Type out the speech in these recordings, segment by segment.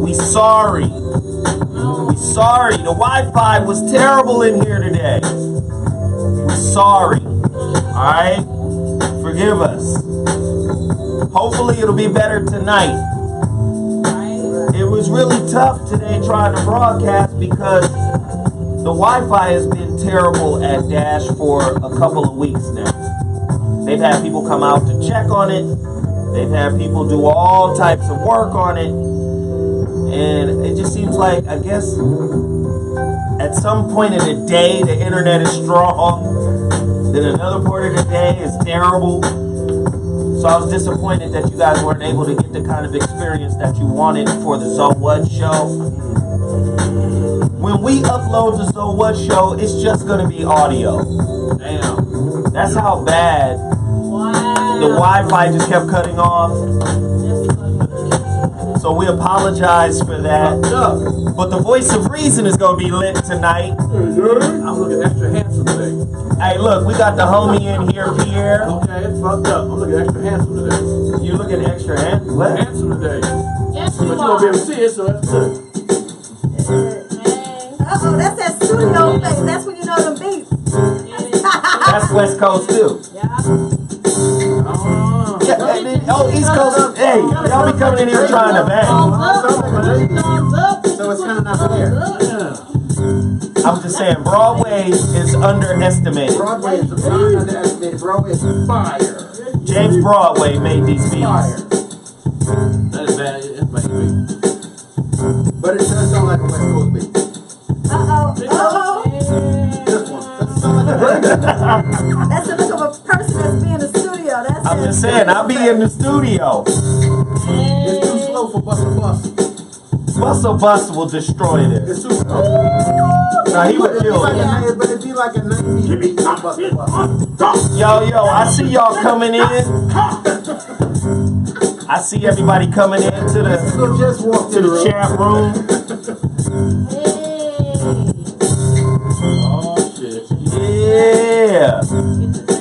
We sorry. We sorry. The Wi-Fi was terrible in here today. We're sorry. Alright? Forgive us. Hopefully it'll be better tonight. It was really tough today trying to broadcast because the Wi-Fi has been terrible at Dash for a couple of weeks now. They've had people come out to check on it. They've had people do all types of work on it. And it just seems like, I guess, at some point in the day, the internet is strong. Then another part of the day is terrible. So I was disappointed that you guys weren't able to get the kind of experience that you wanted for the So What show. When we upload the So What show, it's just going to be audio. Damn. That's how bad the Wi-Fi just kept cutting off. So we apologize for that. But the voice of reason is going to be lit tonight. I'm looking extra handsome today. Hey, look, we got the homie in here, Pierre. Okay, it's fucked up. I'm looking extra handsome today. You looking extra handsome? What? Handsome today. Yes, But you won't be able to see it, so that's good. Uh-oh, that's that studio face. That's when you know them beats. That's West Coast, too. Oh, East Coast. Hey, y'all be coming in here trying to bang. So it's kind of not fair. I'm just saying, Broadway is underestimated. Broadway is underestimated. Broadway is fire. James Broadway made these beats. That is bad. It's my beat. But it does sound like a West Coast beat. This one. Doesn't sound like a That's the look of a person that's being in the studio. That's I'm just saying, I'll be in the studio. It's too slow for Buster Bus. Bustle Bus will destroy It's this. too slow. Now he would kill it. But it'd be like a 90s beat for Buster Bus. Yo, I see y'all coming in. I see everybody coming in to the Just walk to the chat room. Oh, shit. Yeah.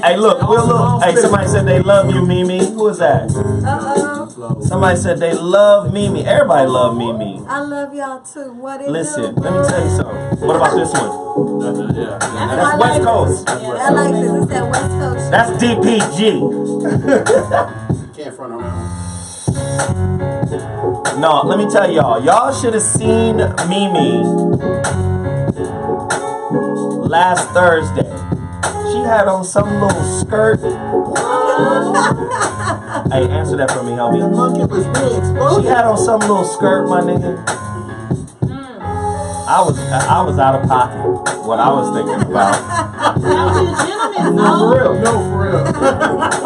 Hey, look, we'll look. Hey, somebody said they love you, Mimi. Who is that? Somebody said they love Mimi. Everybody love Mimi. I love y'all too. What is Listen, let me tell you something. What about this one? Yeah. That's West Coast. I like this. It's that West Coast. That's DPG. Can't front on that one. No, let me tell y'all. Y'all should have seen Mimi last Thursday. She had on some little skirt. Hey, answer that for me, The homie. monkey was really exposed. She had on some little skirt, my nigga. I was out of pocket. What I was thinking about. For real. No, for real.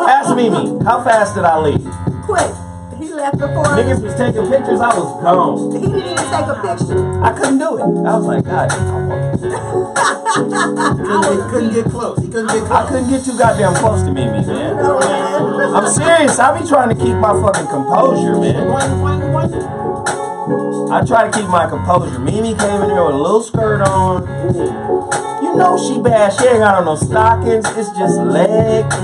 Ask Mimi, how fast did I leave? Quick. He left before. Niggas was taking pictures, I was gone. He didn't even take a picture. I couldn't do it. I was like, God, He couldn't get close. He couldn't get I close. couldn't get too goddamn close to Mimi, man. I'm serious. I be trying to keep my fucking composure, man. I try to keep my composure. Mimi came in there with a little skirt on. You know she bad. She ain't got on no stockings. It's just legs.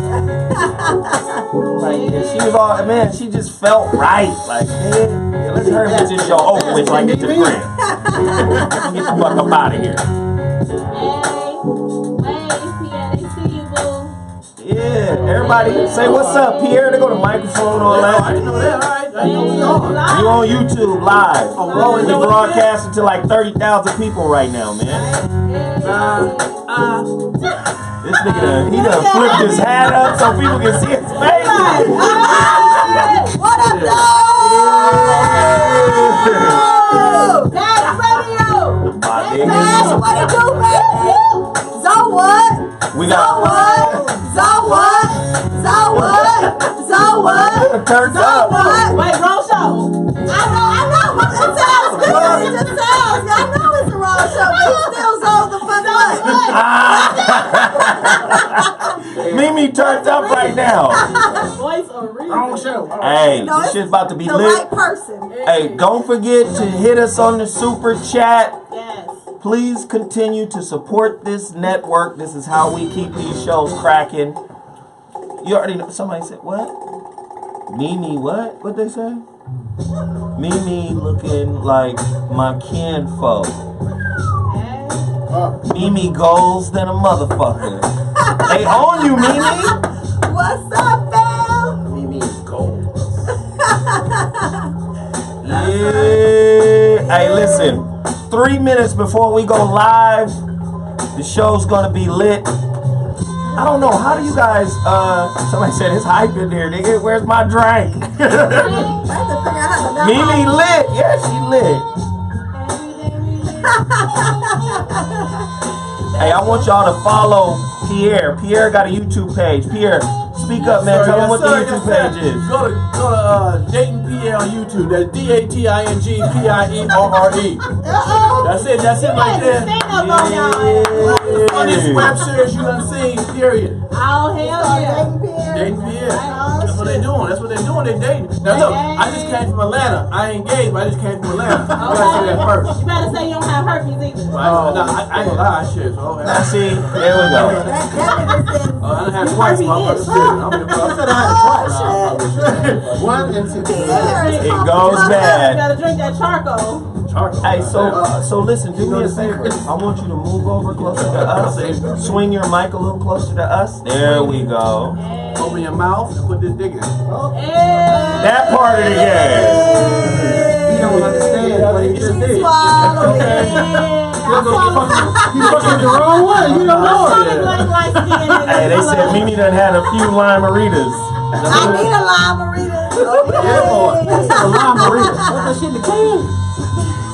Like, yeah, she was all, man, she just felt right. Like, man, let's hurry and get this show over with so I can get to the crib. Get the fuck up out of here. Yeah, everybody say what's up, Pierre. They go to microphone, all I that. didn't know that. All right. I know we on. You on YouTube live. Oh, We broadcasting to like 30,000 people right now, man. This nigga, he done flipped his hat up so people can see his face. What up, dog? Dash Radio. My Dash, nigga. what it do, baby? So what? We So got what? So what? So what? So what? turned So up. what? Wait, wrong show. I know, but it sounds good. It just sounds. I know it's the wrong show, but it still sounds the fuck what? Mimi turned up right now. Voice or reason. Wrong show. Hey, No, this shit's about to be The lit. right person. Hey, don't forget to hit us on the super chat. Yes. Please continue to support this network. This is how we keep these shows cracking. You already know. Somebody said what? Mimi what? What'd they say? Mimi looking like my kinfolk. Mimi goals than a motherfucker. They own you, Mimi. What's up, Belle? Mimi is gold. Yeah. Hey, listen. 3 minutes before we go live, the show's gonna be lit. I don't know. How do you guys? Somebody said it's hype in here, nigga. Where's my drink? I have to figure out how to Mimi lit. Yeah, she lit. Hey, I want y'all to follow Pierre. Pierre got a YouTube page. Pierre, speak up, man. Tell them what the YouTube page is. Go to Dayton PA on YouTube. That's DATINGPIERRE. That's it right there. Stand up on y'all. Funniest web series you done seen, period. Oh, hell yeah. Dating PA. That's what they doing. That's what they doing. They dating. Now look, I just came from Atlanta. I ain't gay, but I just came from Atlanta. You gotta say that first. You better say you don't have herpes either. I ain't gonna lie, shit. So, Now see, there we go. I done had twice, motherfucker. Shit. I'm One and two. It goes You bad. gotta drink that charcoal. Hey, so listen, do me a favor. I want you to move over closer to us. Swing your mic a little closer to us. There we go. Open your mouth and put this dick in. That part of the game. You don't understand what he just did. Swallow it. You fucking the wrong one. You don't know it. Hey, they said Mimi done had a few limeritas. I need a lime marita. Yeah, boy. That's a lime marita. What's that shit in the can?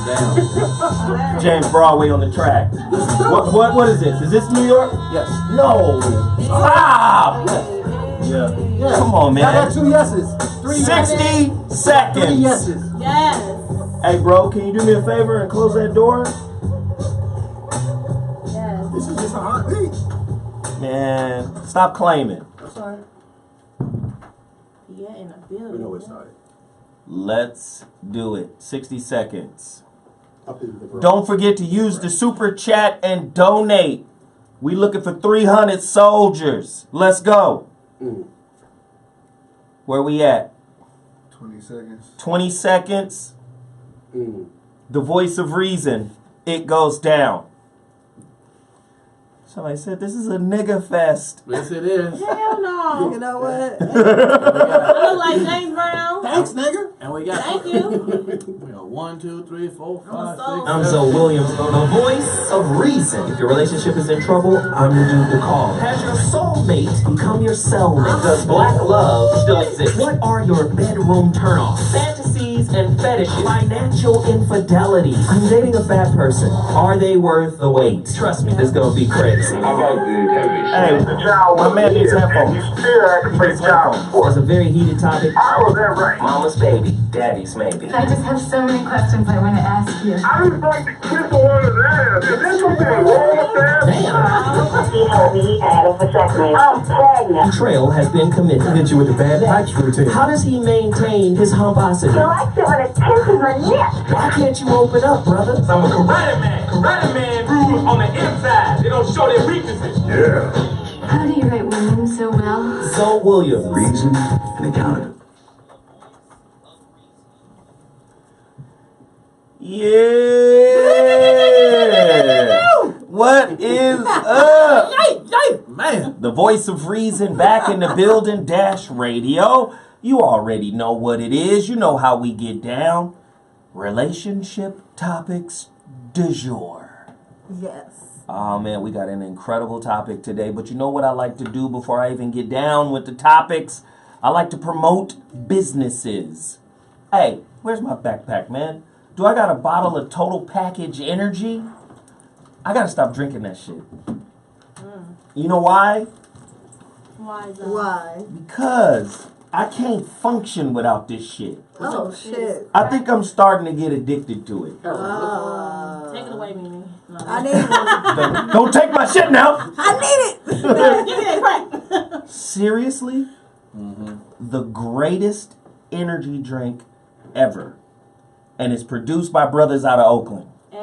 Damn. James Broadway on the track. What is this? Is this New York? Yes. No. Stop. Yeah. Come on, man. I got 2 yeses. 3 yeses. 60 3 seconds. yeses. Yes. Hey, bro, can you do me a favor and close that door? Yes. This is just a hot beat. Man, stop claiming. That's all right. Yeah, in a building. We know it started. Let's do it. 60 seconds. Up in the room. Don't forget to use the super chat and donate. We looking for 300 soldiers. Let's go. Where we at? 20 seconds. 20 seconds. The voice of reason. It goes down. Somebody said this is a nigga fest. Yes, it is. Hell no. You know what? I look like James Brown. Thanks, nigga. And we got Thank you. 1, 2, 3, 4, 5, 6. I'm Zoe Williams, the voice of reason. If your relationship is in trouble, I'm the dude to call. Has your soulmate become your cellmate? Does black love still exist? What are your bedroom turnoffs? Fantasies and fetishes? Financial infidelity? I'm dating a fat person. Are they worth the wait? Trust me, this is gonna be crazy. Hey, my man needs headphones. It's a very heated topic. Mama's baby, daddy's maybe. I just have so many questions I want to ask you. I would like to kiss a woman's ass. Is there something wrong with that? He told me he had a vasectomy. I'm pregnant. Betrayal has been committed. Hit you with the bad pipes routine. How does he maintain his humposity? He likes it when it kisses my neck. Why can't you open up, brother? I'm a karate man. Karate man rules on the inside. They don't show their weaknesses. Yeah. How do you write women so well? Zoe Williams. Reason and accountability. Yeah. What is up? Man. The voice of reason back in the building, Dash Radio. You already know what it is. You know how we get down. Relationship topics du jour. Yes. Oh man, we got an incredible topic today. But you know what I like to do before I even get down with the topics? I like to promote businesses. Hey, where's my backpack, man? Do I got a bottle of Total Package Energy? I gotta stop drinking that shit. You know why? Why is that? Why? Because I can't function without this shit. Oh, shit. I think I'm starting to get addicted to it. Take it away, Mimi. No. I need one. Don't take my shit now. I need it. Give me that crack. Seriously? The greatest energy drink ever. And it's produced by brothers out of Oakland. You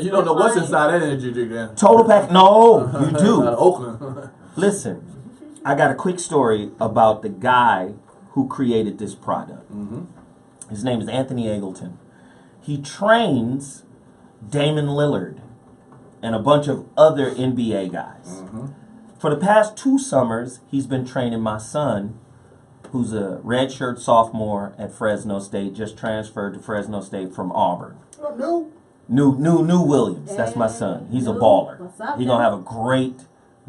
don't know what's inside that energy drink then. Total Pack. No, you Out do. of Oakland. Listen, I got a quick story about the guy who created this product. His name is Anthony Eggleton. He trains Damon Lillard and a bunch of other NBA guys. For the past 2 summers, he's been training my son, who's a redshirt sophomore at Fresno State, just transferred to Fresno State from Auburn. New Williams. That's my son. He's a baller. What's up, He's gonna have a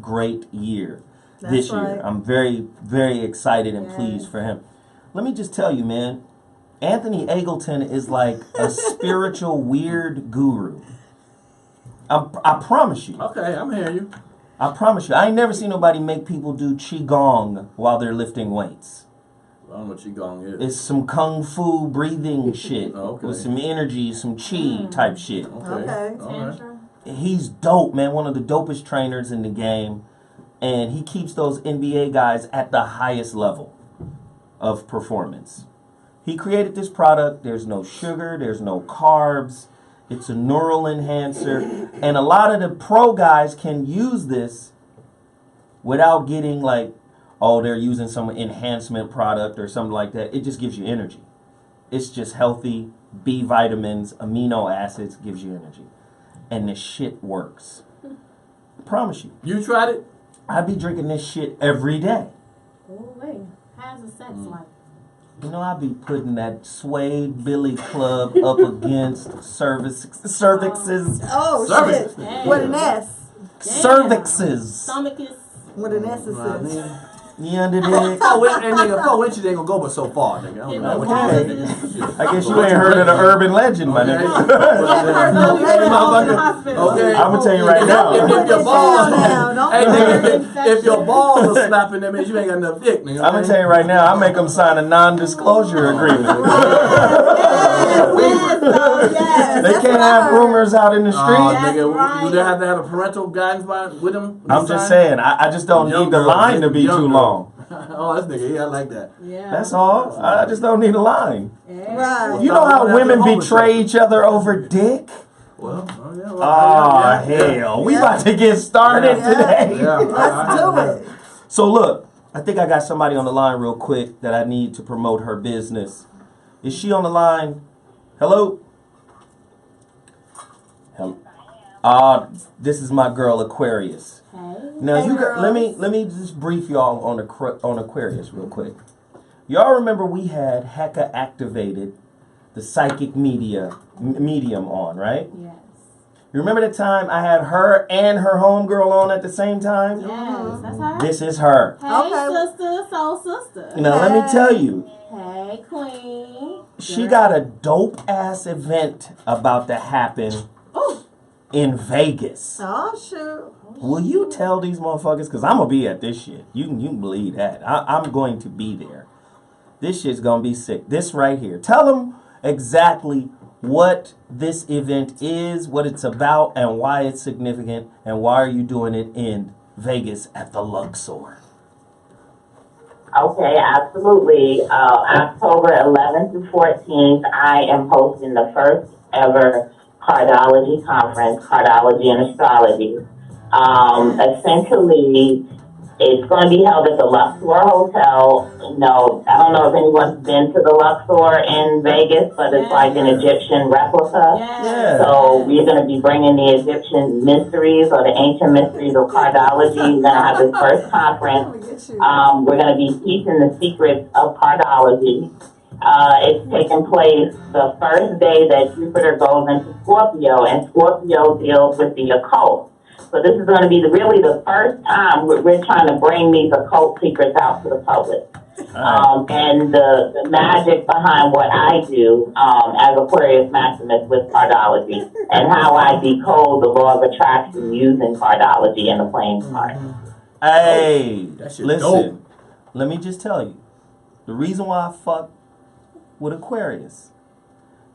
great year this year. right. I'm very, very excited and pleased for him. Let me just tell you, man, Anthony Eggleton is like a spiritual weird guru. I promise you. Okay, I'm hearing you. I promise you. I ain't never seen nobody make people do qigong while they're lifting weights. I don't know what qigong is. It's some kung fu breathing shit Okay. with some energy, some chi type shit. Okay. All right. Tantra. He's dope, man. One of the dopest trainers in the game. And he keeps those NBA guys at the highest level of performance. He created this product. There's no sugar. There's no carbs. It's a neural enhancer. And a lot of the pro guys can use this without getting like, oh, they're using some enhancement product or something like that. It just gives you energy. It's just healthy B vitamins, amino acids, gives you energy. And this shit works. I promise you. You tried it? I be drinking this shit every day. Oh, wait. How's the sex like? You know, I be putting that suede billy club up against cervixes. Oh, Service. shit. With an S. Cervixes. Stomach is. With an S it says. You under there? Nigga, 4 inches ain't gonna go but so far, nigga. I don't know. Okay. I guess you ain't heard of the urban legend, my nigga. Okay. I'm gonna tell you right now. If your balls, Don't hey worry. nigga, if your balls are slapping, that means you ain't got enough dick, nigga. I'm gonna tell you right now. I make them sign a non-disclosure agreement. Yes, They can't have rumors out in the street. Nigga, do they have to have a parental guidance with them? I'm just saying. I just don't need the line to be too long. Oh, this nigga, yeah, I like that. Yeah. That's all. I just don't need a line. Right. You know how women betray each other over dick? Well, yeah. Oh, hell. We about to get started today. Yeah. Let's do it. So, look, I think I got somebody on the line real quick that I need to promote her business. Is she on the line? Hello? Hello. This is my girl Aquarius. Now Hey, you got, girls. let me just brief y'all on Aquarius real quick. Y'all remember we had Hecka activated the psychic medium on, right? Yes. You remember the time I had her and her homegirl on at the same time? Yes, that's her. This is her. Hey, Okay. sister, soul sister. Now let me tell you, Hey, queen. she got a dope ass event about to happen Ooh. in Vegas. Oh, shoot. Will you tell these motherfuckers? Because I'm going to be at this shit. You can believe that. I'm going to be there. This shit's going to be sick. This right here. Tell them exactly what this event is, what it's about, and why it's significant, and why are you doing it in Vegas at the Luxor. Okay, absolutely. October 11th to 14th, I am hosting the first ever Cardiology conference, Cardiology and Astrology. Essentially, it's going to be held at the Luxor Hotel. You know, I don't know if anyone's been to the Luxor in Vegas, but it's like an Egyptian replica. Yeah. So we're going to be bringing the Egyptian mysteries or the ancient mysteries of cardology. We're going to have this first conference. We're going to be teaching the secrets of cardology. It's taking place the first day that Jupiter goes into Scorpio, and Scorpio deals with the occult. So this is going to be really the first time we're trying to bring these occult secrets out to the public. And the magic behind what I do as Aquarius Maximus with cardology, and how I decode the law of attraction using cardology and the playing card. Hey, That shit listen. dope. Let me just tell you. The reason why I fuck with Aquarius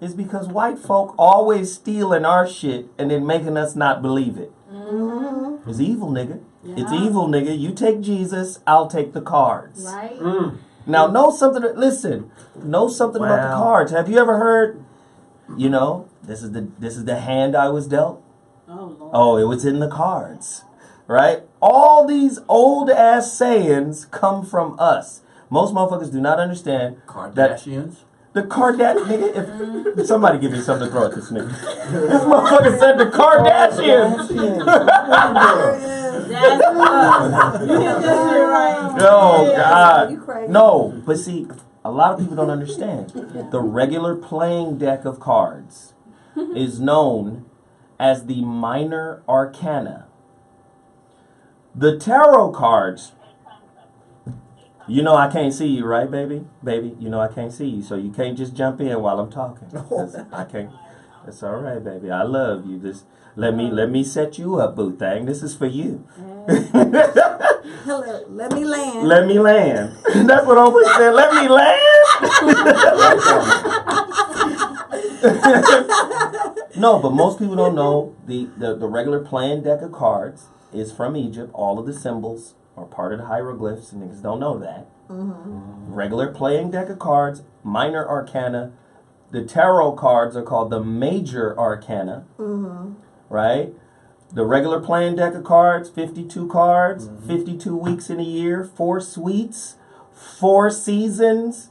is because white folk always stealing our shit and then making us not believe it. It's evil, nigga. It's evil, nigga. You take Jesus, I'll take the cards. Right? Now, know something. Listen, know something about the cards. Have you ever heard? You know, this is the hand I was dealt. Oh, Lord. Oh, it was in the cards, right? All these old ass sayings come from us. Most motherfuckers do not understand that. Kardashians. The Kardashian nigga. If somebody give me something to throw at this nigga. This motherfucker said the Kardashians. That's up. You hit that shit right. Oh You God. crazy. No, but see, a lot of people don't understand. The regular playing deck of cards is known as the minor arcana. The tarot cards, you know I can't see you, right, baby? Baby, you know I can't see you, so you can't just jump in while I'm talking. 'Cause I can't. It's all right, baby. I love you. Just let me set you up, boo thing. This is for you. Hello, let me land. Let me land. That's what always said. Let me land. No, but most people don't know the regular playing deck of cards is from Egypt. All of the symbols are part of the hieroglyphs, and niggas don't know that. Regular playing deck of cards, minor arcana. The tarot cards are called the major arcana, right? The regular playing deck of cards, 52 cards, 52 weeks in a year, 4 suites, 4 seasons.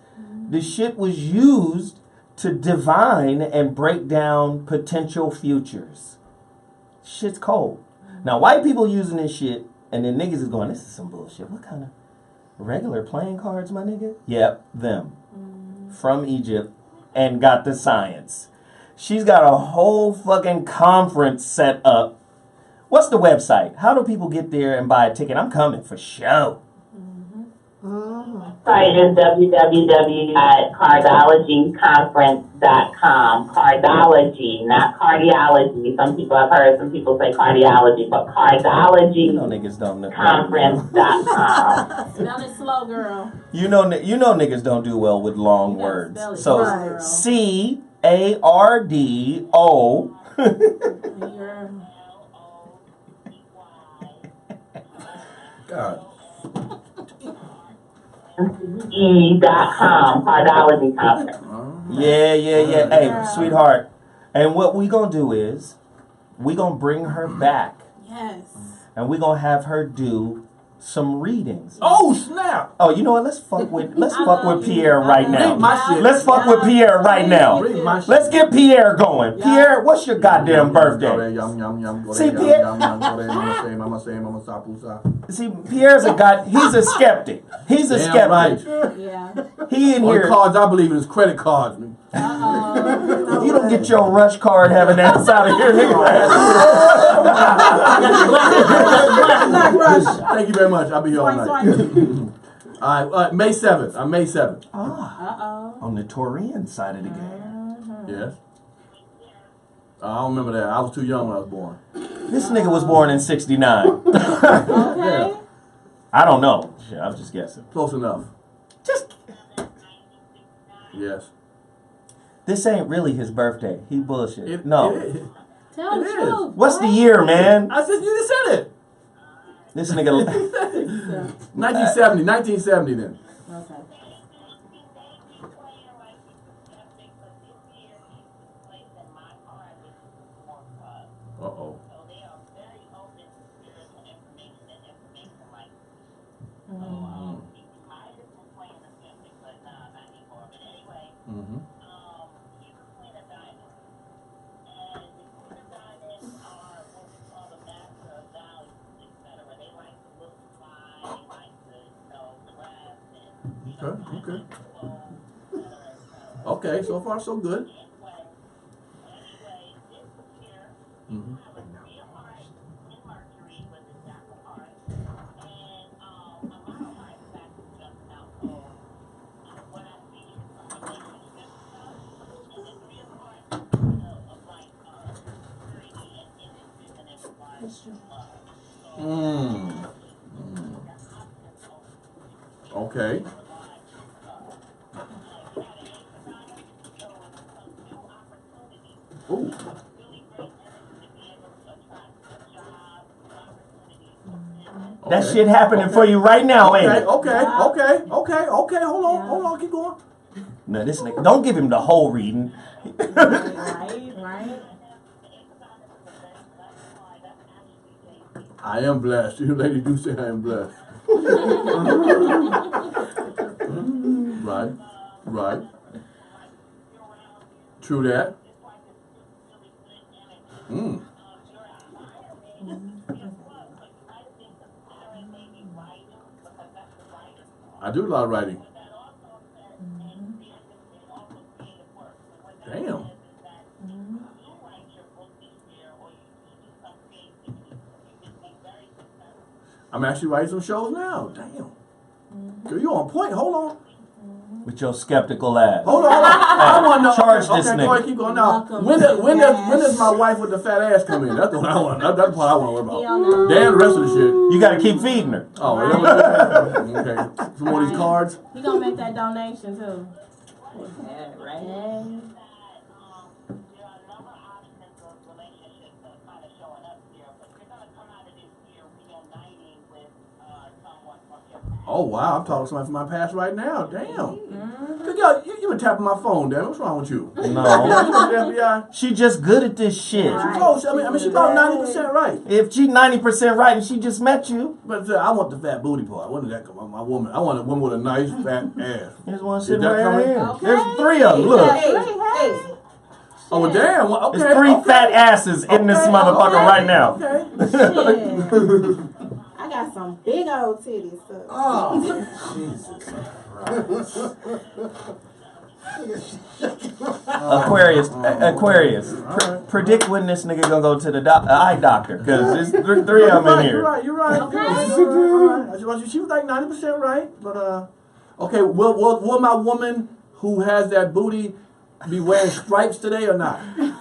The shit was used to divine and break down potential futures. Shit's cold. Now, white people using this shit, and then niggas is going, this is some bullshit. What kind of regular playing cards, my nigga? Yep, them. From Egypt, and got the science. She's got a whole fucking conference set up. What's the website? How do people get there and buy a ticket? I'm coming for show. Site is www.cardiologyconference.com. Cardiology, not cardiology. Some people I've heard, some people say cardiology, but You know niggas don't know. cardiologyconference.com. Spell it slow, girl. You know niggas don't do well with long You gotta words. spell it, So girl. CARDO. Girl. God. E.com, cardiology conference. Yeah. Hey, sweetheart. And what we gonna do is we gonna bring her back Yes. and we gonna have her do some readings. Oh snap! Oh, you know what? Let's fuck with Pierre I right love now. Read my shit. Let's fuck with Pierre right now. Read my shit. Let's get Pierre going. Pierre, what's your goddamn birthday? See, Pierre. See, Pierre's he's a skeptic. He's a Damn skeptic. right. Yeah. He in Only here. cards I believe in is credit cards. Man. If you don't get your rush card having ass out of here, nigga. Black rush. Thank you very much. I'll be here all night. All right, May 7th. I'm May 7th. On the Taurian side of the game. Yes. I don't remember that. I was too young when I was born. This nigga was born in 69. Okay. I don't know. Shit, I'm just guessing. Close enough. Just Yes. this ain't really his birthday. He bullshit. It No. is. Tell the It truth. What's the year, man? I said you just said it. This nigga. 1970. 1970 then. Okay. Uh-oh. Mm-hmm. Okay. Okay, so far so good. Mm-hmm. Okay. Ooh. That shit happening for you right now, ain't it? Okay. Hold on, keep going. No, this nigga. Don't give him the whole reading. Right. I am blessed. You lady do say I am blessed. Right. True that. Mm. I do a lot of writing. Damn. I'm actually writing some shows now. Damn. Girl, you on point. Hold on. With your skeptical ass. Hold on. I want to know. Charge this okay, nigga. go ahead, keep going. Now, Welcome when to does my wife with the fat ass come in? That's the one I want. That's the part I want to worry He about. don't know. Damn, the rest of the shit. You gotta keep feeding her. Oh, you know what? Okay. Some more of these cards. He gonna make that donation too. Yeah, right. Hey. Oh wow, I'm talking to somebody from my past right now. Damn. Yo, you been tapping my phone, damn. What's wrong with you? No. You know the FBI. She just good at this shit. Right. Close. I mean, she's about 90% right. If she 90% right and she just met you, But I want the fat booty part. When did that come up? My woman. I want a woman with a nice fat ass. there's one Did sitting that right come in? here. Okay. There's 3 of them. Look. Hey, hey. Oh, well, damn. Well, okay. There's 3 okay. fat asses in this Okay, motherfucker okay, right now. Okay. Shit. I got some big old titties. So. Oh, Jesus. Aquarius. Predict when this nigga gonna go to the eye doctor, because there's 3 of them in here. You're right. You're right. Okay. You're right. She was like 90% right, but okay. Will my woman who has that booty be wearing stripes today or not? Will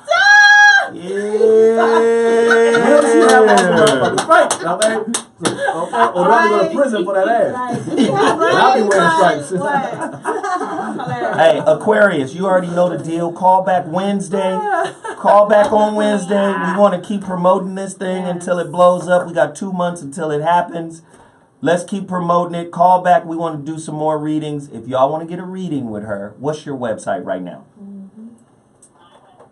she have one motherfucking stripes? Okay. Or do I have to go to prison for that ass? And I'll be wearing stripes. Hey, Aquarius, you already know the deal. Call back Wednesday. Call back on Wednesday. We want to keep promoting this thing until it blows up. We got 2 months until it happens. Let's keep promoting it. Call back. We want to do some more readings. If y'all want to get a reading with her, what's your website right now?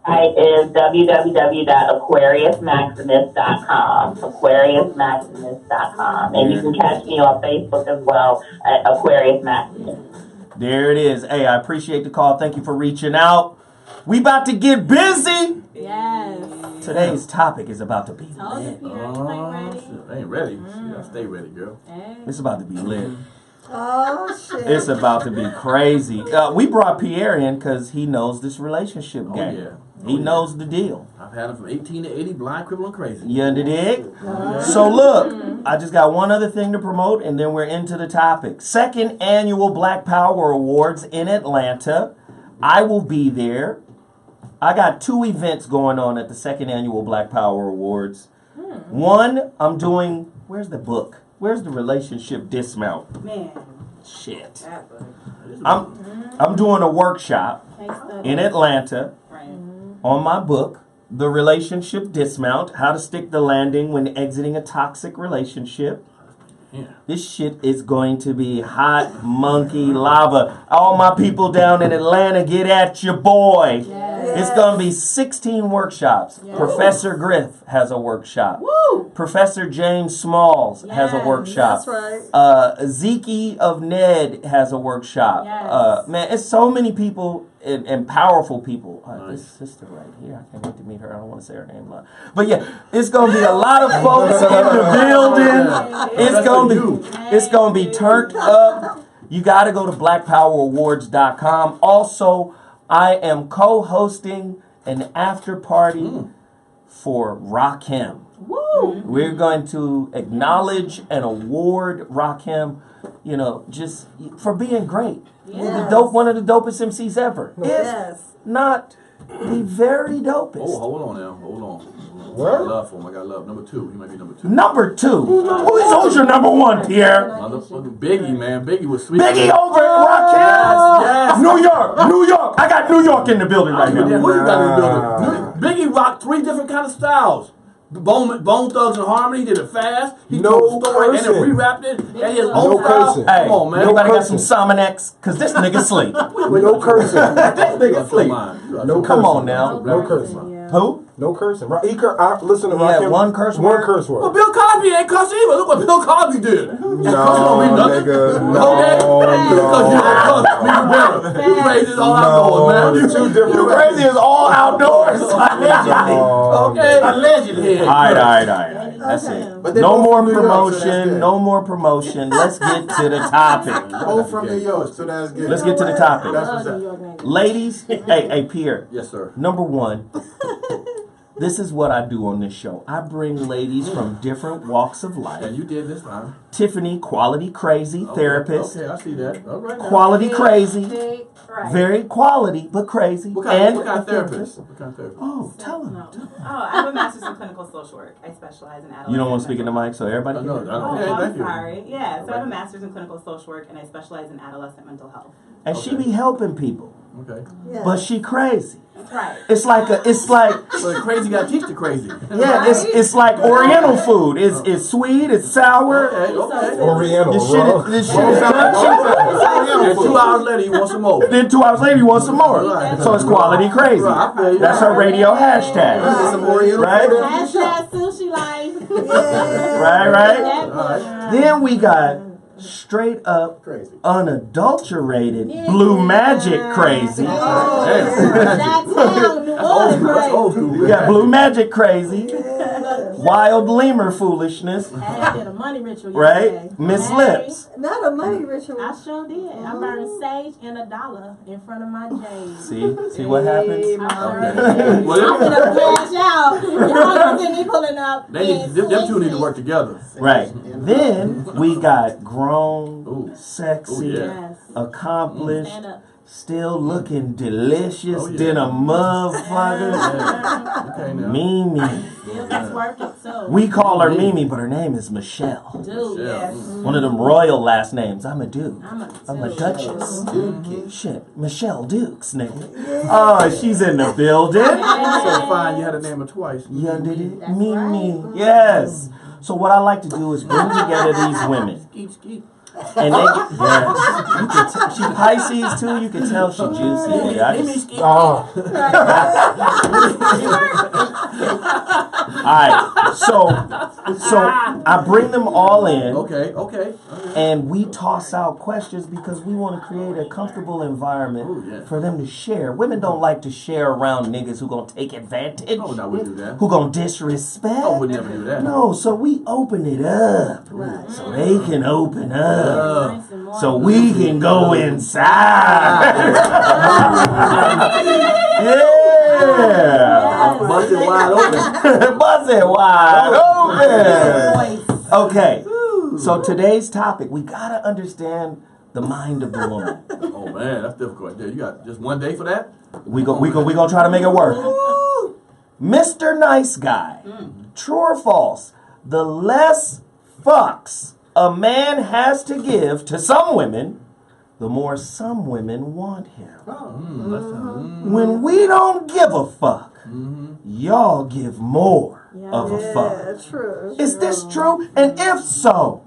Site is www.aquariusmaximus.com. Aquariusmaximus.com. And you can catch me on Facebook as well at Aquarius Maximus. There it is. Hey, I appreciate the call. Thank you for reaching out. We about to get busy. Yes. Today's topic is about to be Told you, lit. Pierre, you ain't ready. Shit, I ain't ready. Shit, I stay ready, girl. Hey. It's about to be lit. Oh, shit. It's about to be crazy. We brought Pierre in because he knows this relationship game. Yeah. He knows the deal. I've had them from 18 to 80, blind, cripple, and crazy. You dig? So look, I just got one other thing to promote, and then we're into the topic. 2nd Annual Black Power Awards in Atlanta. I will be there. I got 2 events going on at the 2nd Annual Black Power Awards. One, I'm doing, where's the book? Where's the relationship dismount? Man. Shit. That boy. I'm doing a workshop Case study. in Atlanta Right. on my book, The Relationship Dismount, How to Stick the Landing When Exiting a Toxic Relationship. Yeah. This shit is going to be hot monkey lava. All my people down in Atlanta, get at your boy. It's going to be 16 workshops. Yes. Professor Griff has a workshop. Woo! Professor James Smalls has a Yes, workshop. That's right. Zeke of Ned has a workshop. Yes. Man, it's so many people and powerful people. Nice. This sister right here, I can't wait to meet her. I don't want to say her name. But yeah, it's gonna be a lot of folks in the building. It's gonna be turned up. You got to go to blackpowerawards.com. Also, I am co-hosting an after party for Rakim. Woo! We're going to acknowledge and award Rakim, just for being great. Yes. One of the dopest MCs ever. Yes. Not the very dopest. Oh, hold on now. Hold on. What? I got love for him. I got love. Number 2. He might be number 2. Number 2. Who's your number 1, Pierre? Motherfucking Biggie, man. Biggie was sweet. Biggie over at Rakim. Yes. New York. I got New York in the building right Yeah, now. who you got in the building? Biggie rocked 3 different kind of styles. Bone Thugs and Harmony did it fast. He No told the story and then cursing. re-rapped it. And his No own style. cursing. Hey, Come on, man. anybody got cursing. some Sominex? Because this nigga sleep. No cursing. This nigga sleep. No Come on cursing. now. No cursing. Yeah. Who? No cursing. Right? Listen to He had Rakim. one curse One word? curse Well, word. Bill Cosby ain't cuss either. Look what Bill Cosby did. No, nothing. nigga. Okay? Because you don't cuss. No. You better. You crazy is all outdoors, man. No, two different. You crazy is all outdoors. Okay? Allegedly. All right. That's it. But they No both more from New York, so that's promotion. good. No more promotion. Let's get to the topic. Both from New York, so that's good. Let's get to the topic. That's what's New up. York niggas. Ladies, hey, Pierre. Yes, sir. Number one, this is what I do on this show. I bring ladies from different walks of life. And you did this time. Tiffany, quality crazy therapist. Okay, I see that. All right. Now. Quality crazy. Big, right. Very quality, but crazy. What kind of effective. therapist? What kind of therapist? Oh, tell them. No. Oh, I have a master's in clinical social work. I specialize in adolescent. You don't want to speak in the mic so everybody can No, hear. no, Oh, Okay, I'm thank you. sorry. Yeah, so I have a master's in clinical social work, and I specialize in adolescent mental health. And she be helping people, Okay. Yeah. but she crazy. Right. It's like So the crazy got to teach the crazy. yeah, it's like Oriental food. It's sweet, it's sour. Okay. Oriental. This shit is crunchy. And 2 hours later, you want some more. Then 2 hours later, you want some more. Right. So it's quality crazy. Right, I feel you. That's her radio hashtag. Some Oriental Right? food on the show. Hashtag sushi life. Right. That Alright. Then we got straight up, Crazy. unadulterated blue magic crazy. That's how New Orleans That's old crazy. school. We got blue magic crazy, wild lemur foolishness, I did a money ritual right? yesterday. Miss Hey, Lips. Not a money ritual. I sure did. I burned sage and $1 in front of my jade. See what happens? I sure Okay. did. Well, I'm gonna cash out. Y'all gonna see me pulling up. them two need to work together. Right. Then we got grown, Ooh. sexy, Ooh, yeah. Yes. accomplished, Stand up. still looking delicious Oh, yeah. than a motherfucker. Okay, now. Mimi. Still just working. So, We call her Mimi, but her name is Michelle. dude, Yeah. yes. One of them royal last names. I'm a duke. I'm a Duchess. Dookie. Shit, Michelle Dukes, nigga. Oh, she's in the building. So fine, you had to name her twice. You did it? That's Mimi. Yes. So what I like to do is bring together these women. Skeet. And they, yes, you can she Pisces too. You can tell she juicy. Nigga. I just, Oh, all right, so I bring them all in, Okay. and we toss out questions because we want to create a comfortable environment Oh, yeah. for them to share. Women don't like to share around niggas who gonna take advantage, Oh, no, we do that. who gonna disrespect. Oh, we'd never do that. No, so we open it up so they can open up. Nice and warm. So we can go inside. Yeah. Bust it wide open. Buzz it wide open. Voice. Okay. So today's topic, we gotta understand the mind of the woman. Oh man, that's difficult. Yeah, you got just one day for that? We gonna try to make it work. Mr. Nice Guy. True or false? The less fucks a man has to give to some women, the more some women want him. When we don't give a fuck, y'all give more of a fuck. Yeah, true. Is this true? And if so,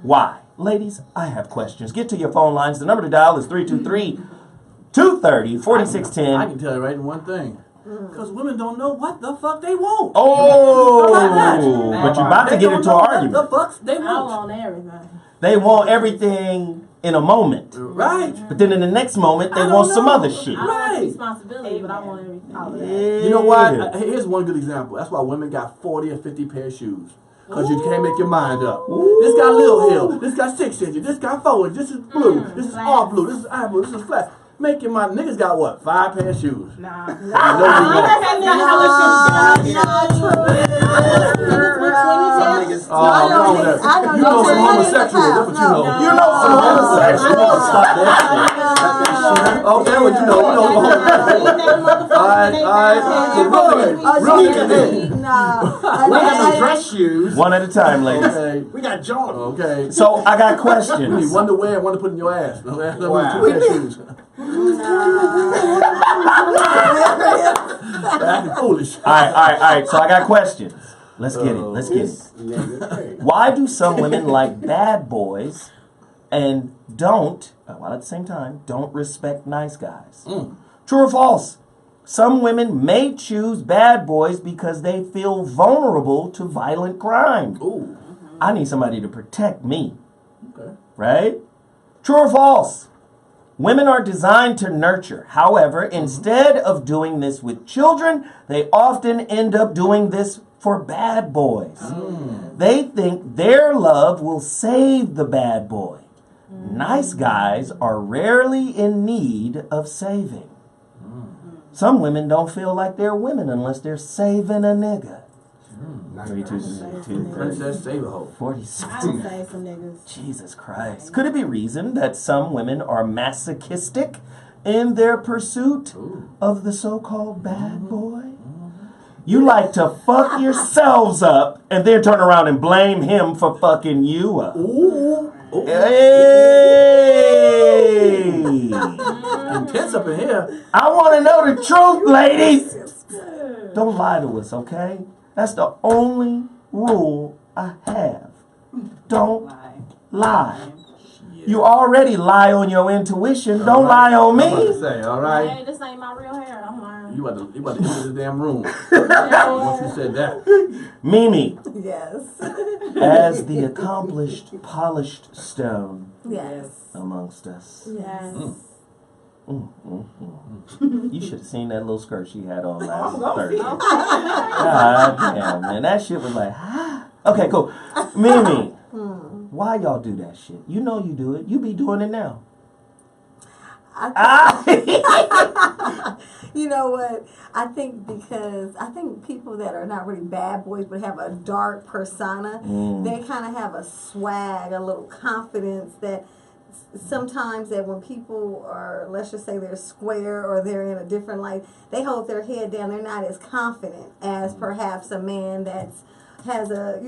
why? Ladies, I have questions. Get to your phone lines. The number to dial is 323-230-4610. I can tell you right in one thing. Because women don't know what the fuck they want. Oh, How about that? but you're about to They get don't into know an what argument. the fuck they I want. want everything. They want everything in a moment. Right. But then in the next moment, they I don't want some know. other shit. I want Right. the responsibility, but I want everything. All of that. You know what? Here's one good example. That's why women got 40 or 50 pair of shoes. Because you can't make your mind up. This got little heel. This got 6 inches. This got 4 inches. This is blue. This is all blue. This is eye blue. This is flat. Make your mind. Niggas got what? 5 pair of shoes. Nah. You know you Oh, come on, that. You know some homosexuals. That's what you know. You know some homosexuals. Stop that. Okay, what you know. Really good. We got some dress shoes. One at a time, ladies. Okay. We got Jordan. Okay. So I got You need questions. one to wear and one to put in your ass. Wow. 2 pair of shoes. Acting foolish. All right. So I got questions. Let's get it. Why do some women like bad boys and don't, while at the same time, don't respect nice guys? True or false? Some women may choose bad boys because they feel vulnerable to violent crime. Ooh. I need somebody to protect me. Okay. Right? True or false? Women are designed to nurture. However, instead of doing this with children, they often end up doing this for bad boys. They think their love will save the bad boy. Nice guys are rarely in need of saving. Some women don't feel like they're women unless they're saving a nigga. 32, Princess Save a Hoe. 46. I would say some niggas. Jesus Christ. Could it be reason that some women are masochistic in their pursuit of the so-called bad boy? You like to fuck yourselves up and then turn around and blame him for fucking you up. Ooh. Hey! Intense up in here. I want to know the truth, ladies. Don't lie to us, okay? That's the only rule I have. Don't lie. You already lie on your intuition. Don't lie on I'm about to me. say, all right. Hey, this ain't my real hair. I'm lying. You about to enter the damn room. Once you said that. Mimi, Yes. as the accomplished, polished stone Yes. amongst us. Yes. You should have seen that little skirt she had on last Thursday. God damn, man. That shit was like, okay, cool. Mimi, why y'all do that shit? You know you do it. You be doing it now. You know what? I think because people that are not really bad boys but have a dark persona, they kind of have a swag, a little confidence that sometimes that when people are, let's just say they're square or they're in a different light, they hold their head down. They're not as confident as perhaps a man that's has a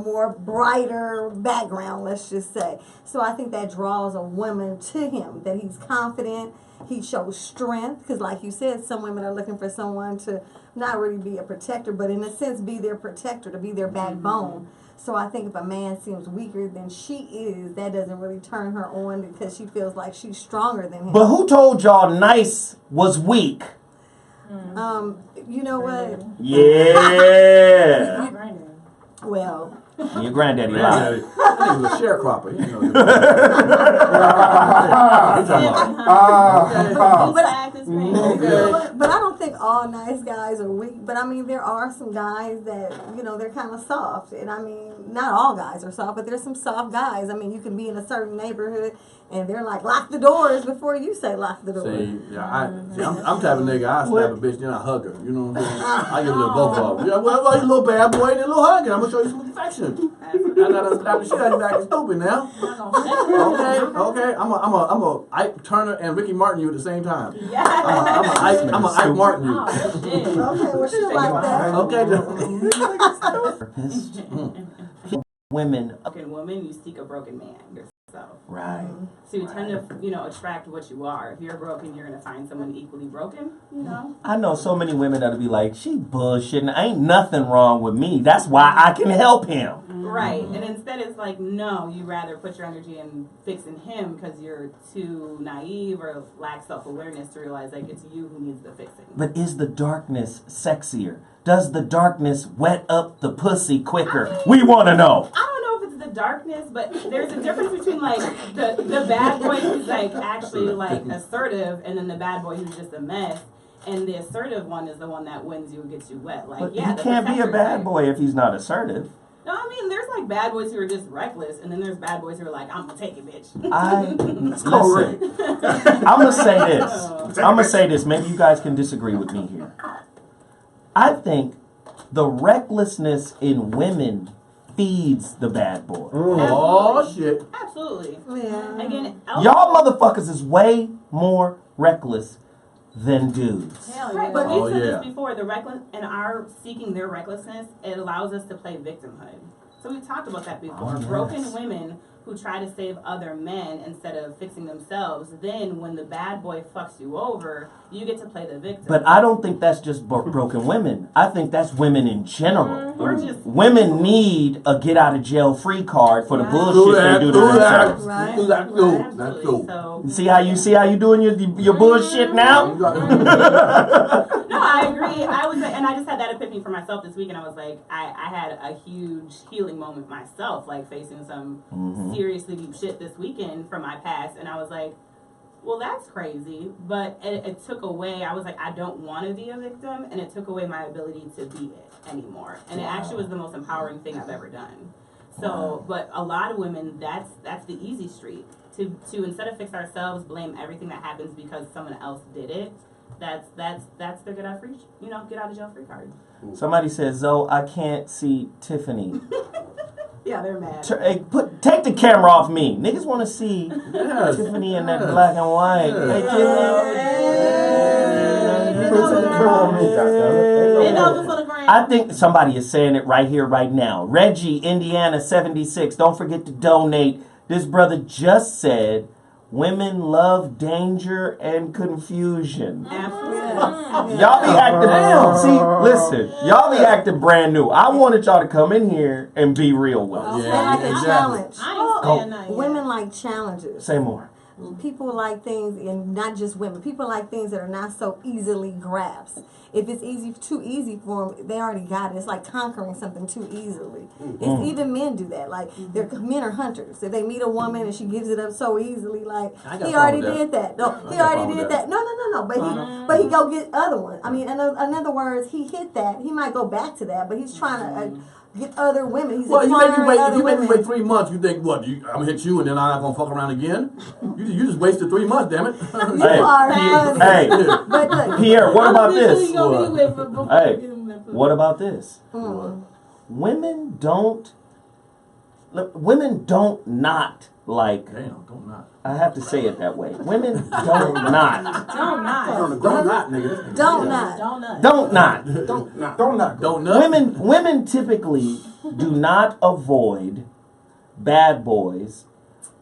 more brighter background, let's just say. So I think that draws a woman to him, that he's confident, he shows strength, because like you said, some women are looking for someone to not really be a protector, but in a sense be their protector, to be their backbone. So I think if a man seems weaker than she is, that doesn't really turn her on because she feels like she's stronger than him. But who told y'all nice was weak? You know what? Yeah. Well, Your granddaddy lied. Granddaddy. That nigga was a sharecropper. You know. But I don't think all nice guys are weak. But I mean, there are some guys that, they're kind of soft. And I mean, not all guys are soft, but there's some soft guys. I mean, you can be in a certain neighborhood and they're like, lock the doors before you say lock the door. I'm type of nigga, I slap a bitch, then I hug her. You know what I'm saying? I give a little both of them. Yeah, well, you little bad boy and a little hug, and I'm going to show you some affection. I got to slap the shit out of you acting stupid now. Okay. I'm a Ike Turner and Ricky Martin you at the same time. I'm a Ike Martin you. Okay, well, shit like that. Okay. Women. Broken woman, you seek a broken man yourself. Right. So you tend to, attract what you are. If you're broken, you're gonna find someone equally broken. I know so many women that'll be like, she bullshitting. Ain't nothing wrong with me. That's why I can help him. Right. And instead it's like, no, you rather put your energy in fixing him because you're too naive or lack self-awareness to realize like it's you who needs the fixing. But is the darkness sexier? Does the darkness wet up the pussy quicker? We want to know. I don't know if it's the darkness, but there's a difference between like the bad boy who's like actually like assertive and then the bad boy who's just a mess. And the assertive one is the one that wins you and gets you wet. Like, But yeah, he can't be a bad boy if he's not assertive. No, I mean, there's like bad boys who are just reckless, and then there's bad boys who are like, I'm gonna take it, bitch. Listen, I'm gonna say this. I'm gonna say this. Maybe you guys can disagree with me here. I think the recklessness in women feeds the bad boy. Oh shit! Absolutely. Yeah. Again, Y'all motherfuckers is way more reckless than dudes. Hell right, yeah. but we said yeah. this before. The reckless and our seeking their recklessness, it allows us to play victimhood. So we've talked about that before. Broken women who try to save other men instead of fixing themselves. Then when the bad boy fucks you over, you get to play the victim. But I don't think that's just broken women. I think that's women in general. Or just Women need a get out of jail free card for the bullshit they do to themselves. Right. That's true. So, See how you doing your bullshit now? no, I agree. I was, and I just had that epiphany for myself this week, and I was like, I had a huge healing moment myself, like facing some seriously deep shit this weekend from my past, and I was like, well, that's crazy, but it took away, I was like, I don't want to be a victim, and it took away my ability to be it anymore, and it actually was the most empowering thing I've ever done. So, but a lot of women, that's the easy street, to instead of fix ourselves, blame everything that happens because someone else did it. That's the get out of jail free card. Somebody says, Zoe, I can't see Tiffany. Yeah, they're mad. Take the camera off me. Niggas want to see Tiffany in that black and white. Hey, Tiffany. I think somebody is saying it right here, right now. Reggie, Indiana 76. Don't forget to donate. This brother just said, women love danger and confusion. Y'all be acting. See, listen. Y'all be acting brand new. I wanted y'all to come in here and be real with us. They like a challenge. I ain't saying nothing. Women like challenges. Say more. People like things, and not just women. People like things that are not so easily grasped. If it's too easy for them, they already got it. It's like conquering something too easily. It's even men do that. Like men are hunters. If they meet a woman and she gives it up so easily, like he already did that. No, he already did that. No. But he go get other ones. I mean, in other words, he hit that. He might go back to that, but he's trying to get other women. He's well, you make me wait 3 women. months. You think what? I'm gonna hit you and then I'm not gonna fuck around again? You just wasted 3 months, damn it. Hey, But look, Pierre, what about this? Hey, What about this? Women don't not like. Damn, don't not. I have to say it that way. Women don't not. Don't not. Nigga. don't not. Don't not. Women typically do not avoid bad boys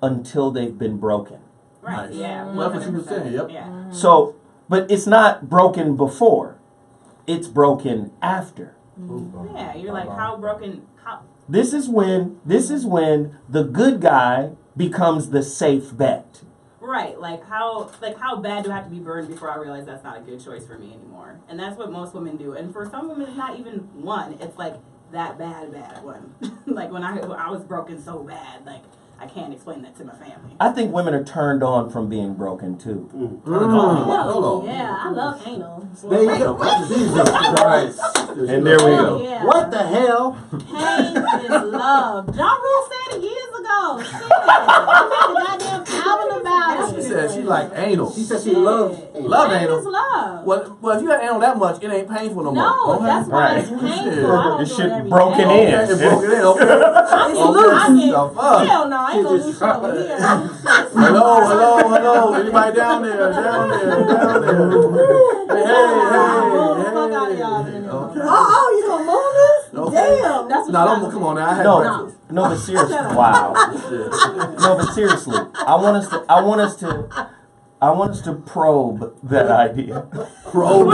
until they've been broken. Right. Nice. Yeah. Well, that's what you were saying. Yep. Yeah. So, but it's not broken before. It's broken after. Yeah. You're like, how broken? How? This is when the good guy becomes the safe bet. Right, like how bad do I have to be burned before I realize that's not a good choice for me anymore? And that's what most women do. And for some women, it's not even one. It's like that bad one. Like when I was broken so bad, like I can't explain that to my family. I think women are turned on from being broken too. Oh, yeah, I love anal. There you go. Jesus Christ. And there we go. Yeah. What the hell? Pain is love. John Rule said it years ago. Shit. I made a goddamn album about She it. said she like anal. She said she loves Love Pain anal. is love. Well, if you have anal that much, it ain't painful no more. No, Okay? that's why it's Right. painful. I don't This do shit it every broken day. in. It's broken in, okay? I get loose. I get, The fuck? hell no, I ain't gonna do shit over here. Hello. Anybody down there? Hey. Fuck out of y'all. Oh, you gonna move this? Okay. Damn. That's what No, you don't gotta come do. on now. I had breakfast. No, but seriously, wow. No, but seriously, I want us to probe that idea. Probe.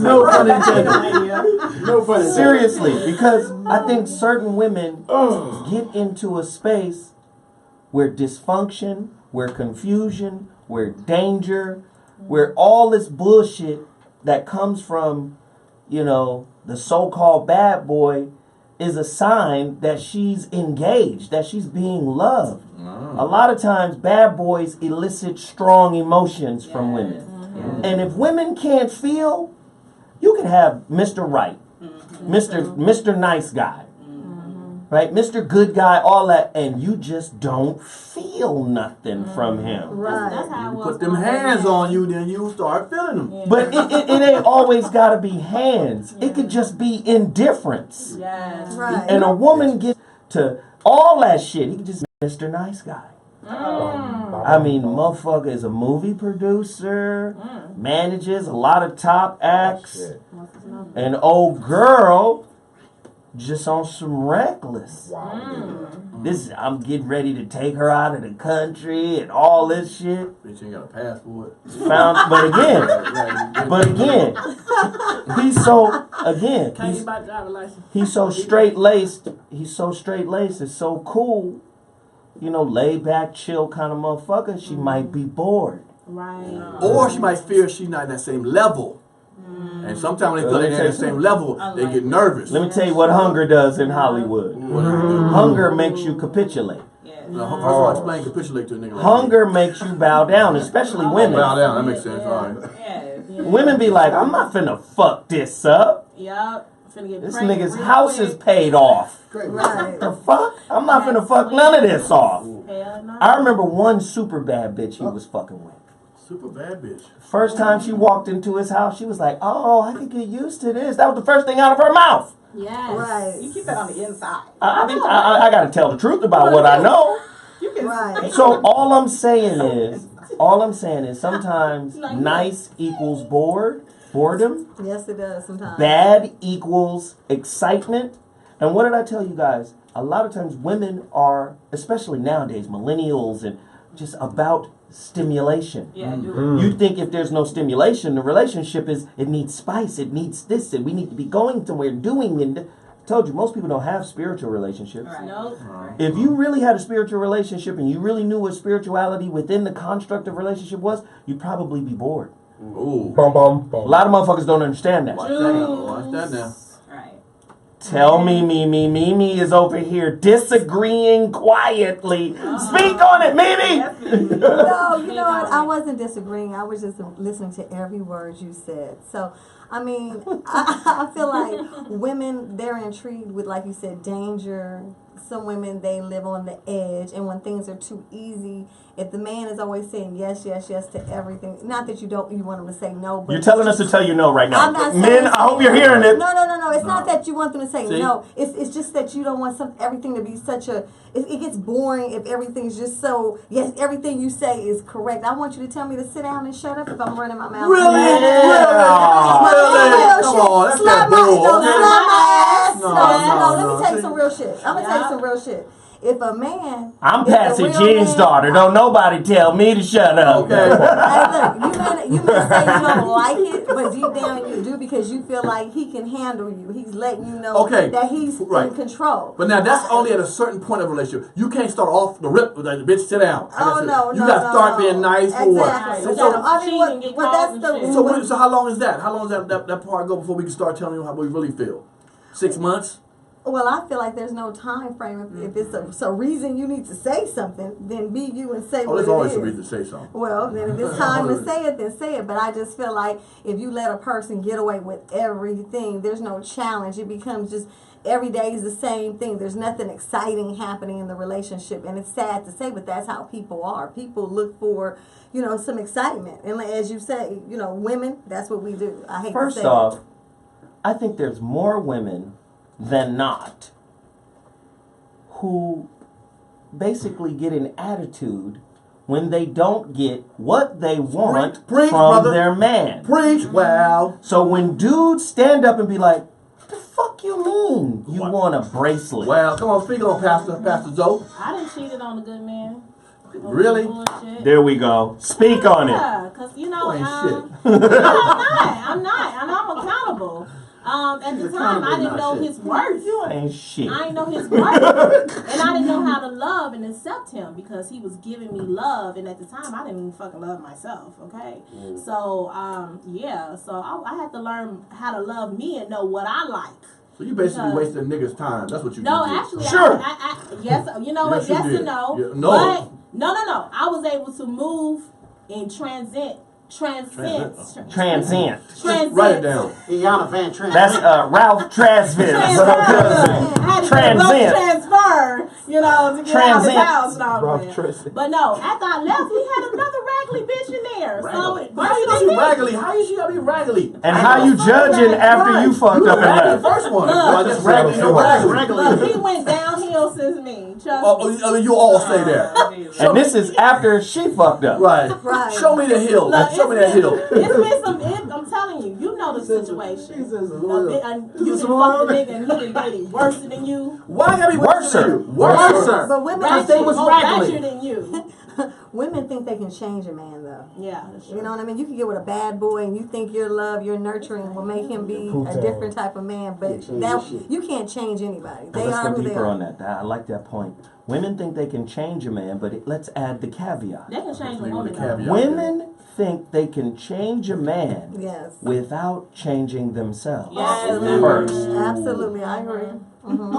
No pun intended. Seriously, because I think certain women get into a space where dysfunction, where confusion, where danger, where all this bullshit that comes from, the so-called bad boy is a sign that she's engaged, that she's being loved. A lot of times bad boys elicit strong emotions from women. And if women can't feel, you can have Mr. Right, Mr. Nice Guy, right? Mr. Good Guy, all that, and you just don't feel nothing from him. Right. That's how it You was. put them hands on you, then you start feeling them. But it ain't always got to be hands. It could just be indifference. Yes. Right. And a woman gets to all that shit. He can just be Mr. Nice Guy. I mean, motherfucker is a movie producer, manages a lot of top acts, and old girl just on some reckless. I'm getting ready to take her out of the country and all this shit. Bitch ain't got a passport. But again, he's so he's so straight laced. He's so straight laced. It's so cool. You know, laid back, chill kind of motherfucker. She might be bored. Right. Or she might fear she's not in that same level. And sometimes when they feel they're in the same level, they get nervous. Let me tell you what hunger does in Hollywood. Hunger makes you capitulate. First of all, explain capitulate to a nigga. Like Hunger makes you bow down, especially women. Bow down, that makes sense. All right. Women be like, I'm not finna fuck this up. Yup. This nigga's house is paid off. Right. The fuck? I'm not finna fuck none of this off. Hell no. I remember one super bad bitch he was fucking with. Super bad bitch. First time she walked into his house, she was like, oh, I could get used to this. That was the first thing out of her mouth. Yes. Right. You keep that on the inside. I gotta tell the truth about what I know. You can Right. So all I'm saying is sometimes nice equals boredom. Yes, it does sometimes. Bad equals excitement. And what did I tell you guys? A lot of times women are, especially nowadays, millennials, and just about stimulation. Yeah, do You think if there's no stimulation, the relationship it needs spice, it needs this, and we need to be going somewhere, doing, and I told you, most people don't have spiritual relationships. Right. Nope. If you really had a spiritual relationship and you really knew what spirituality within the construct of relationship was, you'd probably be bored. Ooh. Bum, bum, bum. A lot of motherfuckers don't understand that. Watch that now. Watch that now. Right. Tell me is over here disagreeing quietly. Speak on it, Mimi! No, you know what? I wasn't disagreeing. I was just listening to every word you said. So, I mean, I feel like women, they're intrigued with, like you said, danger. Some women, they live on the edge. And when things are too easy, if the man is always saying yes, yes, yes to everything, not that you want him to say no. But You're telling us to tell you no right now. I'm not saying Men, I hope you're hearing it. No. It's not that you want them to say no. It's just that you don't want everything to be such a. It gets boring if everything's just so. Yes, everything you say is correct. I want you to tell me to sit down and shut up if I'm running my mouth. Really? Come on, that's that bull. Slap my ass. No, Let me tell you some real shit. I'm gonna tell you some real shit. If a man, I'm Patsy Jean's daughter. Don't nobody tell me to shut up. Okay. Hey, look, you may say you don't like it, but deep down you do because you feel like he can handle you. He's letting you know that he's in control. But now that's only at a certain point of a relationship. You can't start off the rip with like, bitch, sit down. You gotta start being nice for what? So how long is that? How long does that part go before we can start telling you how we really feel? 6 months? Well, I feel like there's no time frame. If it's a reason you need to say something, then be you and say what it is. There's always a reason to say something. Well, then if it's time to say it, then say it. But I just feel like if you let a person get away with everything, there's no challenge. It becomes just every day is the same thing. There's nothing exciting happening in the relationship. And it's sad to say, but that's how people are. People look for, some excitement. And as you say, women, that's what we do. I hate to say First off, I think there's more women than not who basically get an attitude when they don't get what they want from their man. Preach. Well. So when dudes stand up and be like, "The fuck you mean you want a bracelet?" Well, come on, speak on Pastor Zoe. I done cheated on a good man. Really? There we go. Speak on it. Yeah, because I'm not, and I'm accountable. At the time, I didn't know his worth. You ain't shit. I didn't know his worth. And I didn't know how to love and accept him because he was giving me love. And at the time, I didn't even fucking love myself, okay? So, So I had to learn how to love me and know what I like. So you basically wasted a nigga's time. That's what you did. No, actually, sure. Yes, you know what? Yes and no. Yeah, no. But, no. I was able to move and transcend. Transient. Write it down. Iana Van Trent. That's Ralph Trasvin. Transient. Transfer, to get out of his house and all Ralph that. Trasvin. But no, after I left, we had another raggedy bitch in there. Raggedy. So How you gonna be raggedy? How you gonna be raggedy? And how you judging after you fucked up and The left? first one. Look, Just raggedy. Look, he went downhill since me. Trust Oh, you all stay there. And this is after she fucked up. Right. Right. Show me the hill. Look, Show me that hill. It's been some. I'm telling you, you know the situation. You done fucked the nigga and he done dated worse than you. Why gotta be worse than you? Worser. But women Ratchet than you. Women think they can change a man, though. Yeah, that's true. You know what I mean? You can get with a bad boy and you think your love, your nurturing will make him be a different type of man, but you can't change anybody. They Let's are go who they deeper are. on that. I like that point. Women think they can change a man, but let's add the caveat. They can change a Leave woman. the caveat. Women think they can change a man Yes. without changing themselves Yes. first. Absolutely, I agree.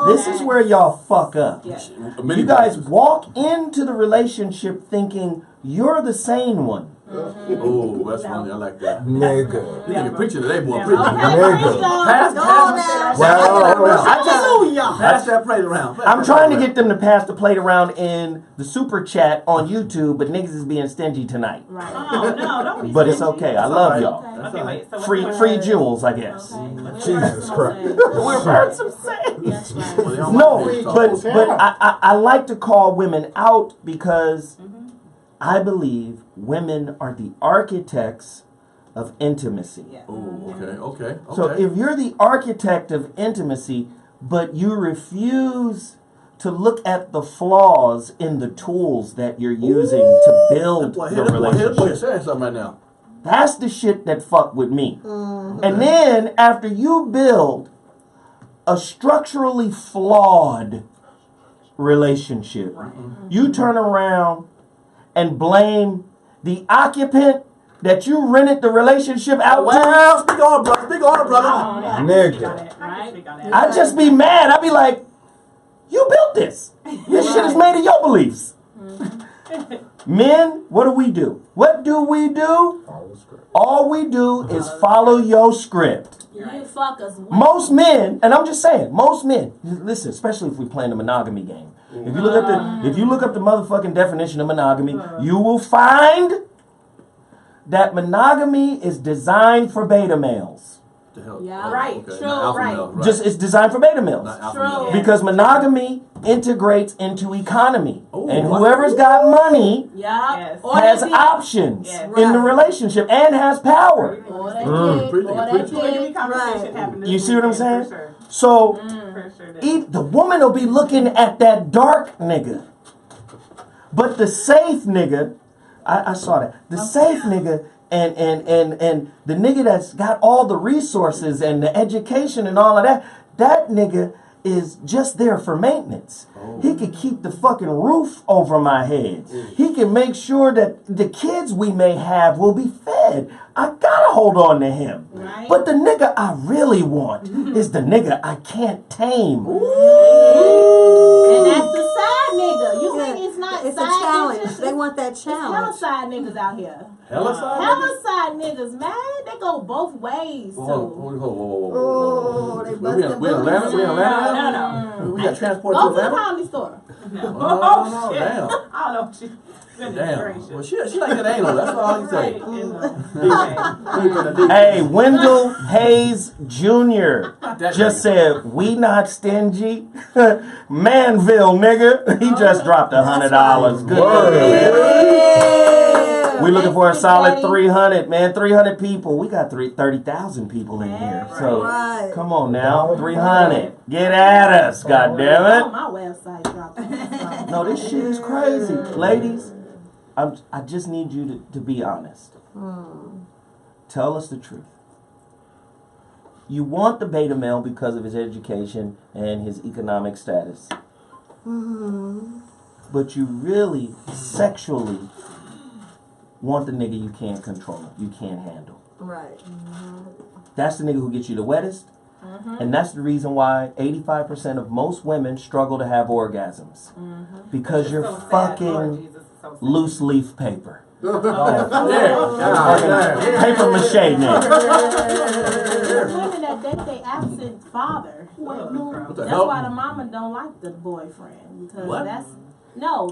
This is where y'all fuck up. Yes. You guys walk into the relationship thinking you're the sane one. Oh, that's funny. I like that. Nigga. You nigga preaching today, boy. Yeah. Preaching. Nigga. Pass that plate around. I'm trying to get them to pass the plate around in the super chat on YouTube, but niggas is being stingy tonight. Right. Oh, no, don't be But it's stingy. okay. I love y'all. Okay, wait. So Free jewels, I guess. Jesus Christ. We've heard some saying. That's right. No, but I like to call women out because I believe women are the architects of intimacy. Oh, okay. So if you're the architect of intimacy, but you refuse to look at the flaws in the tools that you're using to build the relationship, saying something right now. that's the shit that fuck with me. And then after you build a structurally flawed relationship, you turn around and blame the occupant that you rented the relationship out Well, speak on it, brother. Nigga. to. I'd just be mad. I'd be like, you built this. This shit is made of your beliefs. Men, what do? What do we do? All we do is follow your script. You fuckers. Most men, and I'm just saying, most men, listen, especially if we play the monogamy game. If you look up the motherfucking definition of monogamy, you will find that monogamy is designed for beta males. Yeah, right. Okay. True, Alpha right. male, Just it's designed for beta males. Not alpha True. male. Because monogamy integrates into economy. Ooh, And whoever's got money Yeah. Yes. Or has they did. options Yes. in the relationship and has power. Or they Preaching, did. Or they preaching. Polygamy did. conversation Right. happened this You see what I'm weekend, saying? For sure. So For sure did. the woman will be looking at that dark nigga. But the safe nigga, I saw that. The safe nigga and the nigga that's got all the resources and the education and all of that nigga is just there for maintenance. He could keep the fucking roof over my head. He can make sure that the kids we may have will be fed. I gotta hold on to him. Right. But the nigga I really want is the nigga I can't tame. And that's the side nigga. You think it's not It's a side challenge. niggas? They want that It's hella challenge. side niggas out here. Hella side. Hella side niggas, man. They go both ways. Whoa. Oh, they We in busted Atlanta? We in Atlanta? No. We got transported Go to to the Atlanta? comedy store. Oh, shit. damn. I don't know what you. Goodness Damn. gracious. Well, she like that anal. That's all I can say. Right. Hey, Wendell Hayes Jr. just said, we not stingy. Manville, nigga. He just dropped $100. Good. Yeah. We looking for a Thanks, solid Daddy. 300, man. 300 people. We got 30,000 people in here. So Right. come on now, 300. Get at us, On goddammit. my website, dropped. No, this shit is crazy, ladies. I just need you to be honest. Tell us the truth. You want the beta male because of his education and his economic status. But you really sexually want the nigga you can't control, you can't handle. Right. That's the nigga who gets you the wettest. And that's the reason why 85% of most women struggle to have orgasms. Because you're So sad. Lord fucking Jesus, it's so sad. loose leaf paper. Yeah. Paper mache, nigga. There's women that date their absent father. What the That's hell? why the mama don't like the boyfriend, because What?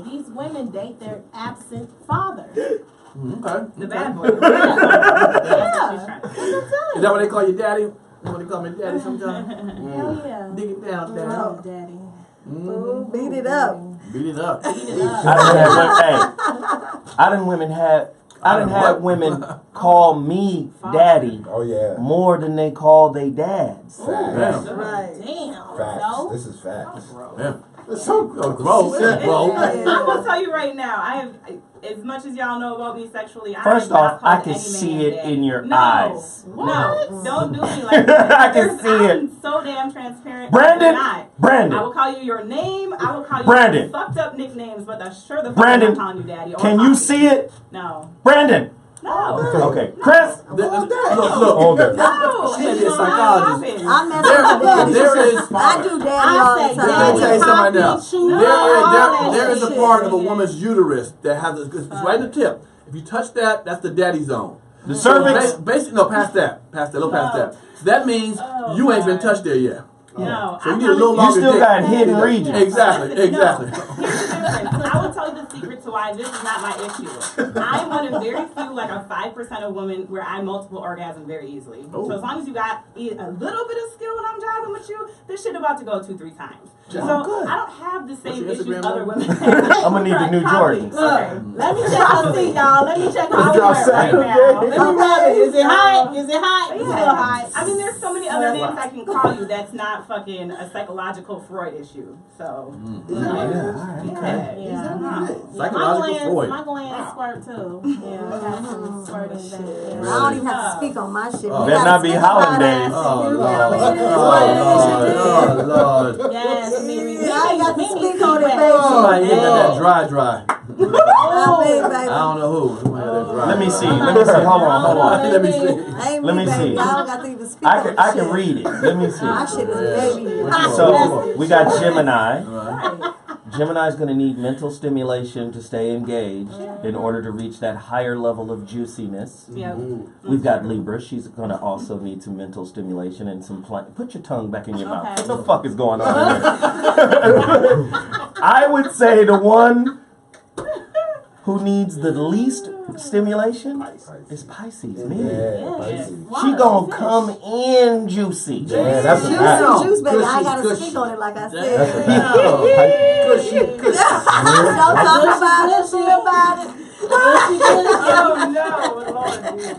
these women date their absent father. Okay. The bad boy. Yeah, She's trying to that's what I'm telling Is that what they call you daddy? You know what they call me daddy sometimes? you. Hell yeah. Dig it down, Oh, down. daddy. Ooh, beat it up. Beat it up. I done had women call me daddy Oh yeah. more than they call they dads. Facts. Right. Damn. Facts. So, This is facts. Yeah. It's so Growth. gross. Growth. I'm gonna tell you right now. I have, as much as y'all know about me sexually. First I have off, not I called can any see man it daddy. in your No. eyes. No, don't do me like that. I can see it. I'm so damn transparent. Brandon, I will Brandon, call you your name. I will call you Brandon. fucked up nicknames, but I'm sure the fuck Brandon, I'm not calling you daddy. Or can you Poppy. see it? No. Brandon. No. Okay, Chris. Look. Older. No. She may be a psychologist. I mess with daddy. There is. I do daddy all the Let me time. tell you something right now. Poppy, There is a shit. part of a woman's uterus that has it's right in the tip. If you touch that, that's the daddy zone. The cervix. Basically, no, past that, a little past that. So that means you ain't been touched there yet. No. So you need a little You longer. still dick. got hidden regions. Exactly. Here's the difference. I will tell you the secret to why this is not my issue. I'm one of very few, like a 5% of women where I multiple orgasm very easily. So as long as you got a little bit of skill when I'm jogging with you, this shit about to go 2-3 times. So good. I don't have the same What's issues your Instagram other number? women have. I'm gonna need the new Jordans. Look, let me check her seat, y'all. Let me check her I'll seat wear it right now. Let me rub it. Is it hot? Is it hot? It's a little hot. I mean, there's so many other names I can call you that's not fucking a psychological Freud issue. So, Psychological Freud. My glands squirt too. Yeah, I got some squirting things. I don't even have to speak on my shit. Oh. We Better gotta not be speak howling about days. that. Oh Lord. Yes, Mary. I ain't got to speak on it, baby. Somebody get that dry. I mean, baby. I don't know who. Somebody had that dry. Let me see. Hold on. Let me see. Ain't Let me, me baby. see. Y'all don't got to even speak I on can shit. read it. Let me My see. shit is baby. So we got Gemini. Right. Gemini's going to need mental stimulation to stay engaged in order to reach that higher level of juiciness. Yep. We've got Libra. She's going to also need some mental stimulation and some put your tongue back in your mouth. Okay. What the fuck is going on here? I would say the one who needs the least stimulation is Pisces. Me. Yeah, Pisces. She gonna come in juicy. Yeah, that's a Juice fact. and juice, baby. I Cushy, got to cushy. speak on it like I That's a said. fact. Cushy. Don't talk about it. She about it. Oh no, Lord Jesus.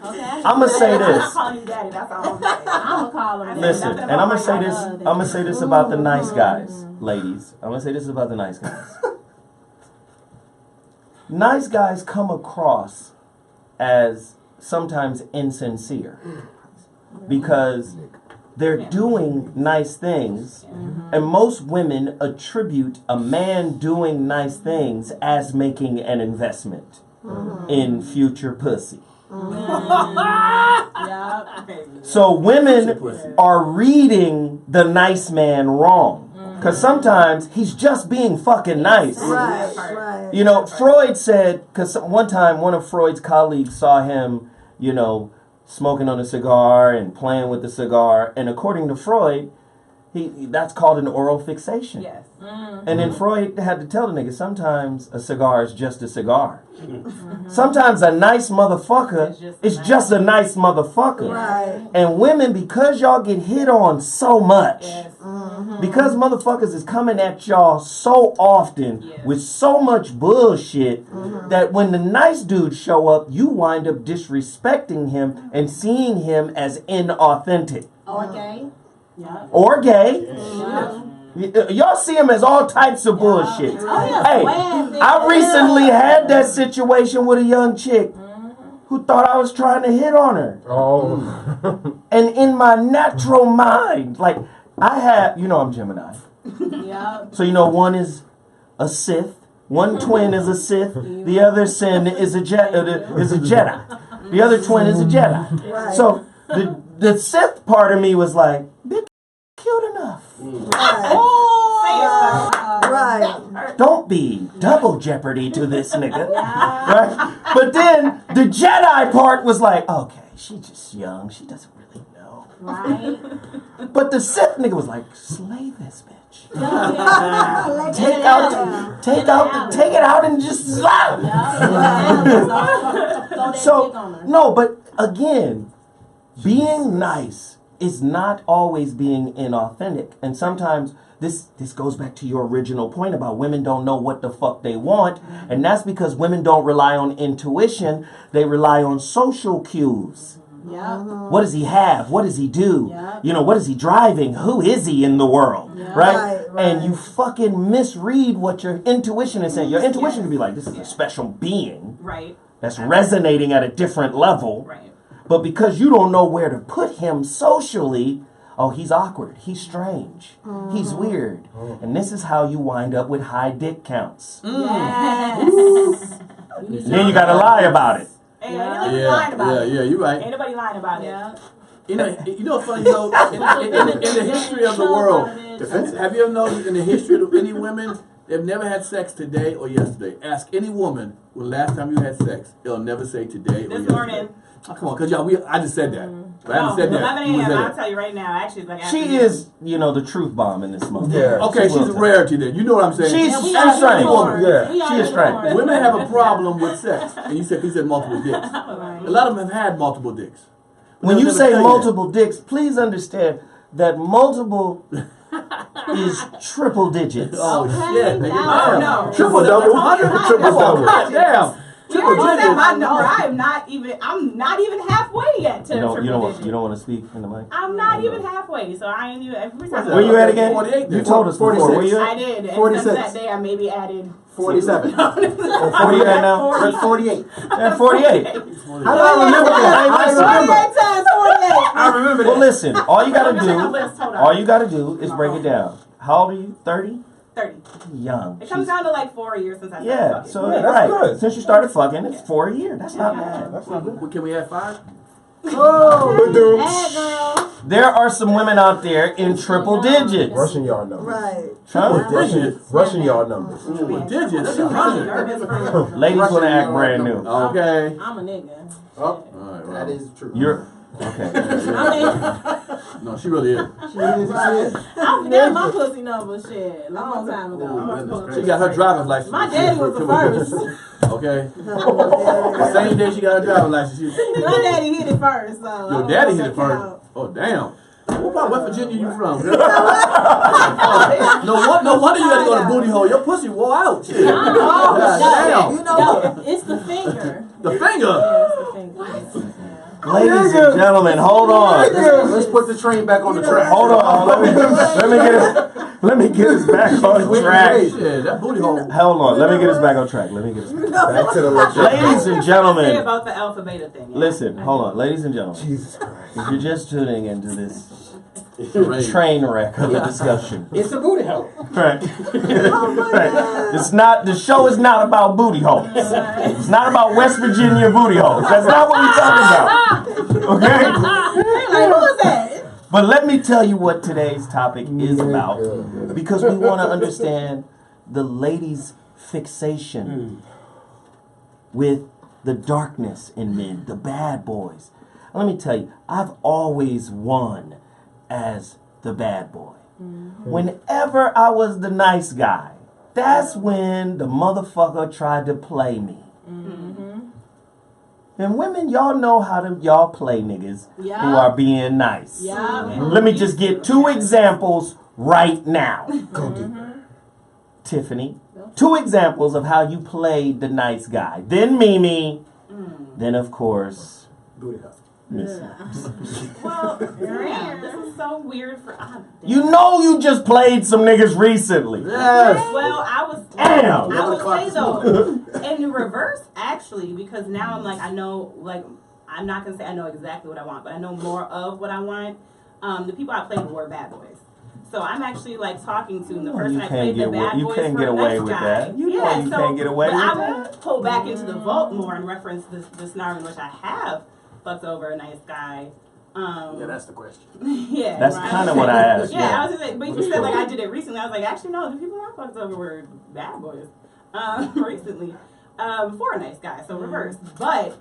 Okay. I'm gonna say I'm not this. calling you daddy. That's all I'm saying. I'm gonna call him. Listen, and I'm gonna say this. I'm gonna say this about the nice guys, ladies. I'm gonna say this about the nice guys. Nice guys come across as sometimes insincere because they're doing nice things, and most women attribute a man doing nice things as making an investment in future pussy. So women are reading the nice man wrong. Because sometimes he's just being fucking nice. Right. You know, Freud said, because one time one of Freud's colleagues saw him, you know, smoking on a cigar and playing with the cigar. And according to Freud, that's called an oral fixation. Yes. And then Freud had to tell the nigga, sometimes a cigar is just a cigar. Sometimes a nice motherfucker is just a nice motherfucker. Right. And women, because y'all get hit on so much, because motherfuckers is coming at y'all so often with so much bullshit, that when the nice dudes show up, you wind up disrespecting him and seeing him as inauthentic. Or gay. Yeah. Or gay. Y'all see him as all types of bullshit. Hey, I recently had that situation with a young chick who thought I was trying to hit on her. Oh. And in my natural mind, like, I have, you know I'm Gemini. Yeah. So you know one is a Sith, one twin is a Sith, the other sin is a Jedi. The other twin is a Jedi. Right. So the Sith part of me was like, bitch, cute enough. Right. Don't be double jeopardy to this nigga. Right? But then the Jedi part was like, okay, she's just young. She doesn't really know. Right. But the Sith nigga was like, slay this bitch. Take it out and just slap. So, no, but again, being nice is not always being inauthentic. And sometimes this goes back to your original point about women don't know what the fuck they want. And that's because women don't rely on intuition. They rely on social cues. Yeah. What does he have? What does he do? Yeah. You know, what is he driving? Who is he in the world? Yeah. Right? Right. And you fucking misread what your intuition is saying. Your intuition could be like, this is a special being Right. that's resonating at a different level. Right. But because you don't know where to put him socially, oh, he's awkward. He's strange. He's weird. And this is how you wind up with high dick counts. Yes. Then you gotta lie about it. Ain't nobody lying about it. Yeah, you're right. Ain't nobody lying about it. Yeah. You know, funny though, in the history of the world, have you ever noticed in the history of any women, they've never had sex today or yesterday? Ask any woman when last time you had sex. They'll never say today or This yesterday. morning. Oh, come on, cause I just said that. But I haven't said that. 11 You a.m. said I'll that. tell you right now. Actually, it's like She afternoon. is, you know, the truth bomb in this month. Yeah. Okay, she's a rarity then. You know what I'm saying? She's Yeah, we she's are strange. unicorns. Yeah. We are She is unicorns. strange. Women have a problem with sex, and he said multiple dicks. A lot of them have had multiple dicks. But When they'll you never say tell multiple dicks, please understand that multiple is triple digits. Oh Okay, shit! Nigga. now- Damn. no. Triple double. Triple double. God damn. You Triple already said digits. my number. I'm not even halfway yet to You triple don't digits. want to speak in the mic. I'm not even halfway, so I ain't even. Every time Where you at again? 48 You told us before. 46. Where you I at? did. And 46. since that day, I maybe added 47. Where you at now? 48. At 48. How do I remember that? I remember. 48 times 48. I remember that. Well, listen. All you gotta Check my list, hold do, on. all you gotta do is break it down. How old are you? 30? 30. Young. It comes down to like 4 years since I started Yeah. fucking. So Yeah, that's right. good. Since you started fucking, it's 4 a year. That's not bad. That's not good. Can we have 5? Oh, Hey, girl. There are some women out there in triple digits. Russian yard numbers. Right. Huh? Russian yard numbers. Triple digits. That's 100. Nervous for Ladies want to act brand new. Okay. I'm a nigga. Oh, All right, that is true. You're okay. No, she really is. I forgot my pussy number, shit, long time ago. She got her driver's license. My daddy was the first. Okay. The same day she got her driver's license. My daddy hit it first, so. I Your don't daddy know hit if it that first. count. Oh damn. What part of West Virginia you from? no wonder you had to go to booty hole. Your pussy wore out. Shit. God damn. You know No, it's the finger. The finger. Yeah, it's the finger. Ladies and gentlemen, hold on. Let's put the train back on the track. Hold on. Let me get us back on track. Shit, that booty hole. Hold on. Let me get us back on track. Back to the lecture. Ladies and say gentlemen, about the alpha beta thing. Yeah. listen. Hold on. Ladies and gentlemen, Jesus Christ. if you're just tuning into this Right. train wreck of a discussion, It's a booty hole. right? Right. It's not. The show is not about booty holes. It's not about West Virginia booty holes. That's not what we're talking about. Okay. Like, who was that? But let me tell you what today's topic is about, because we want to understand the ladies' fixation with the darkness in men, the bad boys. Let me tell you, I've always won as the bad boy. Whenever I was the nice guy, that's when the motherfucker tried to play me. And women, y'all know how to y'all play niggas who are being nice. Yeah. Let me just get 2 examples right now. Tiffany, 2 examples of how you played the nice guy. Then Mimi, then of course Booty hole. Missy. Well, man, this is so weird for. You know you just played some niggas recently. Yes. Well, I was. Damn. I would say though, in reverse, actually, because now I'm like, I know, like, I'm not gonna say I know exactly what I want, but I know more of what I want. The people I played were bad boys. So I'm actually like talking to the person I played the bad boys can't for get away next with guy. that. You know you can't get away but with I that. would pull back into the vault more and reference the scenario in which I have fucked over a nice guy. Yeah, that's the question. Yeah, That's right. kind of what I asked. Yeah, I was just like, but you said like I did it recently. I was like, actually no, the people I fucked over were bad boys recently for a nice guy, so reverse. But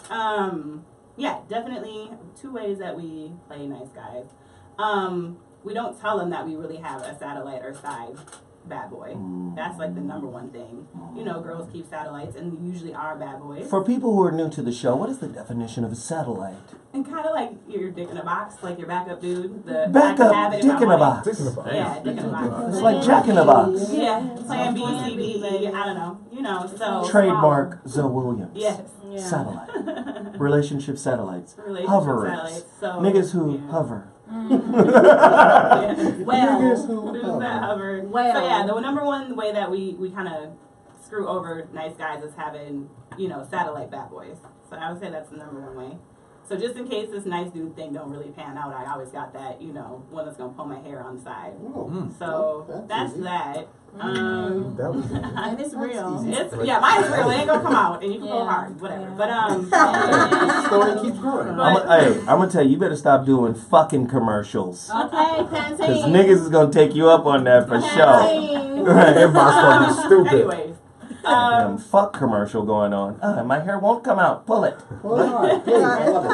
yeah, definitely 2 ways that we play nice guys. We don't tell them that we really have a satellite or side bad boy. That's like the number one thing. You know, girls keep satellites, and they usually are bad boys. For people who are new to the show, what is the definition of a satellite? And kind of like your dick in a box, like your backup dude. The Backup I can have it if dick I in a want box. it. Yeah, dick in a box. It's like Jack in a box. Yeah, plan B, C, D, E, I don't know. You know, so. Trademark Zoe Williams. Yes. Yeah. Satellite. Relationship satellites. Relationship Hoverers. satellites, so, Niggas who yeah. hover. Yeah. Well, Niggas who who's that hover? Well. So yeah, the number one way that we kind of screw over nice guys is having, you know, satellite bad boys. So I would say that's the number one way. So just in case this nice dude thing don't really pan out, I always got that, you know, one that's gonna pull my hair on the side. So that's easy. that. That was And it's real. It's, yeah, mine's real. It ain't gonna come out, and you can go hard, whatever. But the story keeps growing. I'm gonna tell you, you better stop doing fucking commercials. Okay, Cause Pantene. niggas is gonna take you up on that for sure. Pantene. Right. Everybody's gonna be stupid. anyways, Fuck commercial going on. My hair won't come out. Pull it. Well, all right, please, I love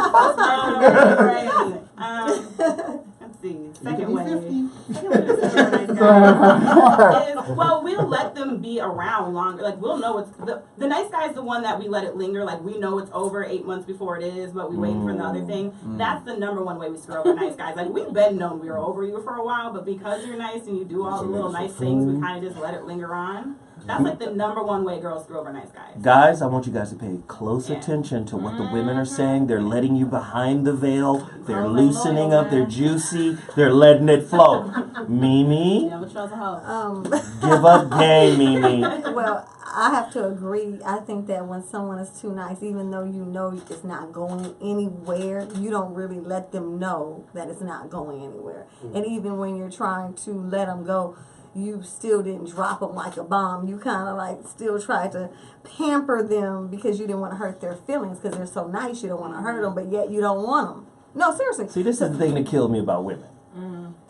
let's see. it. Second You way. can be 50. Second way is, well, we'll let them be around longer. Like, we'll know it's the nice guy is the one that we let it linger. Like, we know it's over 8 months before it is, but we wait for the other thing. That's the number one way we screw over nice guys. Like, we've been known we were over you for a while, but because you're nice and you do all the little nice things, we kind of just let it linger on. That's like the number one way girls screw over nice guys. Guys, I want you guys to pay close Yeah. attention to what the women are saying. They're letting you behind the veil. They're loosening up. They're juicy. They're letting it flow. Mimi, Never trust a hoe. give up game, Mimi. Well, I have to agree. I think that when someone is too nice, even though you know it's not going anywhere, you don't really let them know that it's not going anywhere. And even when you're trying to let them go, you still didn't drop them like a bomb. You kind of like still tried to pamper them because you didn't want to hurt their feelings because they're so nice. You don't want to hurt them, but yet you don't want them. No, seriously. See, this is the thing that kills me about women.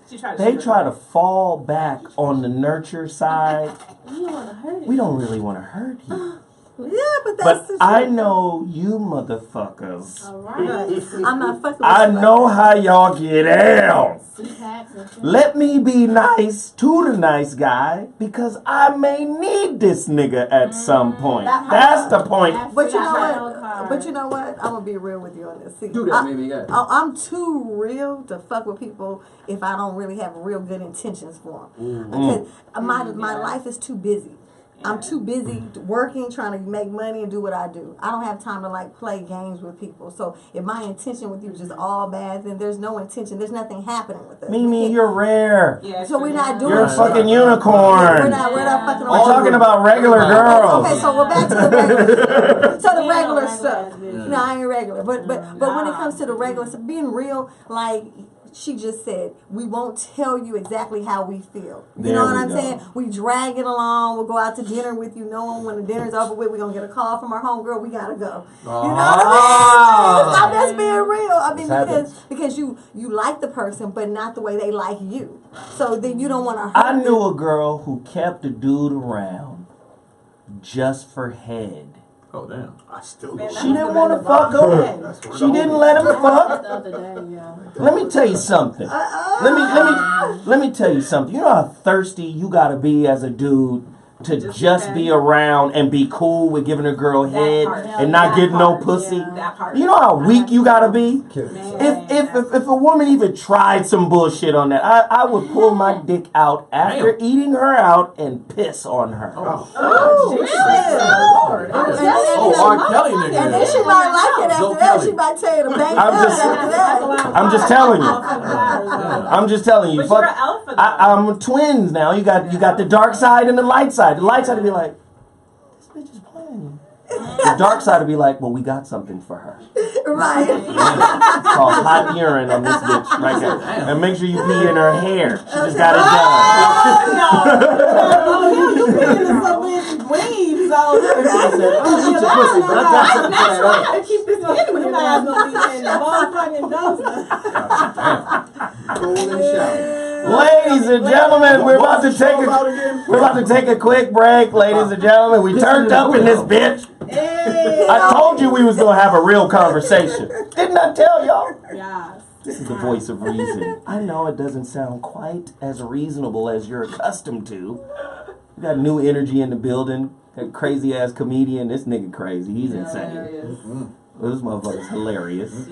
She tried to They shoot her. try to fall back on the nurture side. You don't want to hurt it. We don't really want to hurt you. Yeah, but that's But the I truth. know you motherfuckers. All right. I'm not fucking with I you know how y'all get down. Packs and shit. Let me be nice to the nice guy because I may need this nigga at some point. That's the point. But you know That's what? hard. But you know what? I'm gonna be real with you on this. See, Do that, maybe, yeah. I'm too real to fuck with people if I don't really have real good intentions for them. Because my life is too busy. I'm too busy working, trying to make money and do what I do. I don't have time to like play games with people. So if my intention with you is just all bad, then there's no intention. There's nothing happening with us. Mimi, you're rare. Yeah, So we're not doing You're a shit. fucking We're unicorn. not fucking We're around. talking about regular girls. Okay, so we're back to the regular. So the Yeah, regular regular stuff. ass bitch. No, I ain't regular. But when it comes to the regular stuff, being real, like she just said, we won't tell you exactly how we feel. You There know what we I'm go. saying? We drag it along. We'll go out to dinner with you, knowing when the dinner's over with, we're gonna get a call from our homegirl. We gotta go. You know what I mean? I'm just being real. I mean, because you like the person, but not the way they like you. So then you don't want to hurt I them. knew a girl who kept a dude around just for head. Oh, damn. I still Man, don't. She didn't want to fuck him. That's where She the didn't whole- let him fuck. The other day, yeah. Let me tell you something. Let me tell you something. You know how thirsty you gotta be as a dude to just be around and be cool with giving a girl head part. and not That getting no part, pussy. yeah. That part. You know how weak you gotta be. Man, If a woman even tried some bullshit on that, I would pull my dick out after eating her out and piss on her. Oh, really? Oh, R. Kelly nigga. And then she might like it Joe after that. Kelly. She might tell you to bang I'm it just- after that. I'm just telling you. Yeah. I'm just telling you. But you're Fuck. an alpha, though. I'm twins now. You got the dark side and the light side. The light side would be like, this bitch is playing. The dark side would be like, well, we got something for her. Right. It's called hot urine on this bitch right there. And make sure you pee in her hair. She just got it keep this in Golden shower. done. Ladies and gentlemen, we're about to take a quick break. Ladies and gentlemen, we turned up in this bitch. I told you we was gonna have a real conversation. Didn't I tell y'all? Yeah. This is the voice of reason. I know it doesn't sound quite as reasonable as you're accustomed to, We got new energy in the building. That crazy ass comedian. This nigga crazy. He's insane. This motherfucker's hilarious.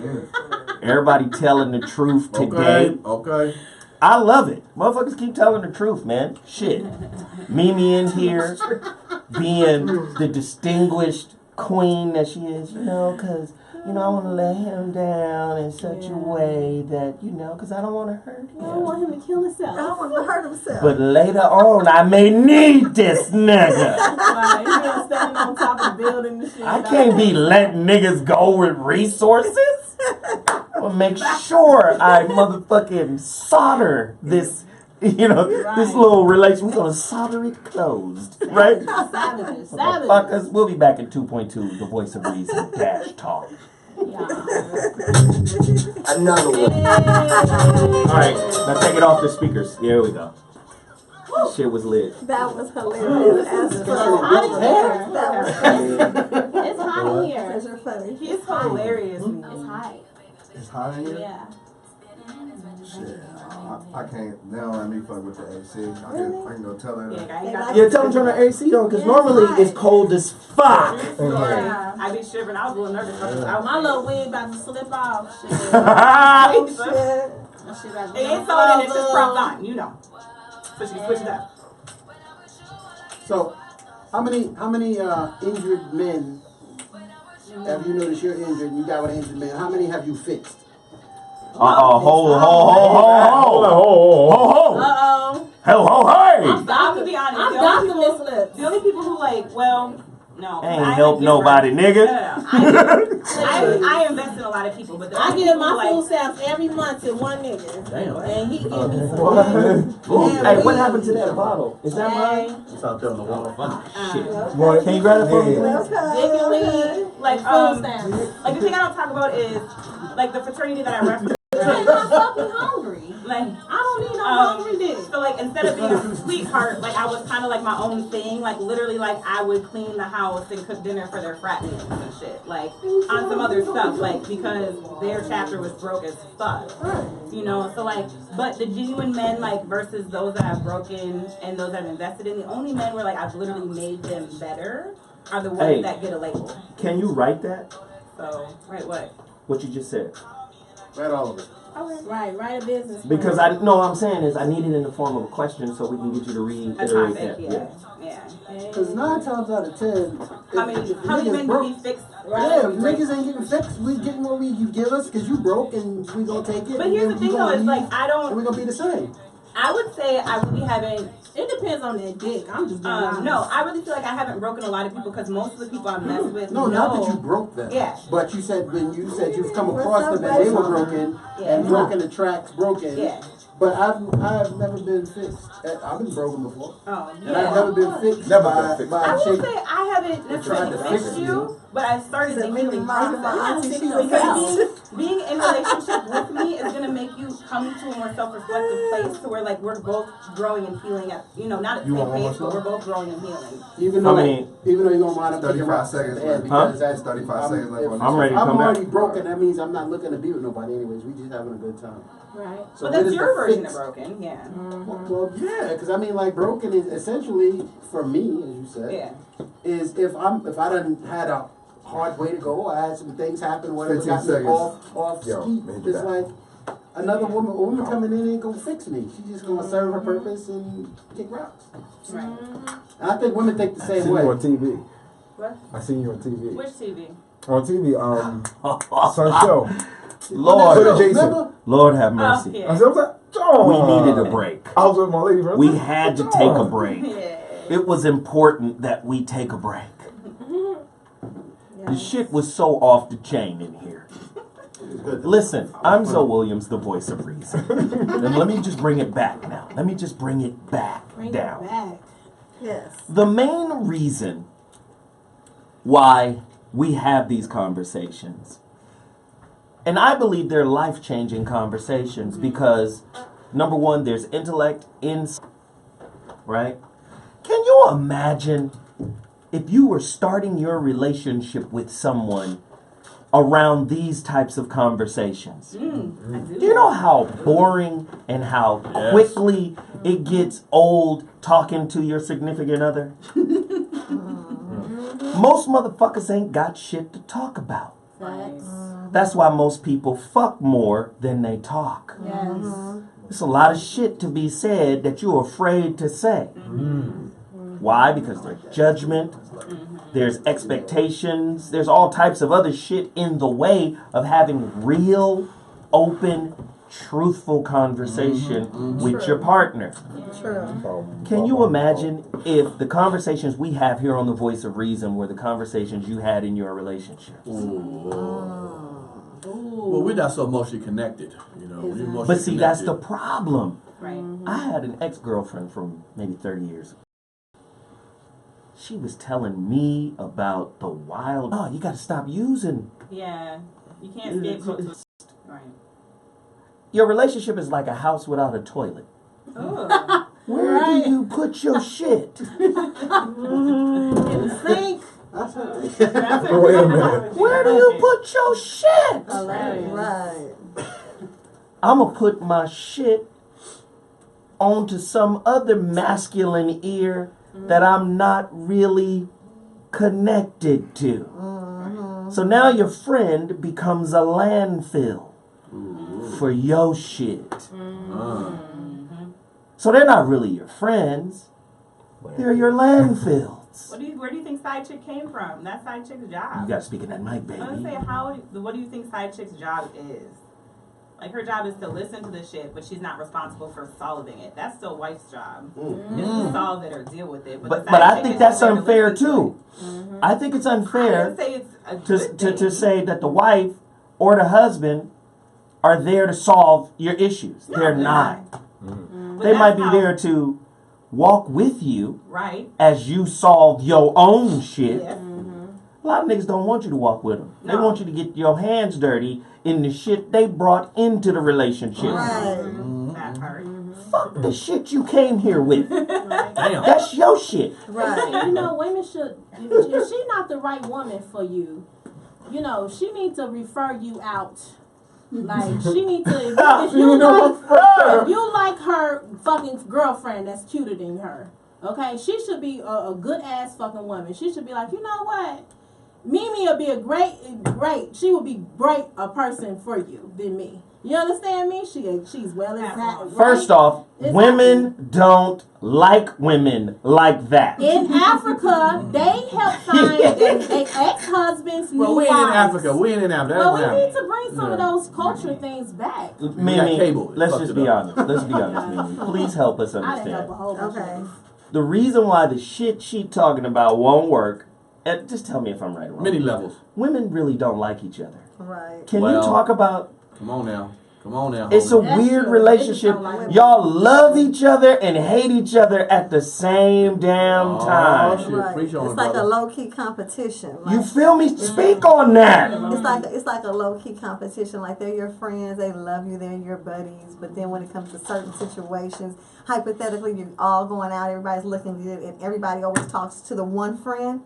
Everybody telling the truth today. Okay. I love it. Motherfuckers keep telling the truth, man. Shit. Mimi in here being the distinguished queen that she is, you know, because, you know, I want to let him down in such a way that, you know, because I don't want to hurt him. I don't want him to kill himself. I don't want him to hurt himself. But later on, I may need this nigga. Like, he been standing on top of the building and shit. I can't be letting niggas go with resources. I'll make sure I motherfucking solder this, you know, this little relation. We're going to solder it closed, right? Savages. Motherfuckers, we'll be back in 2.2, the voice of reason, dash talk. Another one. All right, now take it off the speakers. Here we go. Shit was lit. That was hilarious. It's hot in here. That was funny. It's hot in here. Those are funny. It's hilarious. It's hot. It's hot in here? Yeah. Shit. I can't. Now let me fuck with the AC. I can go tell her. Yeah, tell them turn the AC on, because normally it's cold as fuck. Yeah. I be shivering. I was a little nervous. My little wig about to slip off. Shit. Oh, shit. That shit about to It ain't so that it's just propped on, you know. So she can switch it up. So, how many injured men have you noticed you're injured? You got with an injured man. How many have you fixed? Ho. I'm to be honest. I'm Dr. Miss Lips. The only people who like, well, no. Ain't help nobody, nigga. I invest in a lot of people, but I give my food stamps every month to one nigga. Damn. And he give me some. Hey, what happened to that bottle? Is that mine? It's out there on the wall. Shit. Can you grab it for me, please? Digging like food stamps. like the thing I don't talk about is like the fraternity that I represent. I'm not fucking hungry. Like I don't need no hungry dick. So like instead of being a sweetheart, like I was kind of like my own thing. Like literally, like I would clean the house and cook dinner for their frat meals and shit. Like on some other stuff, like because their chapter was broke as fuck. You know, so like, but the genuine men, like versus those that I've broken and those that I've invested in, the only men where like I've literally made them better are the ones that get a label. Can you write that? So write what? What you just said? Right, all of it. Okay. Right, write a business. Because I know what I'm saying is I need it in the form of a question so we can get you to reiterate that. Yeah. Because 9 times out of 10, How many men do we fix? Yeah, if niggas ain't getting fixed, we getting what you give us because you broke and we gonna take it. But here's the thing though, it's like and we gonna be the same. I would say I really haven't. It depends on that dick. I'm just being honest. No, I really feel like I haven't broken a lot of people because most of the people I mess with. No, not that you broke them. Yeah. But you said when you said you've come across them and they were broken and broken the tracks broken. Yeah. But I've never been fixed. I've been broken before. Oh, and I've never been fixed. I will say I haven't necessarily fixed you, but I've started the healing process. Being in a relationship with me is gonna make you come to a more self-reflective place to where like we're both growing and healing at not at the same pace, but we're both growing and healing. Even though you're gonna wind up 35 seconds left. Because that's 35 seconds left. I'm ready to come I'm already back. broken. That means I'm not looking to be with nobody anyways. We just having a good time. Right. So But that's your version of broken, yeah. Well, yeah, because I mean, like, broken is essentially for me, as you said, is if I done had a hard way to go, I had some things happen, whatever got me off ski. It's like another woman coming in ain't gonna fix me. She's just gonna serve her purpose and kick rocks. Right. And I think women think the same I seen way. you on TV. What? I seen you on TV. Which TV? On TV, Sun Show. Lord have mercy. I was like, we needed a break. I was with my lady friend. We had to take a break. It was important that we take a break. The shit was so off the chain in here. Listen, I'm Zoe Williams, the voice of reason. And let me just bring it back now. Let me just bring it back down. It back. Yes. The main reason why we have these conversations, and I believe they're life-changing conversations because, number one, there's intellect, insight, right? Can you imagine if you were starting your relationship with someone around these types of conversations? Do you know how boring and how quickly it gets old talking to your significant other. Most motherfuckers ain't got shit to talk about. That's why most people fuck more than they talk. There's a lot of shit to be said that you're afraid to say. Why? Because there's judgment, there's expectations, there's all types of other shit in the way of having real, open, truthful conversation with your partner. Can you imagine if the conversations we have here on The Voice of Reason were the conversations you had in your relationships? Well, we're not so emotionally connected, you know. We're emotionally But see, that's connected. the problem. Right. I had an ex-girlfriend from maybe 30 years ago. She was telling me about the wild, oh, you got to stop using. Yeah. You can't scapegoat to right. Your relationship is like a house without a toilet. Ooh. Where do you put your shit? In the sink. Wait a minute. Where do you put your shit? Right. I'm going to put my shit onto some other masculine ear that I'm not really connected to. So now your friend becomes a landfill for your shit. So they're not really your friends. They're your landfills. Where do you think side chick came from? That's side chick's job. You gotta speak in that mic, baby. I was gonna say, what do you think side chick's job is? Like, her job is to listen to the shit, but she's not responsible for solving it. That's still wife's job. Is to solve it or deal with it. But I think that's unfair too. I think it's unfair I say it's a good to say that the wife or the husband are there to solve your issues. No, they're not. But They might that's be there to walk with you right as you solve your own shit. Yes. A lot of niggas don't want you to walk with them. They want you to get your hands dirty in the shit they brought into the relationship. That part. Fuck the shit you came here with. Damn. That's your shit. Right. You know, women should, if she's not the right woman for you, you know, she needs to refer you out. Like, she needs to, if you like her fucking girlfriend that's cuter than her, okay, she should be a good ass fucking woman. She should be like, you know what? Mimi will be a she will be a person for you than me. You understand me? She's well exactly. First off, women don't like women like that. In Africa, they help find their ex-husbands, new Well, we ain't in wives. Africa. We ain't in Africa. But we need to bring some of those culture things back. Mimi, cable. let's Fucked just it be up. honest. Let's be honest, Mimi. Please help us I didn't help a understand. whole bunch of them. The reason why the shit she talking about won't work, and just tell me if I'm right or wrong. Many levels. Women really don't like each other. Right. Can you talk about... Come on now. It's a weird relationship. Y'all love each other and hate each other at the same damn time. Right. It's like a low-key competition. Like, You feel me? Speak on that. It's like a low-key competition. Like, they're your friends, they love you, they're your buddies. But then when it comes to certain situations, hypothetically, you're all going out, everybody's looking good, and everybody always talks to the one friend.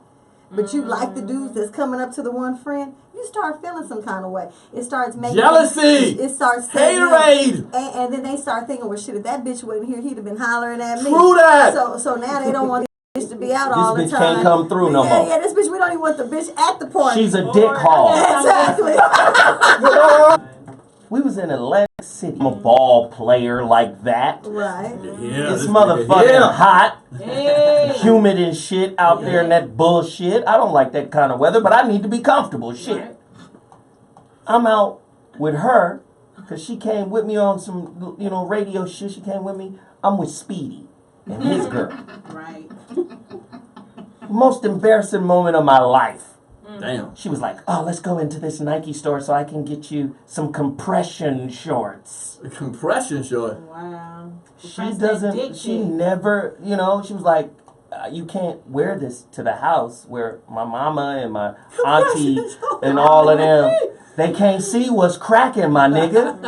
But you like the dudes that's coming up to the one friend, you start feeling some kind of way. It starts making jealousy. It starts haterade. And then they start thinking, well, shit, if that bitch wasn't here, he'd have been hollering at me. True that. So now they don't want this bitch to be out all the time. This bitch can't come through no more. Yeah, this bitch, we don't even want the bitch at the party. She's a dick hole. Exactly. We was in Atlantic City. I'm a ball player like that. Right. Yeah, It's motherfucking hot. Hey. Humid and shit out there in that bullshit. I don't like that kind of weather, but I need to be comfortable. Shit. I'm out with her because she came with me on some, radio shit. She came with me. I'm with Speedy and his girl. Right. Most embarrassing moment of my life. Damn. She was like, oh, let's go into this Nike store so I can get you some compression shorts. Compression short? Wow. She never, she was like, you can't wear this to the house where my mama and my auntie and all of them, they can't see what's cracking, my nigga.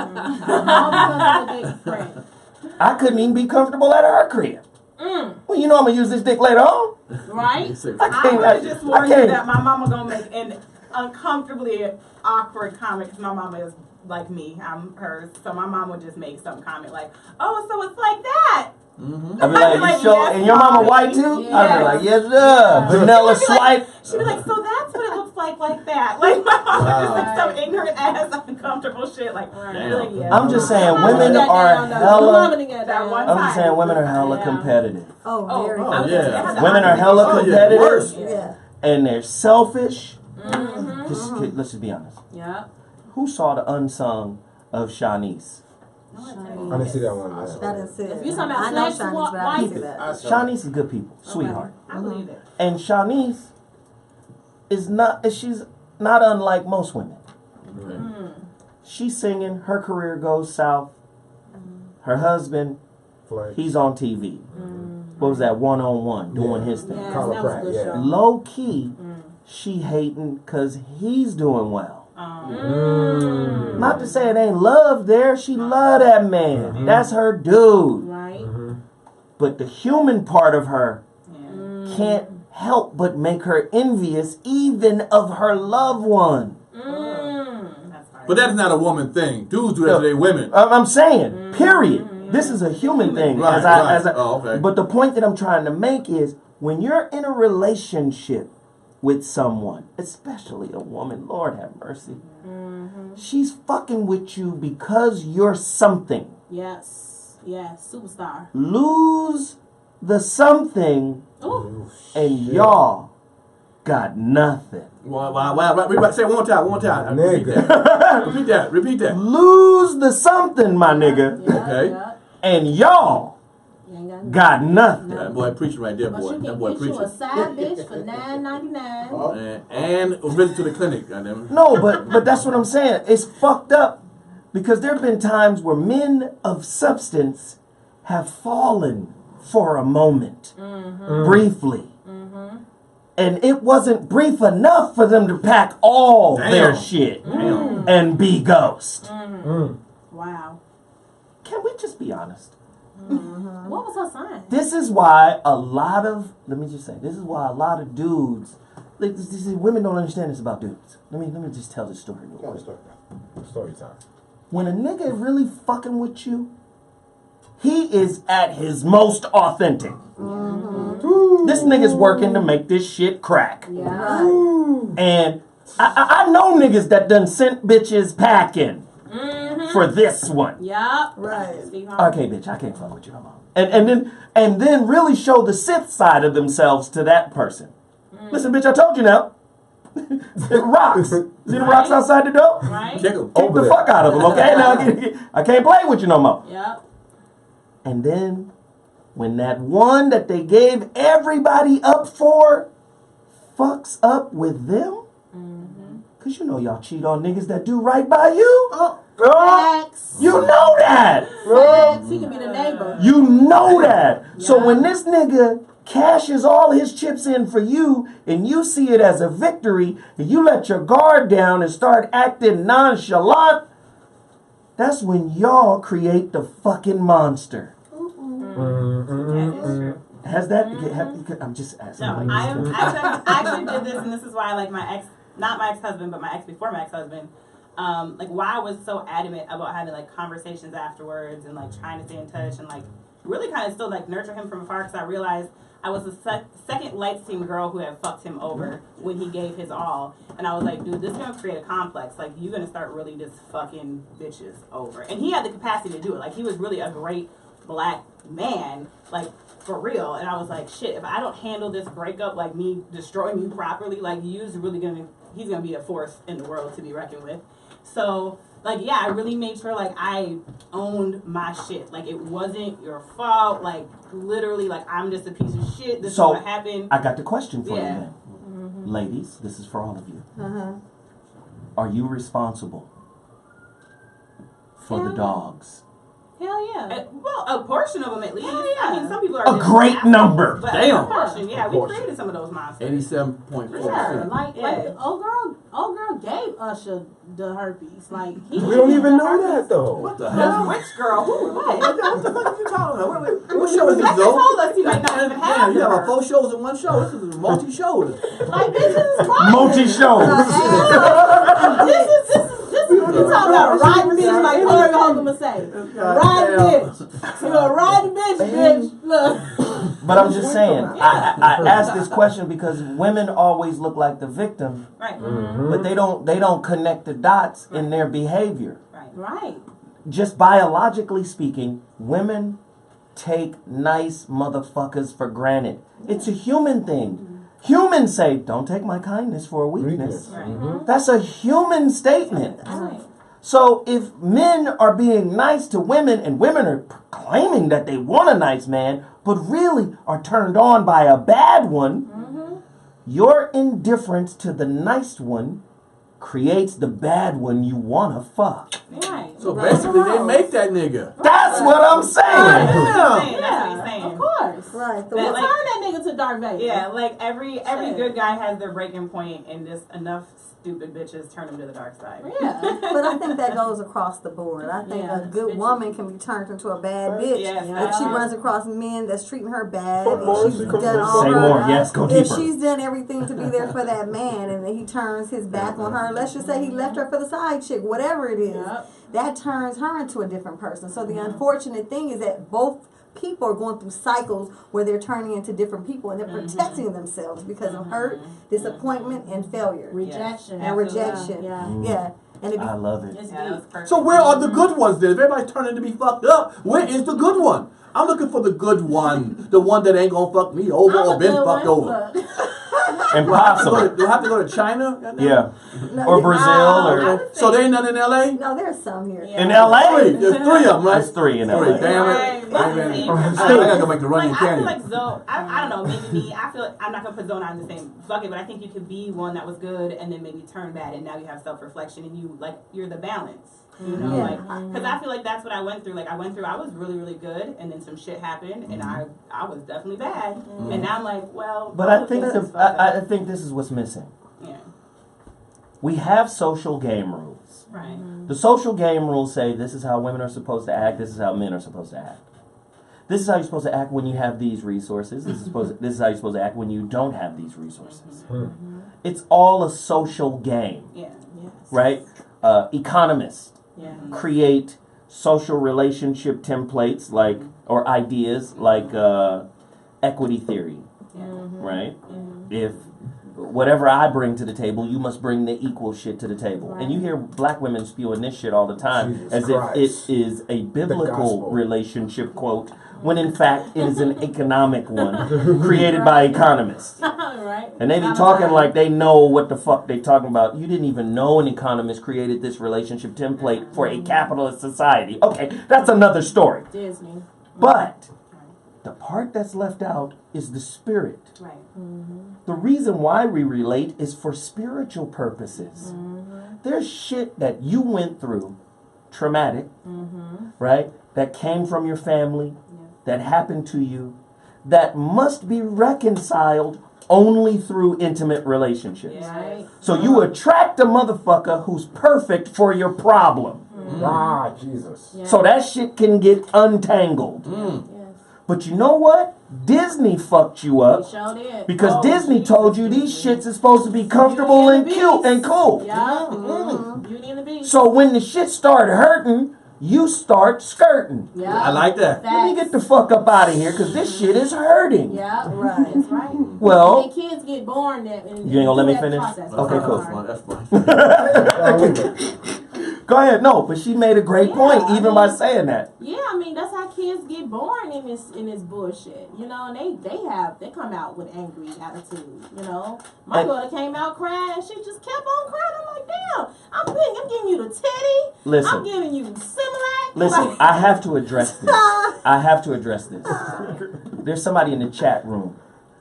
I couldn't even be comfortable at her crib. Well, I'm going to use this dick later on. Right? I would have just warned you that my mama gonna make an uncomfortably awkward comment because my mama is like me. I'm hers. So my mom would just make some comment like, oh, so it's like that. Mm-hmm. I'd be like, you sure? And your mama white too? Yeah. I'd be like, yes, sir. Vanilla swipe. She'd be like, so that's what it looks like that. Like, my mom would just like some ignorant ass, uncomfortable shit. Like, really, yeah. I'm just saying, women are hella. I'm just saying, women are hella competitive. Oh, very. Yeah. Women are hella competitive. Worse. Yeah. And they're selfish. Let's just be honest. Yeah. Who saw the unsung of Shanice? I didn't see that one. I didn't see it. If you're talking about I know flex, Shanice, but I didn't see that. Shanice is good people, sweetheart. I believe it. And Shanice is not. She's not unlike most women. She's singing. Her career goes south. Her husband, he's on TV. What was that? 1-on-1 doing his thing. Yes, that was a good show. Low key, she hating because he's doing well. Not to say it ain't love there. She love that man. That's her dude. Right. But the human part of her can't help but make her envious even of her loved one. But that's not a woman thing. Dudes do that to their women. I'm saying, period. This is a human thing. Right, okay. But the point that I'm trying to make is when you're in a relationship with someone, especially a woman, Lord have mercy, she's fucking with you because you're something. Yes. Yes. Superstar. Lose the something, and y'all got nothing. Wow. Say it one more time. Repeat that. Lose the something, my nigga, Yeah. and y'all got nothing. That boy preaching right there, But boy. you That can boy get you a preaching. side bitch for $9.99. And visit to the clinic, goddamn. No, but that's what I'm saying. It's fucked up because there have been times where men of substance have fallen for a moment, briefly. And it wasn't brief enough for them to pack all their shit and be ghost. Wow. Can we just be honest? What was her sign? This is why let me just say, this is why a lot of dudes, like, women don't understand this about dudes. Let me just tell this story real quick. Story time. When a nigga really fucking with you, he is at his most authentic. This nigga's working to make this shit crack. Yeah. And I know niggas that done sent bitches packing for this one. Yup. Right. Okay, bitch, I can't fuck with you no more. And then really show the Sith side of themselves to that person. Listen, bitch, I told you now. It rocks. See the rocks outside the door? Right. Kick the fuck out of them, okay? Now I can't play with you no more. Yep. And then when that one that they gave everybody up for fucks up with them, because you know y'all cheat on niggas that do right by you. Facts. You know that. Facts. He could be the neighbor. You know that. So when this nigga cashes all his chips in for you and you see it as a victory and you let your guard down and start acting nonchalant, that's when y'all create the fucking monster. Has that? I'm just asking. No, I actually did this, and this is why, like, not my ex-husband, but my ex before my ex-husband, like, why I was so adamant about having, like, conversations afterwards and, like, trying to stay in touch and, like, really kind of still, like, nurture him from afar, because I realized I was the second lights team girl who had fucked him over when he gave his all. And I was like, dude, this is going to create a complex. Like, you're going to start really just fucking bitches over. And he had the capacity to do it. Like, he was really a great black man, like, for real. And I was like, shit, if I don't handle this breakup, like, me destroying you properly, like, he's gonna be a force in the world to be reckoned with. So, like, yeah, I really made sure, like, I owned my shit. Like, it wasn't your fault. Like, literally, like, I'm just a piece of shit. This is what happened. I got the question for you then. Ladies, this is for all of you. Are you responsible for the dogs? Hell yeah. Well, a portion of them at least. Hell yeah. I mean, some people are A great number. But Damn. A portion, yeah. We created some of those monsters. 87.4%. Yeah, like the old girl gave Usher the herpes. Like We don't even know that though. What the hell? Which girl? Who? What? What the fuck are you talking about? What show is He this, just told though? us he might not even have Damn, you have her. about 4 shows in one show. This is a multi-show. Like bitches is crazy. Multi-shows. This is talking about a riding bitch like Larry Holcomb would say. Riding bitch. You're a riding bitch. Look. But I'm just saying, I ask this question because women always look like the victim, Right. but they don't connect the dots in their behavior. Right. Just biologically speaking, women take nice motherfuckers for granted. It's a human thing. Humans say, don't take my kindness for a weakness. That's a human statement. So if men are being nice to women and women are claiming that they want a nice man, but really are turned on by a bad one, your indifference to the nice one creates the bad one you wanna fuck. Right. So basically, they make that nigga. That's what I'm saying. That's what he's saying. Of course. Right. Turn that nigga to Darth Vader. Yeah, like every good guy has their breaking point, and just enough stupid bitches turn him to the dark side. Yeah. But I think that goes across the board. I think a good woman can be turned into a bad bitch if she runs across men that's treating her bad. And she's done all Say her, more. Yes, go deeper. If she's done everything to be there for that man, and then he turns his back on her, let's just say he left her for the side chick, whatever it is, that turns her into a different person. So the unfortunate thing is that both people are going through cycles where they're turning into different people, and they're protecting themselves because of hurt, disappointment, and failure. Rejection. And rejection. Yeah. And it I love it. So where are the good ones then? If everybody's turning to be fucked up, where is the good one? I'm looking for the good one. The one that ain't gonna fuck me over or been fucked over. Impossible. Do I have to go to China? Yeah. Or Brazil or... So there ain't none in LA? No, there's some here. In LA? There's 3 of them, right? There's 3 in LA. Damn it. I gotta go make the Runyon I feel Canyon. like Zoe, I don't know, maybe me, I feel like I'm not gonna put Zona in the same bucket, but I think you could be one that was good and then maybe turn bad, and now you have self-reflection and you're the balance. You know, because I feel like that's what I went through. Like I was really, really good, and then some shit happened, and I was definitely bad, and now I'm like, well. But I think I think this is what's missing. Yeah. We have social game rules. Right. The social game rules say this is how women are supposed to act. This is how men are supposed to act. This is how you're supposed to act when you have these resources. This is how you're supposed to act when you don't have these resources. It's all a social game. Yeah. Right? Economists create social relationship templates like or ideas like equity theory. Right? If whatever I bring to the table, you must bring the equal shit to the table. And you hear black women spewing this shit all the time as if it is a biblical relationship quote, when in fact it is an economic one created by economists. And they be talking like they know what the fuck they talking about. You didn't even know an economist created this relationship template for a capitalist society. Okay, that's another story. Disney. But the part that's left out is the spirit. Right. The reason why we relate is for spiritual purposes. There's shit that you went through, traumatic, right? That came from your family, that happened to you, that must be reconciled only through intimate relationships. Right. So you attract a motherfucker who's perfect for your problem. Ah, Jesus. So that shit can get untangled. But you know what? Disney fucked you up because Disney told you these shits is supposed to be comfortable and cute and cool. Beauty and the Beast. So when the shit started hurting, you start skirting. I like that. Let me get the fuck up out of here because this shit is hurting. Yeah, right. That's right. Well, and kids get born that. And you ain't gonna let me finish? Okay, cool. Go ahead. No, but she made a great point even by saying that. Yeah, I mean that's how kids get born in this bullshit. You know, and they come out with angry attitude. You know, my daughter came out crying. She just kept on crying. I'm like, damn, I'm giving you the titty. Listen, I'm giving you Similac. Listen, I have to address this. I have to address this. There's somebody in the chat room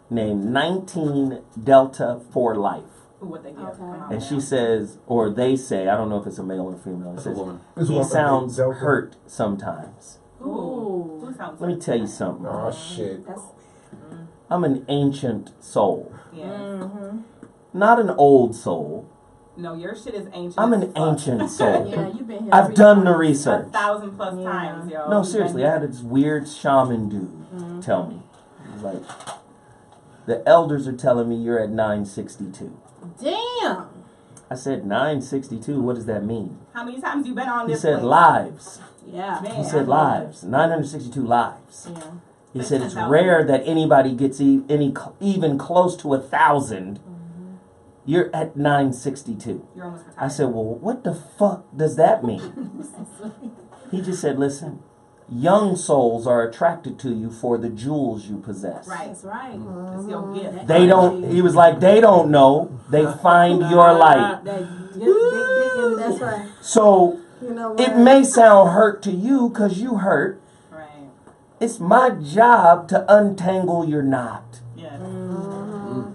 named 19 Delta for Life. What they get. And she says, or they say, I don't know if it's a male or female, it says, he sounds hurt sometimes. Ooh. Let me tell you something. Oh, shit. I'm an ancient soul. Yeah. Not an old soul. No, your shit is ancient. I'm an ancient soul. Yeah, you've been here. I've done the research. 1,000+ times, yo. No, seriously, I had this weird shaman dude tell me. He was like, the elders are telling me you're at 962. Damn. I I said 962. What does that mean? How many times you been on He this? said place? lives. Yeah. Man, He said lives. 962 lives. Yeah. He Like said it's 10,000. rare that anybody gets even close to 1,000. You're at 962. You're almost retired. I said, well, what the fuck does that mean? He just said, listen, young souls are attracted to you for the jewels you possess. Right. That's right. It's your gift. They don't, he was like, they don't know. They find your light. That's right. So You know it what? may sound hurt to you because you hurt. Right. It's my job to untangle your knot. Yeah.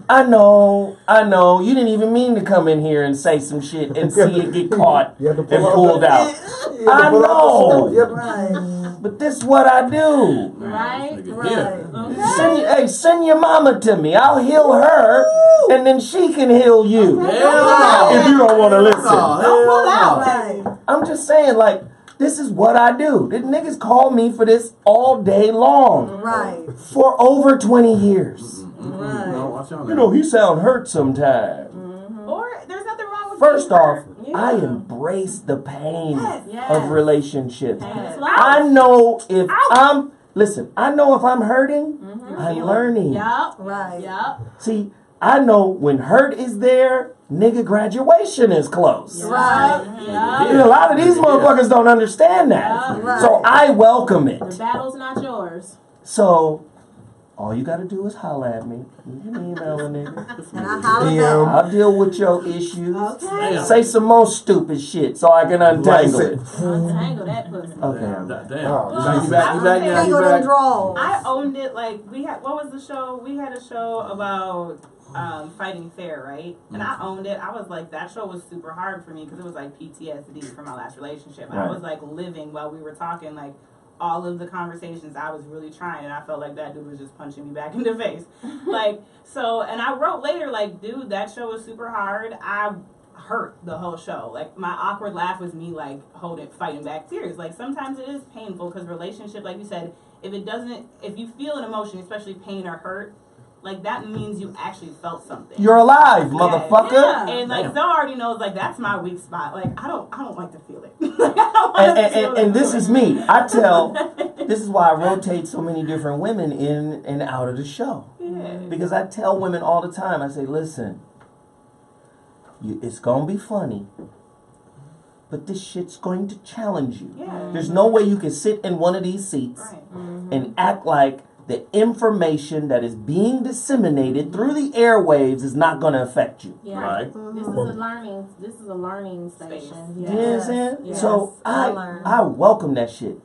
I know. You didn't even mean to come in here and say some shit and see it get caught You have to and pull out pulled the- out. You have to I pull out the sword. know. Yep. Right. But this is what I do. Right. Right. Send your mama to me. I'll heal her, and then she can heal you. If you don't want to listen. Right. I'm just saying, like, this is what I do. These niggas call me for this all day long. Right. For over 20 years. Right. You know, he sound hurt sometimes. Or there's nothing wrong with First being off, hurt. I embrace the pain Yes. of relationships. Yes. I know if I know if I'm hurting, I'm learning. Yup. Right. Yup. See, I know when hurt is there, nigga, graduation is close. Right. A lot of these motherfuckers don't understand that. Right. So I welcome it. The battle's not yours. So all you gotta do is holler at me. You can email a nigga. And I holler Damn. back. I'll deal with your issues. Okay. Say some more stupid shit so I can untangle it. Untangle that pussy. Okay. Damn. Oh, You back now. You Tangle them back. draws. I owned it. Like we had. What was the show? We had a show about fighting fair, right? And I owned it. I was like, that show was super hard for me because it was like PTSD from my last relationship. Right. I was like living while we were talking, like all of the conversations I was really trying, and I felt like that dude was just punching me back in the face. Like, so, and I wrote later, like, dude, that show was super hard. I hurt the whole show. Like, my awkward laugh was me, like, fighting back tears. Like, sometimes it is painful because relationship, like you said, if you feel an emotion, especially pain or hurt, like, that means you actually felt something. You're alive, motherfucker. Yeah. And like Zoe already knows, like that's my weak spot. Like I don't like to feel it. Like, I don't wanna feel And it. this is me. This is why I rotate so many different women in and out of the show. Yeah. Because I tell women all the time, I say, listen, it's going to be funny, but this shit's going to challenge you. Yeah. There's no way you can sit in one of these seats Right. and act like the information that is being disseminated through the airwaves is not going to affect you. Yeah. Right. This is a learning station. You know what I'm saying? Yes. So I learned. I welcome that shit.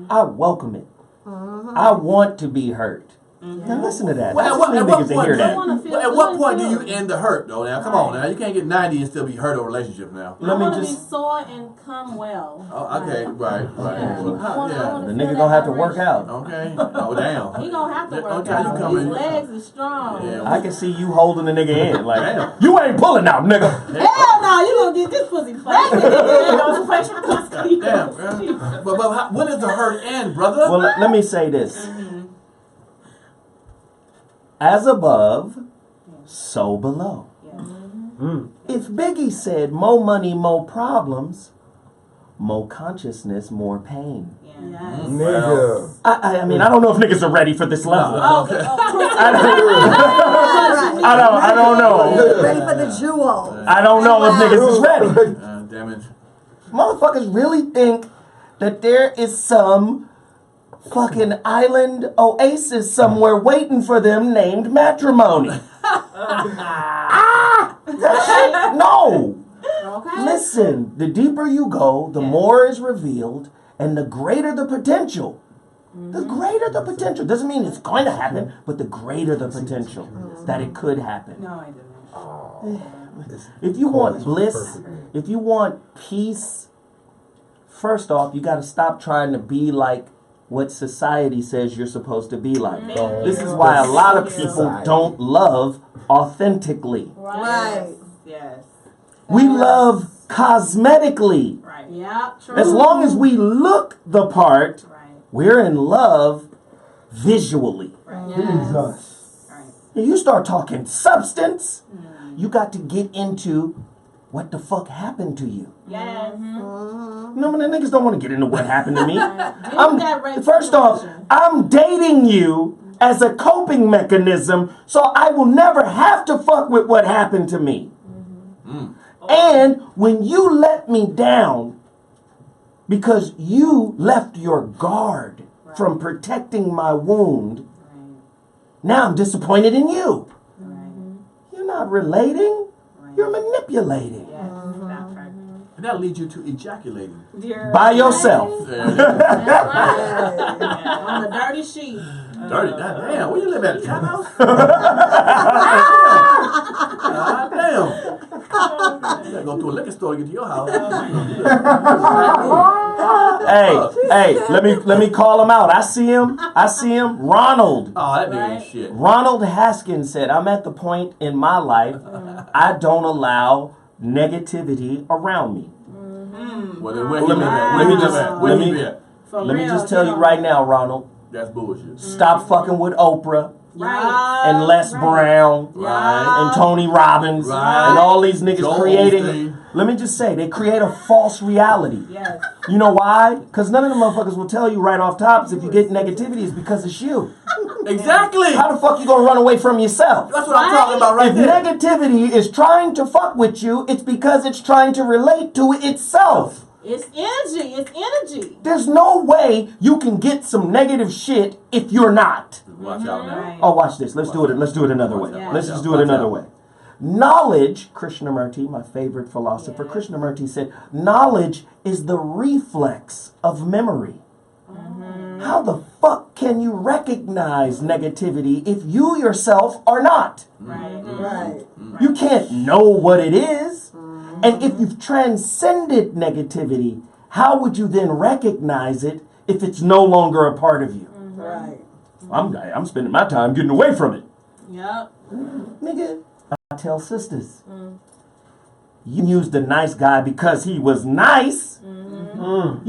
I welcome it. I want to be hurt. Now listen to that. I Well, just need at what niggas to point? hear I that. wanna feel At what good, point do too. you end the hurt though? Now, come on now. You can't get 90 and still be hurt over relationships now. Let I me want to be just. sore and come well. Oh, okay, right. Yeah. I wanna The feel nigga that gonna have to work vibration. out. Okay. Oh damn. He gonna have to work Okay, out. you coming? His legs are strong. Yeah. I can see you holding the nigga in. Like, Damn. you ain't pulling out, nigga. Hell no, you gonna get this pussy fucked. Damn. But when does the hurt end, brother? Well, let me say this. As above, so below. If Biggie said, more money, more problems, more consciousness, more pain. Yes. Nigga. I mean, I don't know if niggas are ready for this level. Oh, Okay. I don't know. Ready for the jewel. I don't know if niggas is ready. Damn it. Motherfuckers really think that there is some fucking island oasis somewhere waiting for them named matrimony. That shit, no. Okay. Listen, the deeper you go, the more is revealed, and the greater the potential. The greater the potential. Doesn't mean it's going to happen, but the greater the potential that it could happen. No, I didn't. If you want bliss, if you want peace, first off, you got to stop trying to be like what society says you're supposed to be like. This is why a lot of people don't love authentically. Right. Yes. We love cosmetically. Right. Yeah, true. As long as we look the part, Right. we're in love visually. Jesus. Right. If you start talking substance, you got to get into what the fuck happened to you? Yes. No, man, the niggas don't want to get into what happened to me. First off, situation. I'm dating you as a coping mechanism, so I will never have to fuck with what happened to me. And when you let me down because you left your guard from protecting my wound, now I'm disappointed in you. You're not relating, you're manipulating. And that leads you to ejaculating. By yourself. On the dirty sheet. Dirty, goddamn. Where you live at? The trap house? Goddamn. You gotta go to a liquor store to get to your house. Hey, let me call him out. I see him. Ronald. Oh, that nigga ain't shit. Ronald Haskins said, I'm at the point in my life I don't allow negativity around me. Well, then let me just tell you right now, Ronald. That's bullshit. Stop fucking with Oprah. Right. And Les Brown. Right. And Tony Robbins. Right. And all these niggas Joel creating. Osteen. Let me just say, they create a false reality. Yes. You know why? Because none of the motherfuckers will tell you right off tops if you get negativity is because it's you. Exactly. How the fuck you gonna run away from yourself? That's what I'm talking about right if there. negativity is trying to fuck with you, it's because it's trying to relate to itself. It's energy. It's energy. There's no way you can get some negative shit if you're not. Watch out now. Right. Oh, watch this. Let's do it. Let's do it another way. Yeah. Let's just do it another way. Knowledge, Krishnamurti, my favorite philosopher, Krishnamurti said, knowledge is the reflex of memory. How the fuck can you recognize negativity if you yourself are not? Right. You can't know what it is. And if you've transcended negativity, how would you then recognize it if it's no longer a part of you? Right. I'm spending my time getting away from it. Yep. Nigga, I tell sisters, you used the nice guy because he was nice. You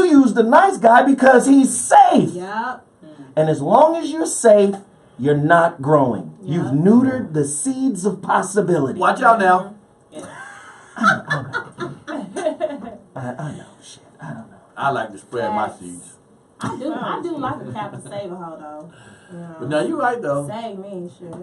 used the nice guy because he's safe. Yep. And as long as you're safe, you're not growing. You've neutered the seeds of possibility. Watch out now. I know shit. I don't know. I like to spread my seeds. I do like a Captain Save a hoe though. Yeah. But now you right though. Save me, shit.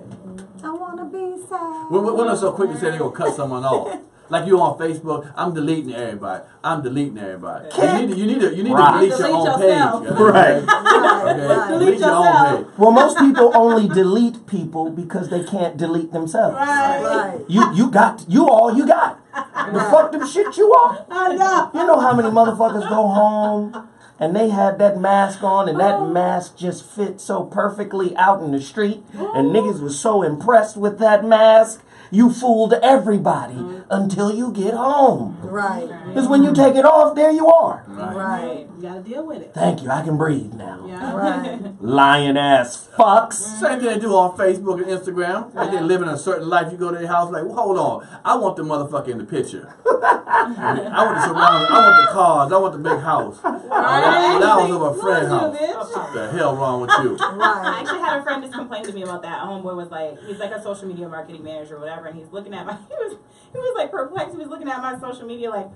I wanna be sad. We're not so quick to say they're gonna cut someone off. Like you on Facebook, I'm deleting everybody. You need to delete your own yourself. page. Right. Okay. Delete your own page. Well, most people only delete people because they can't delete themselves. Right. You got all you got. The fuck them shit you are. I know. You know how many motherfuckers go home and they had that mask on and that mask just fit so perfectly out in the street and niggas was so impressed with that mask. You fooled everybody until you get home. Right. Because when you take it off, there you are. Right. You gotta deal with it. Thank you, I can breathe now. Yeah. Right. Lying ass fucks. Same thing they do on Facebook and Instagram. Like they live in a certain life. You go to their house, like, well, hold on. I want the motherfucker in the picture. I want the surroundings. I want the cars. I want the big house. That was of a friend house. What the hell wrong with you? I actually had a friend just complain to me about that. Homeboy was like, he's like a social media marketing manager or whatever, and he's looking at he was like perplexed. He was looking at my social media like,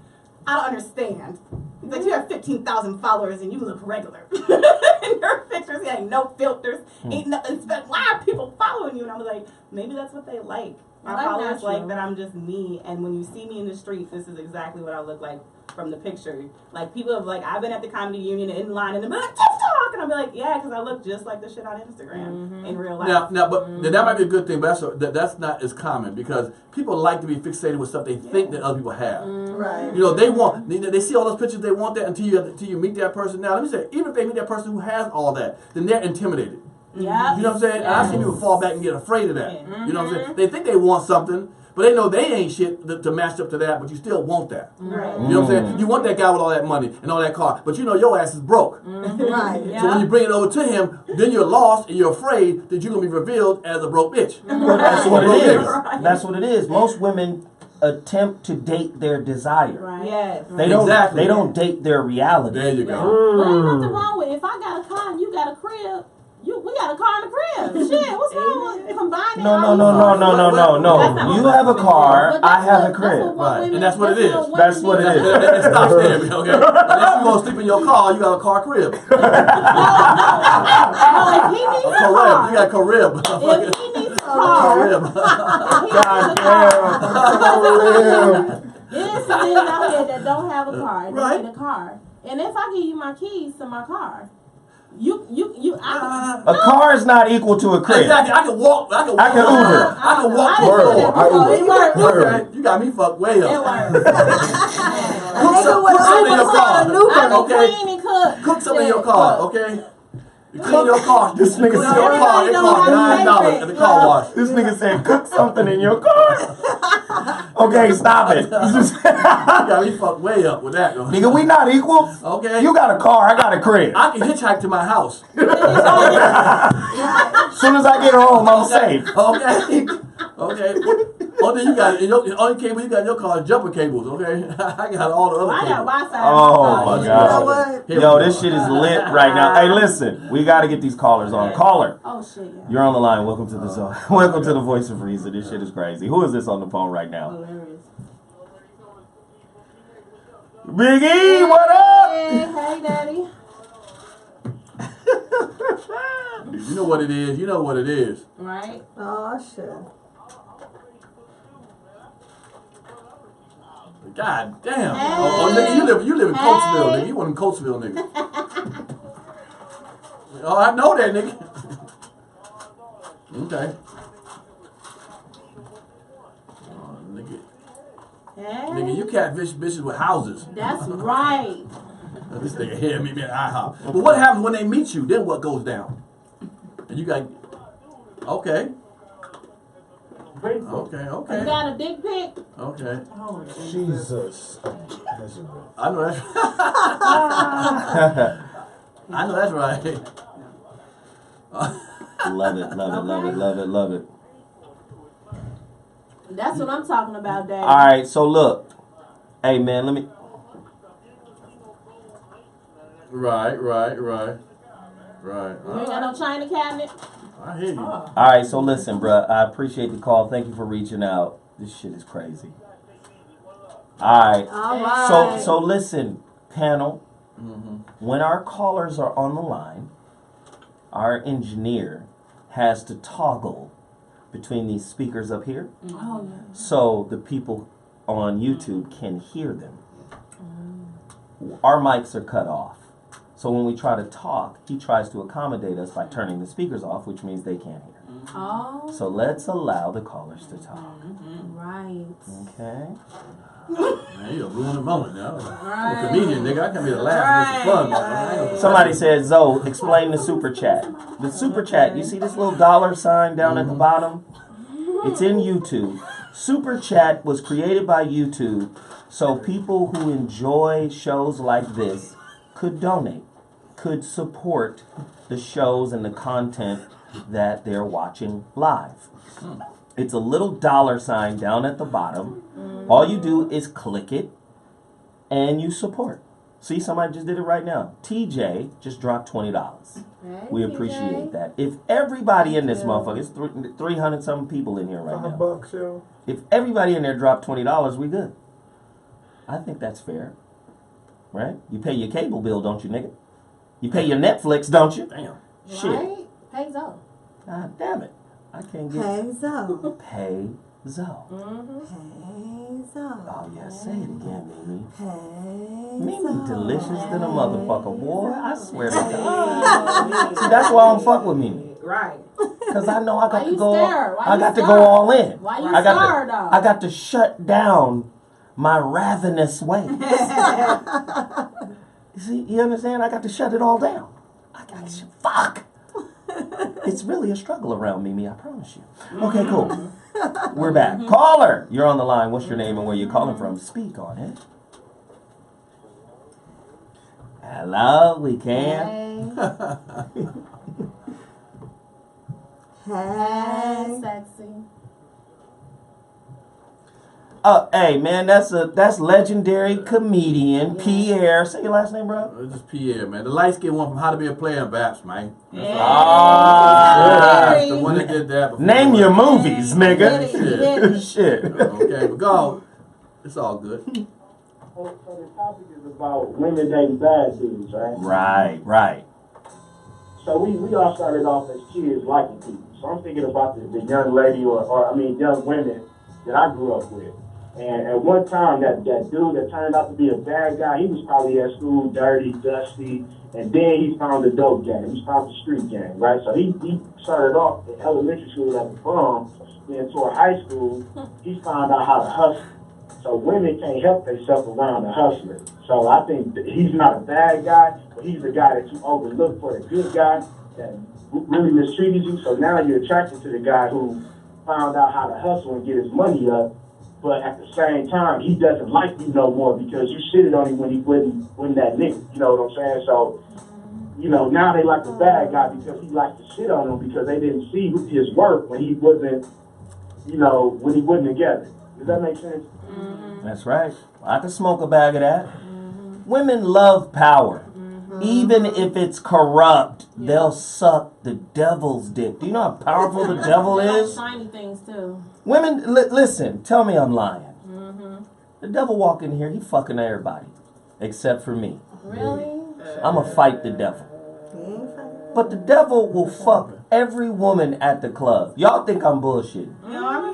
I don't understand. He's like, you have 15,000 followers and you look regular. In your pictures, he had no filters, ain't nothing special. Why are people following you? And I was like, maybe that's what they like. My followers like that I'm just me, and when you see me in the streets, this is exactly what I look like from the picture. Like, people have, like, I've been at the comedy union in line, and they'll be like, TikTok! And I'll be like, yeah, because I look just like the shit on Instagram in real life. But that might be a good thing, but that's not as common, because people like to be fixated with stuff they think that other people have. Right. You know, they see all those pictures, they want that until you meet that person. Now, let me say, even if they meet that person who has all that, then they're intimidated. Yeah. You know what I'm saying? And I see people fall back and get afraid of that. You know what I'm saying? They think they want something, but they know they ain't shit to match up to that, but you still want that. Right. You know what I'm saying? You want that guy with all that money and all that car, but you know your ass is broke. Right. So when you bring it over to him, then you're lost and you're afraid that you're going to be revealed as a broke bitch. Well, that's what it is. That's what it is. Most women attempt to date their desire. Right. Yes. They don't date their reality. There you go. Well, ain't nothing wrong with it. If I got a car and you got a crib, We got a car in the crib. Shit, what's wrong with combining? No. That's You have a car. But I have a that's crib. what Right. women- And that's what it is. women That's what it need. is. It stops there, okay? Unless you gonna sleep in your car, you got a car crib. No, if he needs A a crib. car, You got a crib. if he needs a car, Crib. God damn. there's some men out here that don't have a car. They Right. need a car. And if I give you my keys to my car, A car is not equal to a crib. Exactly. I can walk. I can I can Uber. I can walk. I didn't do that I before. It Uber. worked. Okay, you got me fucked way It up. worked. Cook something in your car. I can Okay. clean and cook. Cook something in your Shit, car. look. Okay. You clean your car. This nigga Clean said- your car. It Everybody costs don't have $9 to at the pay car for it. wash. This nigga said, cook something in your car. Okay, stop it. You got me fucked way up with that. Though. Nigga, we not equal. Okay. You got a car, I got a crib. I can hitchhike to my house. As soon as I get home, I'm safe. Okay. Okay. Only you got only cable you got in your car is jumper cables. Okay. I got all the other I got cables. Wi-Fi. Oh my You know God. what? Here Yo, we this go. shit is lit right now. Hey, listen, we got to get these callers on. Caller, Oh shit. Yeah. you're on the line. Welcome to the zone. Welcome to the Voice of Reason. This shit is crazy. Who is this on the phone right now? Hilarious. Big E, what up? Hey, daddy. You know what it is. You know what it is. Right. Oh shit. God damn. Hey. Oh, nigga, you live in Coatesville, Hey. nigga. You one of them Coatesville niggas. Oh, I know that nigga. Okay. Oh, nigga. Hey. Nigga, you catfish bitches with houses. That's right. This nigga here meet me at IHOP. But what happens when they meet you? Then what goes down? And you got okay. Okay, You okay. got a dick pic? Okay. Oh, Jesus. I know that's I know that's right. Love it, love it. That's what I'm talking about, Dad. All right, so look. Hey, man, let me. Right. You ain't got no china cabinet? I hear you. All right, so listen, bruh. I appreciate the call. Thank you for reaching out. This shit is crazy. All right. All right. So listen, panel. When our callers are on the line, our engineer has to toggle between these speakers up here, Oh, yeah. so the people on YouTube can hear them. Our mics are cut off. So when we try to talk, he tries to accommodate us by turning the speakers off, which means they can't hear. Oh, So let's allow the callers to talk. right. Okay? Man, you done ruined the moment now. Right. I'm a comedian, nigga. I come here to laugh and make some fun, motherfucker. Somebody said, Zoe, explain the super chat. The super chat, you see this little dollar sign down at the bottom? It's in YouTube. Super chat was created by YouTube so people who enjoy shows like this could donate, could support the shows and the content that they're watching live. It's a little dollar sign down at the bottom. All you do is click it and you support. See, somebody just did it right now. TJ just dropped $20. Hey, We TJ. appreciate that. If everybody in this motherfucker, it's 300 something people in here right now. $5, yo. If everybody in there dropped $20, we good. I think that's fair. Right? You pay your cable bill, don't you, nigga? You pay your Netflix, don't you? Damn. Shit. Right? Pays up. God damn it. I can't get Hey Zoe. Pay Zoe. Hey Zoe. Oh yeah, say it again, Mimi. Hey Mimi Zoe. delicious than a motherfucker, boy. I swear to God. See, that's why I don't fuck with Mimi. Right. Cause I know I got Why to you go. scared? Why I you got to scared? go all in. Why you I got scared, though? I got to shut down my ravenous ways. You see, you understand? I got to shut it all down. I got to fuck. It's really a struggle around Mimi, I promise you. Okay, cool. We're back. Caller, you're on the line. What's your name and where you calling from? Speak on it. Hello, we can. Hey, Hey. sexy. Hey man, that's legendary comedian Pierre. Say your last name, bro. This is Pierre, man. The light skinned one from How to Be a Player in Baps, man. Ah, the one that did that before. Name your movies, nigga. Shit. Okay, but go. It's all good. So the topic is about women dating bad dudes, right? Right. So we all started off as kids liking people. So I'm thinking about the young lady or young women that I grew up with. And at one time, that dude that turned out to be a bad guy, he was probably at school dirty, dusty, and then he found the dope gang. He found the street gang, right? So he started off in elementary school at the prom, then toward high school, he found out how to hustle. So women can't help themselves around the hustler. So I think he's not a bad guy, but he's the guy that you overlook for the good guy that really mistreated you. So now you're attracted to the guy who found out how to hustle and get his money up, but at the same time, he doesn't like you no more because you shitted on him when he wasn't that nigga. You know what I'm saying? So, now they like the bad guy because he likes to shit on them because they didn't see his work when he wasn't, when he wasn't together. Does that make sense? That's right. I can smoke a bag of that. Women love power. Even if it's corrupt, they'll suck the devil's dick. Do you know how powerful the devil is? Shiny things too. Women, listen, tell me I'm lying. The devil walk in here, he fucking everybody. Except for me. Really? I'ma fight the devil. But the devil will fuck every woman at the club. Y'all think I'm bullshitting. No,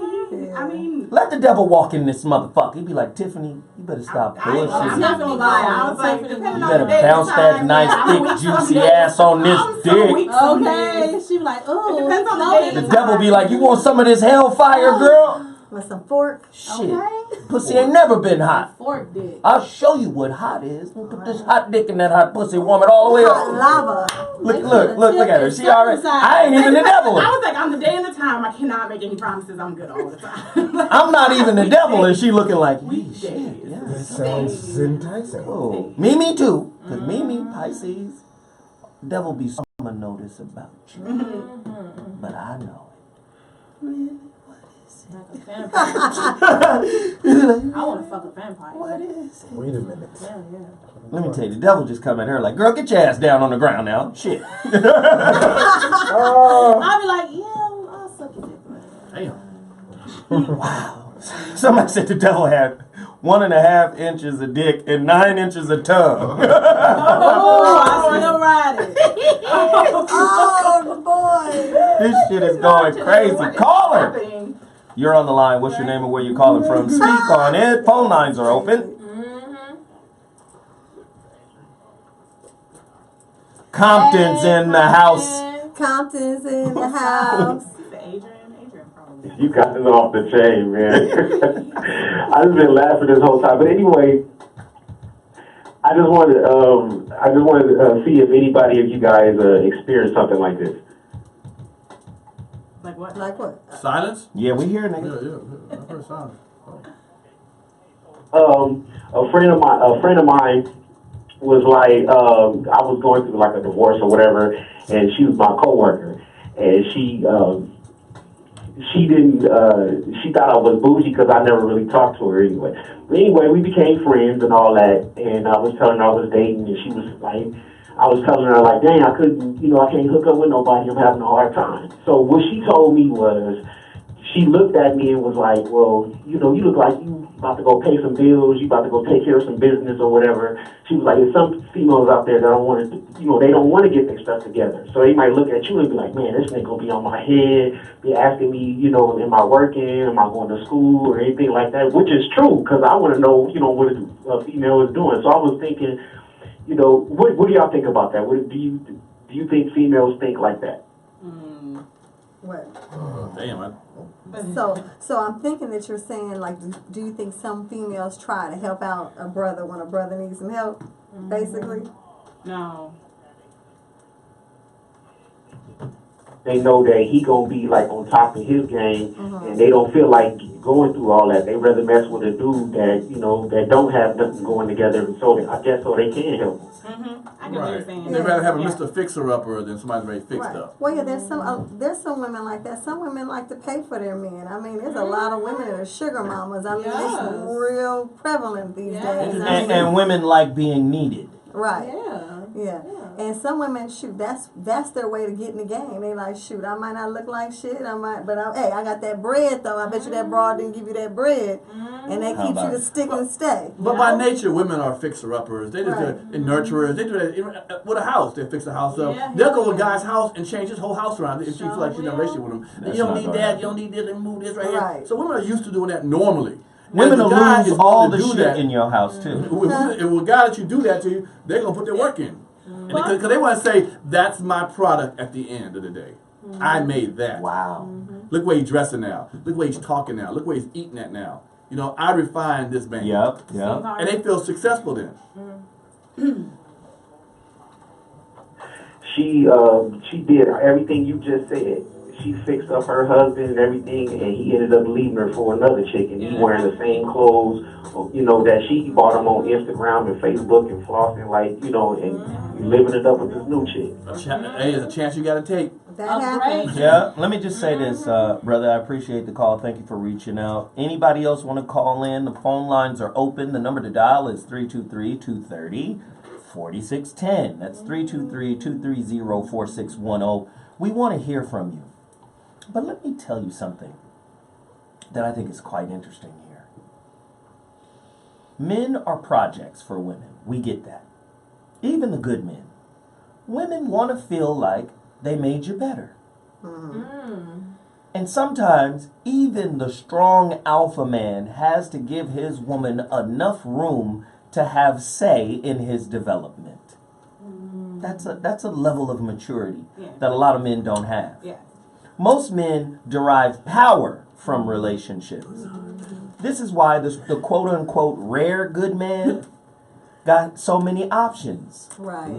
I mean, let the devil walk in this motherfucker. He'd be like, Tiffany, you better stop bullshitting. I'm not gonna lie. I was like, You better bounce that nice, thick, juicy ass on this dick. Okay. She be like, ooh. It depends on the day. The devil be like, you want some of this hellfire, girl? With some fork. Shit. Pussy ain't never been hot. Fork dick. I'll show you what hot is. Put this hot dick in that hot pussy, warm it all the way up. Lava. Look at her. She already. I ain't even the devil. I was like, on the day and the time, I cannot make any promises. I'm good all the time. I'm not even the devil, and she looking like, shit. Yeah, That sounds enticing. oh, me too. Cause me, Pisces, devil be something notice about you, but I know it. Really, what is it? Like a vampire. I want to fuck a vampire. What is it? Wait a minute. Yeah. Let me tell you, the devil just come at her like, girl, get your ass down on the ground now. Shit. I'll be like, I'll suck your dick. Damn. Wow. Somebody said the devil had 1.5 inches of dick and 9 inches of tongue. Oh, I still ride it. Oh, boy. This shit is going crazy. Call her. You're on the line. What's your name and where you calling from? Speak on it. Phone lines are open. Compton's in the house. Compton's in the house. Adrian probably. You got this off the chain, man. I've just been laughing this whole time. But anyway, I just wanted to see if anybody of you guys experienced something like this. Like what? Like what? Silence? Yeah, we here, Yeah, nigga. yeah. I heard silence. A friend of mine was like, I was going through like a divorce or whatever, and she was my coworker, and she thought I was bougie because I never really talked to her anyway. But anyway, we became friends and all that, and I was telling her I was dating, and she was like, I was telling her like, dang, I can't hook up with nobody, I'm having a hard time. So what she told me was, she looked at me and was like, well, you look like you about to go pay some bills, you about to go take care of some business or whatever. She was like, there's some females out there that don't want to, they don't want to get their stuff together. So they might look at you and be like, man, this nigga gonna be on my head, be asking me, am I working, am I going to school or anything like that, which is true, because I want to know, what a female is doing. So I was thinking, what do y'all think about that? Do you think females think like that? What? Damn, So I'm thinking that you're saying, like, do you think some females try to help out a brother when a brother needs some help, basically? No. They know that he gonna be like on top of his game, and they don't feel like going through all that. They rather mess with a dude that that don't have nothing going together, so I guess so they can help. I get what you're saying. They'd rather have a Mr. Fixer-upper than somebody very fixed up. Well, yeah, there's some women like that. Some women like to pay for their men. I mean, there's a lot of women that are sugar mamas. I mean, it's real prevalent these days. And women like being needed. Right. Yeah. And some women, shoot, that's their way to get in the game. They like, shoot, I might not look like shit, hey, I got that bread though. I bet you that broad didn't give you that bread, and they keep you to stick and stay. But by nature, women are fixer-uppers. They just do nurturers. They do that with a house. They fix the house up. They'll go to a guy's house and change his whole house around if she feels like she's in a relationship with him. You don't need that. You don't need this. And move this right here. So women are used to doing that normally. Women will lose all the shit in your house too. If a guy that you do that to, they're gonna put their work in. Because they want to say, that's my product at the end of the day. I made that. Wow. Look where he's dressing now. Look where he's talking now. Look where he's eating at now. You know, I refined this man. Yep. And they feel successful then. She did everything you just said. She fixed up her husband and everything, and he ended up leaving her for another chick, and he's wearing the same clothes, you know, that she bought him on Instagram and Facebook and flossing, like, you know, and living it up with this new chick. Hey, it's a chance you got to take. That happens. Yeah, let me just say this, brother. I appreciate the call. Thank you for reaching out. Anybody else want to call in? The phone lines are open. The number to dial is 323-230-4610. That's 323-230-4610. We want to hear from you. But let me tell you something that I think is quite interesting here. Men are projects for women. We get that. Even the good men. Women want to feel like they made you better. And sometimes even the strong alpha man has to give his woman enough room to have say in his development. That's a level of maturity that a lot of men don't have. Most men derive power from relationships. This is why the quote-unquote rare good man got so many options. Right.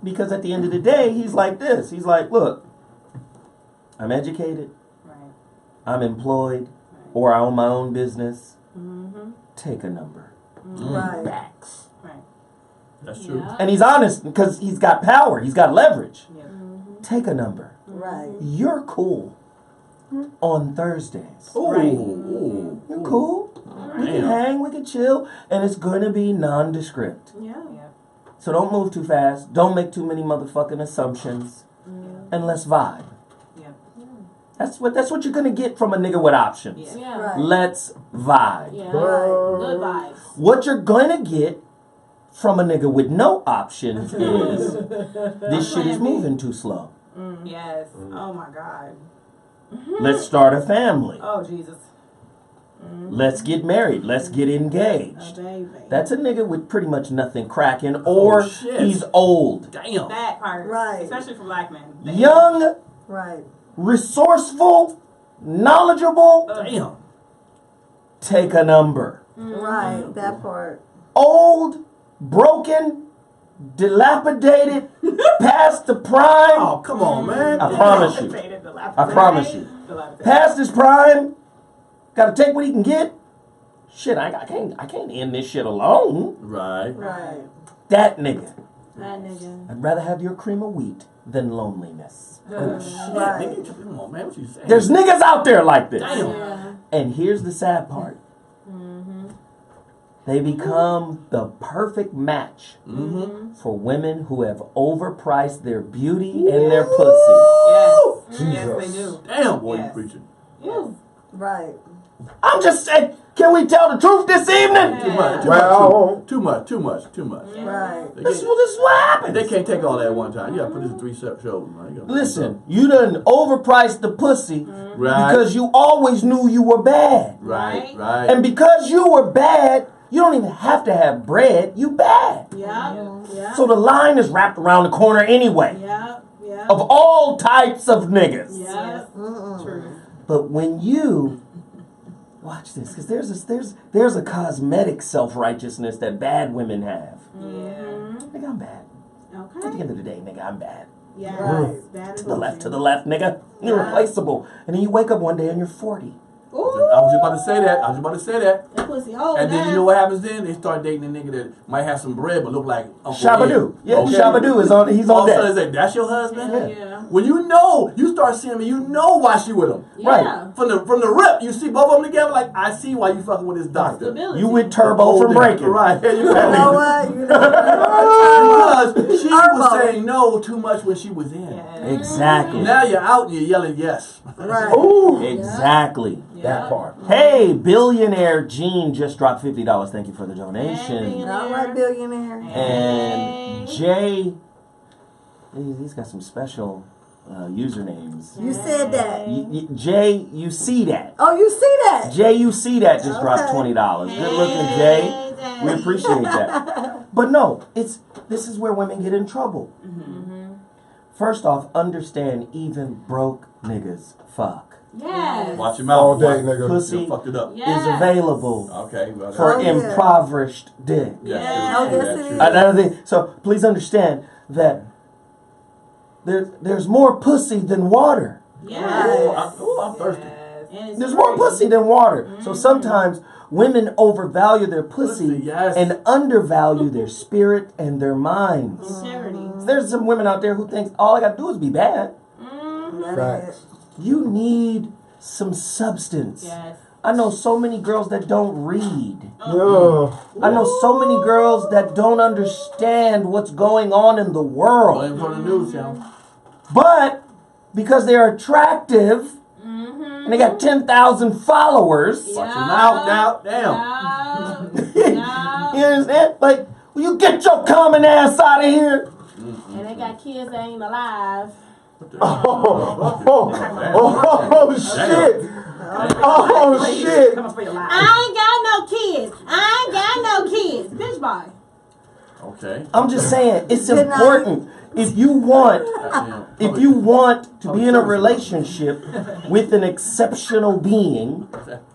Because at the end of the day, he's like this. He's like, look, I'm educated, I'm employed, or I own my own business. Take a number. Backs. That's true. And he's honest because he's got power. He's got leverage. Take a number. Right. You're cool on Thursdays. Ooh. You're cool. We can hang, we can chill, and it's going to be nondescript. So don't move too fast. Don't make too many motherfucking assumptions. And let's vibe. That's what you're going to get from a nigga with options. Let's vibe. Good vibes. What you're going to get from a nigga with no options is this shit is moving too slow. Oh my God. Let's start a family. Oh Jesus. Let's get married. Let's get engaged. That's a nigga with pretty much nothing cracking, or he's old. Damn. That part. Right. Especially for black men. Young. Right. Resourceful. Knowledgeable. Damn. Take a number. Right. That part. Old. Broken. Dilapidated. Past the prime. Oh, come on, man. I promise you. I promise you. Past his prime. Gotta take what he can get. Shit, I can't end this shit alone. Right. That nigga. That nigga. I'd rather have your cream of wheat than loneliness. Oh, shit. Nigga, come on, man. What you saying? There's niggas out there like this. Damn. And here's the sad part. They become the perfect match for women who have overpriced their beauty and their pussy. Yes, they do. Damn, boy, you preaching. Right. I'm just saying, can we tell the truth this evening? Too much. Right. This is what happens. They can't take all that at one time. You gotta put this in 3 shows, man. Listen, you done overpriced the pussy because you always knew you were bad. Right. And because you were bad, you don't even have to have bread. You bad. So the line is wrapped around the corner anyway. Of all types of niggas. True. But when you watch this, because there's a cosmetic self-righteousness that bad women have. Nigga, I'm bad. Okay. At the end of the day, nigga, I'm bad. Bad To the left, nigga. Irreplaceable. And then you wake up one day and you're 40. I was just about to say that. That pussy old. And then you know what happens then? They start dating a nigga that might have some bread but look like Uncle Shabba-Doo. Ed. Yeah, Okay. Shabba-Doo is on. He's All on of a sudden that. they say, that's your husband? Yeah. When you start seeing him, you know why she with him. Yeah. Right. From the rip, you see both of them together. Like, I see why you fucking with this doctor. Stability. You with Turbo from Breaking. Right. You You know what? Because she was saying no too much when she was in. Yeah. Exactly. Now you're out and you're yelling yes. Right. Ooh. Exactly. Yeah. That part. Hey, billionaire Gene just dropped $50. Thank you for the donation. All right, billionaire. And Jay, he's got some special usernames. You said that. Jay, you see that? Oh, you see that? Jay, you see that? Just dropped Okay. $20. Good looking, Jay. We appreciate that. But no, this is where women get in trouble. First off, understand even broke niggas fuck. Yes. Watch your mouth. All day, nigga. Pussy Fucked it up. Yes. is available Okay. Well, for Oh, yeah. impoverished dick. Yes. Oh, yes, it is. Another thing, so please understand that there's more pussy than water. Yes. I'm thirsty. And it's There's more free. pussy than water. So sometimes women overvalue their pussy Yes. and undervalue their spirit and their minds. Charity. There's some women out there who think all I gotta do is be bad. Facts. You need some substance. Yes. I know so many girls that don't read. Yeah. I know so many girls that don't understand what's going on in the world. Blame on the news channel. But because they're attractive and they got 10,000 followers, Watch your mouth now. Damn. you understand? Like, will you get your common ass out of here? And they got kids that ain't alive. Oh shit! Oh shit! Coming for your life. I ain't got no kids. I ain't got no kids. Bitch, bye. Okay. I'm just saying, it's Good night. important. If you want to be in a relationship with an exceptional being,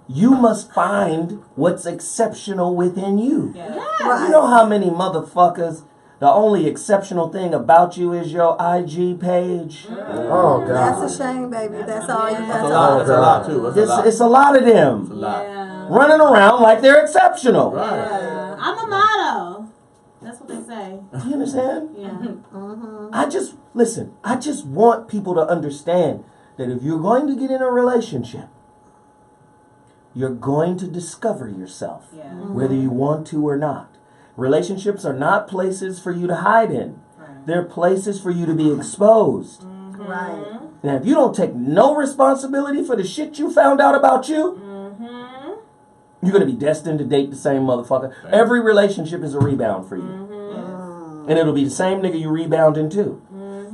you must find what's exceptional within you. Yeah. You know how many motherfuckers, the only exceptional thing about you is your IG page? Oh god. That's a shame, baby. That's all you That's a got. lot. That's a lot too. That's a lot. It's a lot of them That's a lot. Yeah. running around like they're exceptional. Right. Yeah. I'm a motto. That's what they say. Do you understand? Yeah. I just want people to understand that if you're going to get in a relationship, you're going to discover yourself, Yeah. whether you want to or not. Relationships are not places for you to hide in. Right. They're places for you to be exposed. Right. Now, if you don't take no responsibility for the shit you found out about you, you're going to be destined to date the same motherfucker. Every relationship is a rebound for you. And it'll be the same nigga you rebound into.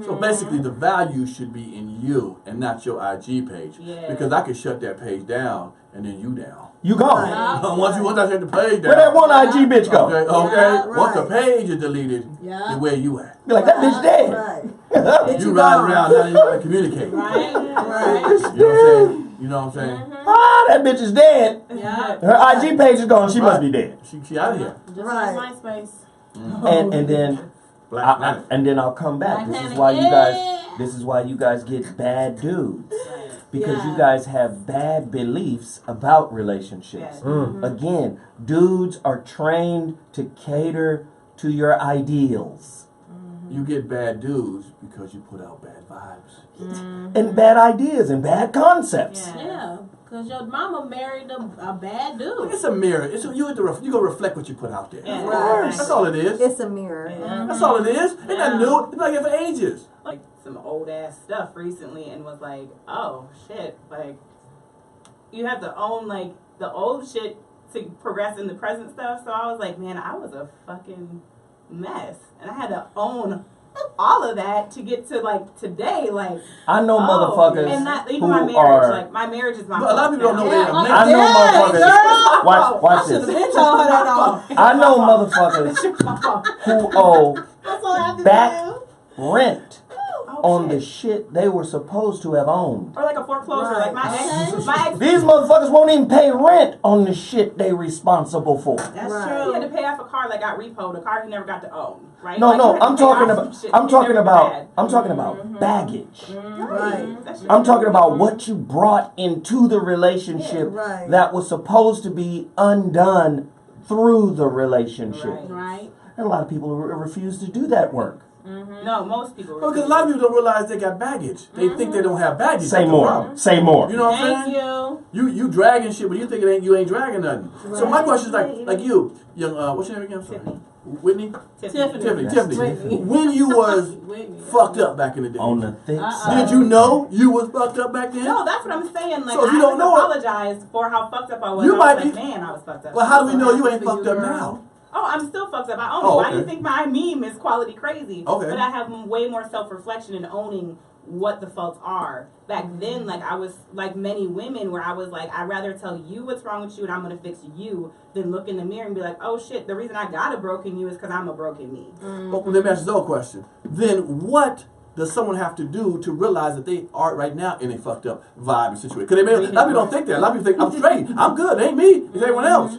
So basically, the value should be in you and not your IG page. Yeah. Because I could shut that page down and then you down. You gone. Once I shut the page down. Where that one IG bitch go? Okay. Yeah, Once the right. page is deleted, Yeah. then where you at? Be like, that bitch dead. Right. You riding around now, you gotta communicate. Right. Right. You know what I'm saying? Ah, that bitch is dead. Yeah. Her IG page is gone. She must be dead. She out of here. Just Right. like MySpace. And then Black Planet. and then I'll come back. Black This is Planet, why you yeah. guys. This is why you guys get bad dudes. Because Yeah. you guys have bad beliefs about relationships. Again, dudes are trained to cater to your ideals You get bad dudes because you put out bad vibes. and bad ideas and bad concepts. Yeah. Because your mama married a bad dude. It's a mirror. You gonna reflect what you put out there. Yeah. Right. That's all it is. It's a mirror. That's all it is. It's not new. It's been like it for ages. Like some old ass stuff recently and was like, oh shit, like you have to own like the old shit to progress in the present stuff. So I was like, man, I was a fucking mess. And I had to own all of that to get to like today, like I know motherfuckers and not even who my marriage. are. Like my marriage is my But a lot of people don't know they're a I know motherfuckers. Watch Should've this. been told her that off. I know motherfuckers who owe That's all I have to back do. rent on the shit they were supposed to have owned. Or like a foreclosure, like my ex. These motherfuckers won't even pay rent on the shit they responsible for. That's true. He had to pay off a car that got repoed, a car he never got to own, right? No, like, no, I'm talking about Mm-hmm. baggage. Right. I'm talking about what you brought into the relationship that was supposed to be undone through the relationship. Right. And a lot of people refuse to do that work. Mm-hmm. No, most people. Well, because a lot of people don't realize they got baggage. They think they don't have baggage. Say more. Say more. You know what I'm saying? You dragging shit, but you think you ain't dragging nothing. Right. So my question is like you, young what's your name again? Sorry. Whitney? Tiffany. When you was fucked up back in the day. On the thick side. Did you know you was fucked up back then? No, that's what I'm saying. Like, so if you don't know apologize for how fucked up I was. You might be. Like, man, I was fucked up. Well, how do we know you ain't fucked up now? Oh, I'm still fucked up. I own it. Why do you think my meme is quality crazy? Okay. But I have way more self-reflection in owning what the faults are. Back then, like, I was like many women where I was like, I'd rather tell you what's wrong with you and I'm going to fix you than look in the mirror and be like, oh shit, the reason I got a broken you is because I'm a broken me. Well, let me ask you a question. Then what does someone have to do to realize that they are right now in a fucked up vibe and situation? Because a lot of people don't think that. A lot of people think, I'm straight, I'm good, it ain't me, it's everyone else.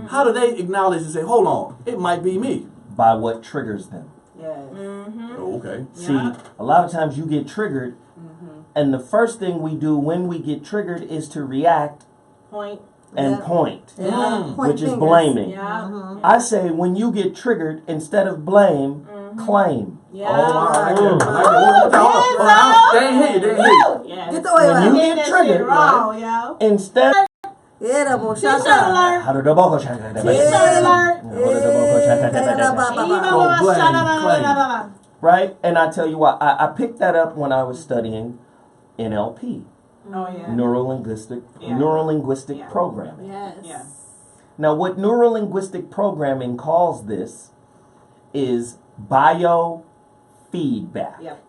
How do they acknowledge and say, hold on, it might be me? By what triggers them. Yes. Oh, okay. See, a lot of times you get triggered, and the first thing we do when we get triggered is to react point, which is blaming. I say when you get triggered, instead of blame, claim. Yeah. Oh, I like that. They ain't hear you. Get the way when you get triggered, wrong, instead. Right? And I tell you what, I picked that up when I was studying NLP. Oh, yeah. Neuro-linguistic programming. Yes. Now, what neuro-linguistic programming calls this is biofeedback. Yep.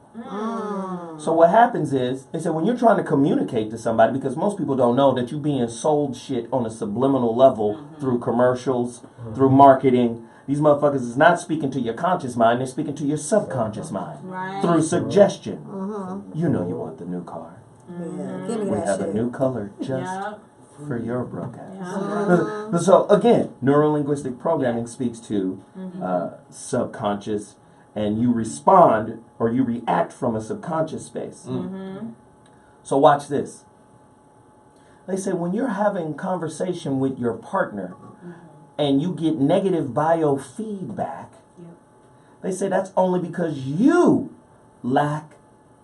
So what happens is, they say when you're trying to communicate to somebody, because most people don't know that you're being sold shit on a subliminal level through commercials, through marketing. These motherfuckers is not speaking to your conscious mind, they're speaking to your subconscious mind. Through suggestion. You know you want the new car. Give me We that have shit. a new color just for your broke ass. So again, neuro-linguistic programming speaks to subconscious, and you respond or you react from a subconscious space. So watch this. They say when you're having conversation with your partner and you get negative biofeedback, they say that's only because you lack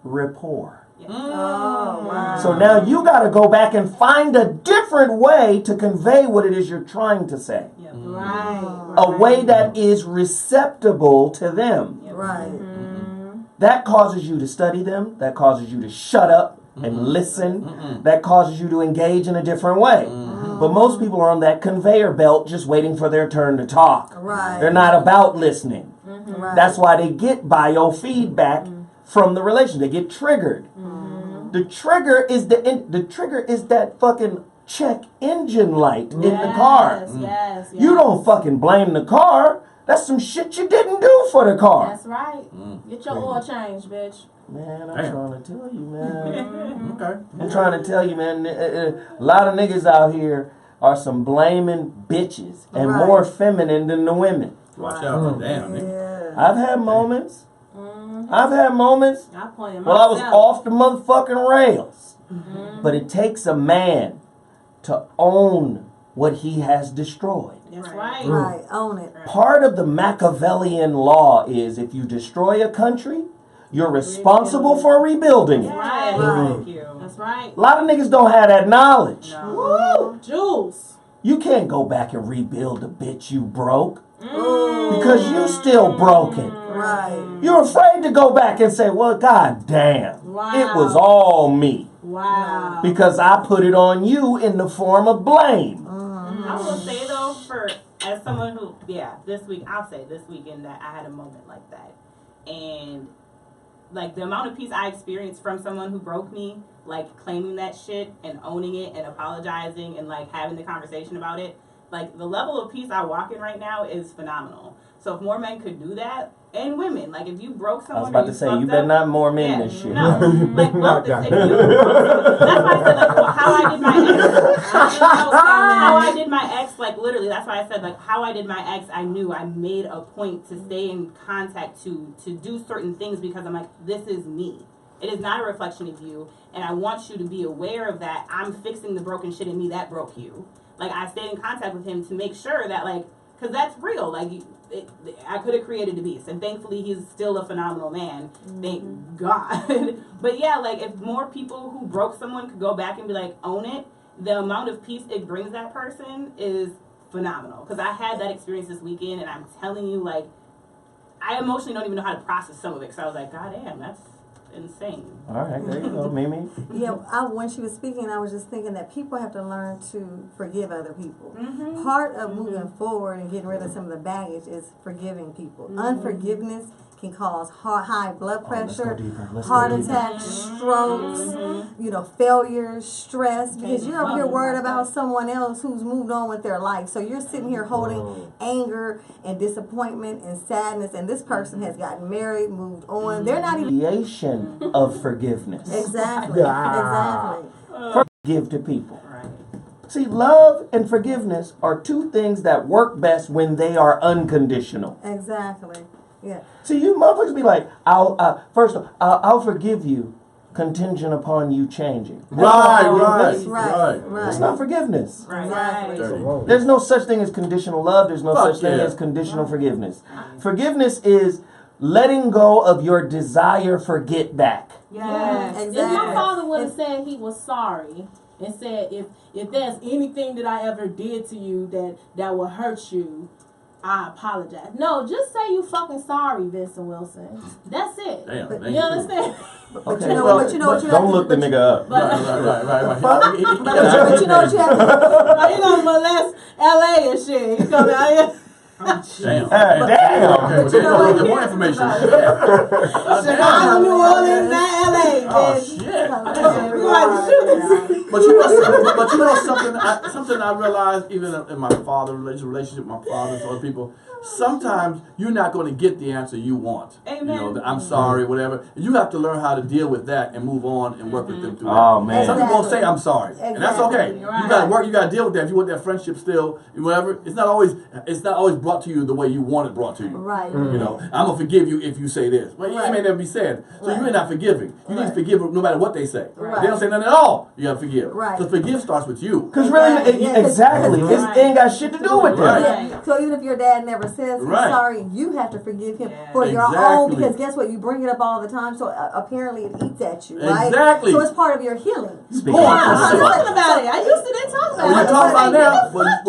rapport. Oh, wow. So now you got to go back and find a different way to convey what it is you're trying to say. A way that is receptible to them. That causes you to study them. That causes you to shut up and listen. That causes you to engage in a different way. But most people are on that conveyor belt just waiting for their turn to talk. They're not about listening. That's why they get biofeedback from the relation. They get triggered. The trigger is that fucking check engine light in the car. You don't fucking blame the car. That's some shit you didn't do for the car. That's right. Get your oil changed, bitch. Man, I'm trying to tell you, man. I'm trying to tell you, man. A lot of niggas out here are some blaming bitches and more feminine than the women. Watch out for damn, nigga. I've had moments. I've had moments I pointed where I was myself. off the motherfucking rails. But it takes a man to own what he has destroyed. That's right. Right, own it. Part of the Machiavellian law is if you destroy a country, you're responsible for rebuilding it. That's right. A lot of niggas don't have that knowledge. Woo! Jules. You can't go back and rebuild the bitch you broke because you still broken. Right. You're afraid to go back and say, well, god damn, it was all me. Wow. Because I put it on you in the form of blame. I will say though, as someone who, this weekend that I had a moment like that. And like the amount of peace I experienced from someone who broke me, like claiming that shit and owning it and apologizing and like having the conversation about it, like the level of peace I walk in right now is phenomenal. So if more men could do that, and women, like if you broke someone, I was about to say, you better not more men this shit. No, like love this. If you that's why I said like how I did my ex. How I did my ex, like literally. That's why I said like how I did my ex. I knew I made a point to stay in contact to do certain things because I'm like, this is me. It is not a reflection of you, and I want you to be aware of that. I'm fixing the broken shit in me that broke you. Like I stayed in contact with him to make sure that like, because that's real. Like I could have created a beast, and thankfully he's still a phenomenal man. Thank God. But yeah, like if more people who broke someone could go back and be like, own it, the amount of peace it brings that person is phenomenal. Because I had that experience this weekend, and I'm telling you, like, I emotionally don't even know how to process some of it. Because I was like, God damn, that's insane. All right, there you go, Mimi. Yeah, when she was speaking, I was just thinking that people have to learn to forgive other people. Part of moving forward and getting rid of some of the baggage is forgiving people. Unforgiveness can cause high blood pressure, heart attacks, strokes, failures, stress, because you're over here worried about someone else who's moved on with their life. So you're sitting here holding anger and disappointment and sadness, and this person has gotten married, moved on. They're not even Creation of forgiveness. Exactly. Exactly. Forgive to people. See, love and forgiveness are two things that work best when they are unconditional. Exactly. Yeah. See, you motherfuckers be like, I'll forgive you, contingent upon you changing. Right. It's not forgiveness. Exactly. There's no such thing as conditional love. There's no such thing as conditional forgiveness. Forgiveness is letting go of your desire for get back. Yes. Exactly. If my father would have said he was sorry and said if there's anything that I ever did to you that will hurt you, I apologize. No, just say you fucking sorry, Vincent Wilson. That's it. Damn, you understand? But you know what you don't look the nigga up. Right. But you know what you have to He gonna molest LA and shit. He coming out here. Damn. Damn. Okay, well, get more information. Chicago, New Orleans, not LA. Oh, shit. We like to shoot this. But you know something I realized even in my father relationship with my father and other people. Sometimes you're not going to get the answer you want. Amen. I'm sorry, whatever. You have to learn how to deal with that and move on and work with them through that. Oh, man. Some people won't say I'm sorry, and that's okay. Right. You got to work. You got to deal with that. If you want that friendship still, whatever, it's not always brought to you the way you want it brought to you. Right. You know, I'm gonna forgive you if you say this. Well, it may never be said. So you're not forgiving. You need to forgive no matter what they say. They don't say nothing at all. You got to forgive. Right. Because forgive starts with you. Because really, exactly, it ain't got shit to do with them. Yeah. So even if your dad never says he's sorry, you have to forgive him for your own, because guess what? You bring it up all the time, so apparently it eats at you, right? Exactly. So it's part of your healing. Speaking I'm talking about it. I used to didn't talk about it. Well, you talk about now.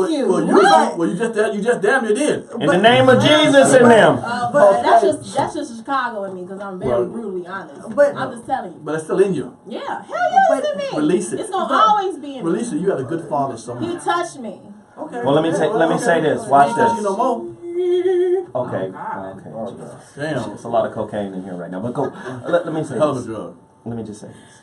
you. You just damn near did. In the name of Jesus in them. But that's just Chicago in me, because I'm very brutally honest. But I'm just telling you. But it's still in you. Yeah, hell yeah, it's in me. Release it. It's gonna always be in me. Release it. You had a good father somewhere. He touched me. Okay. Well, let me say this. Watch this. No more. Okay. Damn. It's a lot of cocaine in here right now. But go. Let me say Hell of this. a drug. Let me just say this.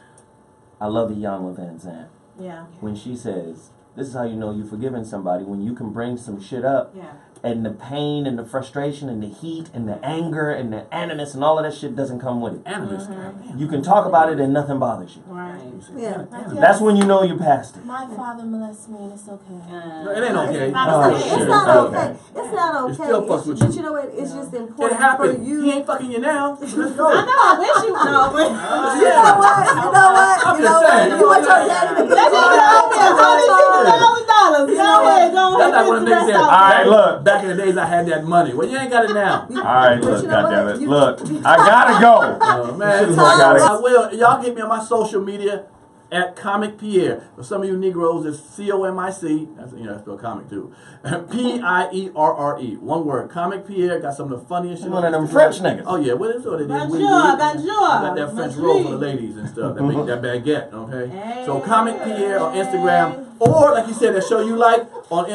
I love Iyanla Van Zandt. Yeah. When she says, this is how you know you've forgiven somebody, when you can bring some shit up, and the pain and the frustration and the heat and the anger and the animus and all of that shit doesn't come with it. Animus. You can talk about it and nothing bothers you. Right. Yeah. That's when you know you're past it. My father molested me, and it's okay. No, it ain't okay. It's not okay. It's not okay. It still fucks with you. But you know what? It's just It important for happened. you. He ain't fucking you now. Let's go. I know. I wish you would. No, but You know what? I'm just saying. You want your daddy to get that's even owe me $150,000. Go ahead, go That's ahead. like one of the niggas said. All right, look. Back in the days, I had that money. Well, you ain't got it now. All right, look, you know what? goddammit. Look, I gotta go. Oh, man. I will. Y'all get me on my social media at Comic Pierre. For some of you Negroes, it's COMIC. That's, I spell comic too. PIERRE. One word. Comic Pierre. Got some of the funniest shit. One of them French niggas. Oh yeah, what is it? Bonjour. Got that French roll for the ladies and stuff. That baguette. Okay. So Comic Pierre on Instagram, or like you said, that show you like on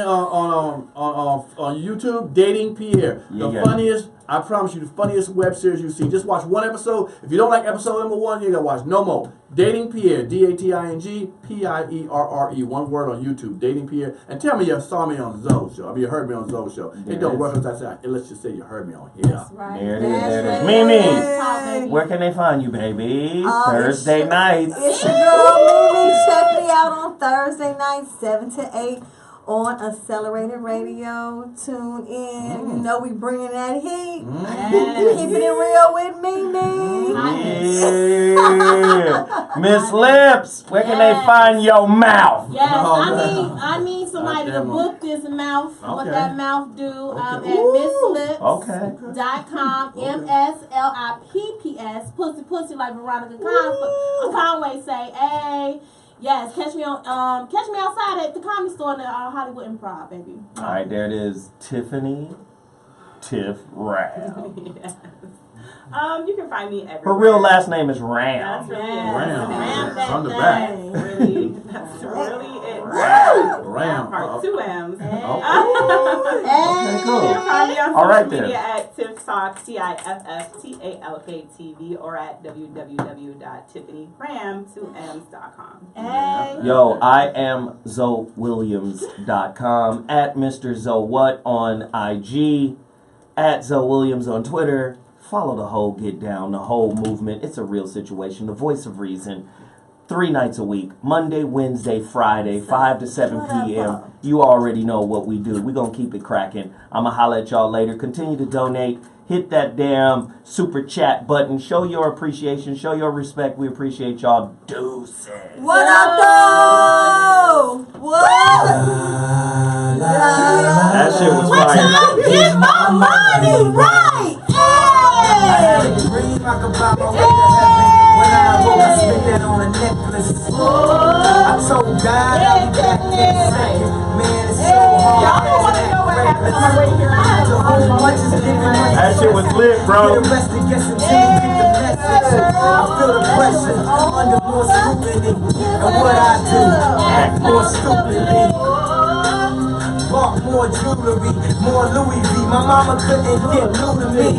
YouTube, Dating Pierre. The funniest I promise you, the funniest web series you see. Just watch one episode. If you don't like episode number 1, you gotta watch no more. Dating Pierre, Dating Pierre, one word on YouTube. Dating Pierre, and tell me you saw me on Zoe's show. I mean, you heard me on Zoe's show. It don't work as I said. Let's just say you heard me on here. That's right. There it is. There it is. Mimi, where can they find you, baby? Thursday nights. It's your girl Mimi. Check me out on Thursday nights, 7 to 8. On Accelerated Radio, tune in. You know we bringing that heat. Keeping it real with Mimi. Yeah. Miss Lips, where can they find your mouth? Yes, I need somebody to book this mouth. What that mouth do at misslips.com. MSLIPPS. Pussy like Veronica Conway say. Hey. Yes, catch me outside at the Comedy Store in the Hollywood Improv, baby. All right, there it is, Tiffany Tiff Ram. Yes. You can find me everywhere. Her real last name is Ram. That's really it. Ram. From the back. That's really it. Ram. Part 2 M's. Okay, cool. You can find me on All right, social media there. at TiffTalk, TiffTalk or at www.tiffanyram2ms.com. Hey. Yo, I am ZoeWilliams.com, at Mr. Zoe What on IG, at Zoe Williams on Twitter. Follow the whole Get Down, the whole movement. It's a real situation. The voice of reason. 3 nights a week. Monday, Wednesday, Friday, 5 to 7 p.m. You already know what we do. We're going to keep it cracking. I'm going to holler at y'all later. Continue to donate. Hit that damn super chat button. Show your appreciation. Show your respect. We appreciate y'all. Deuces. What up, though? What? That shit was fire. Get my money right. Dream I could buy my way to heaven. When I woke, I spent that on a necklace. I told God I'll be back in a second. Man, it's so hard. Y'all don't want to know what happened on my way here. That shit was lit, bro. Get arrested, guess until you get the message. I feel the pressure under more scrutiny. And what I do, act more stupidly. Bought more jewelry, more Louis V. My mama couldn't get new to me.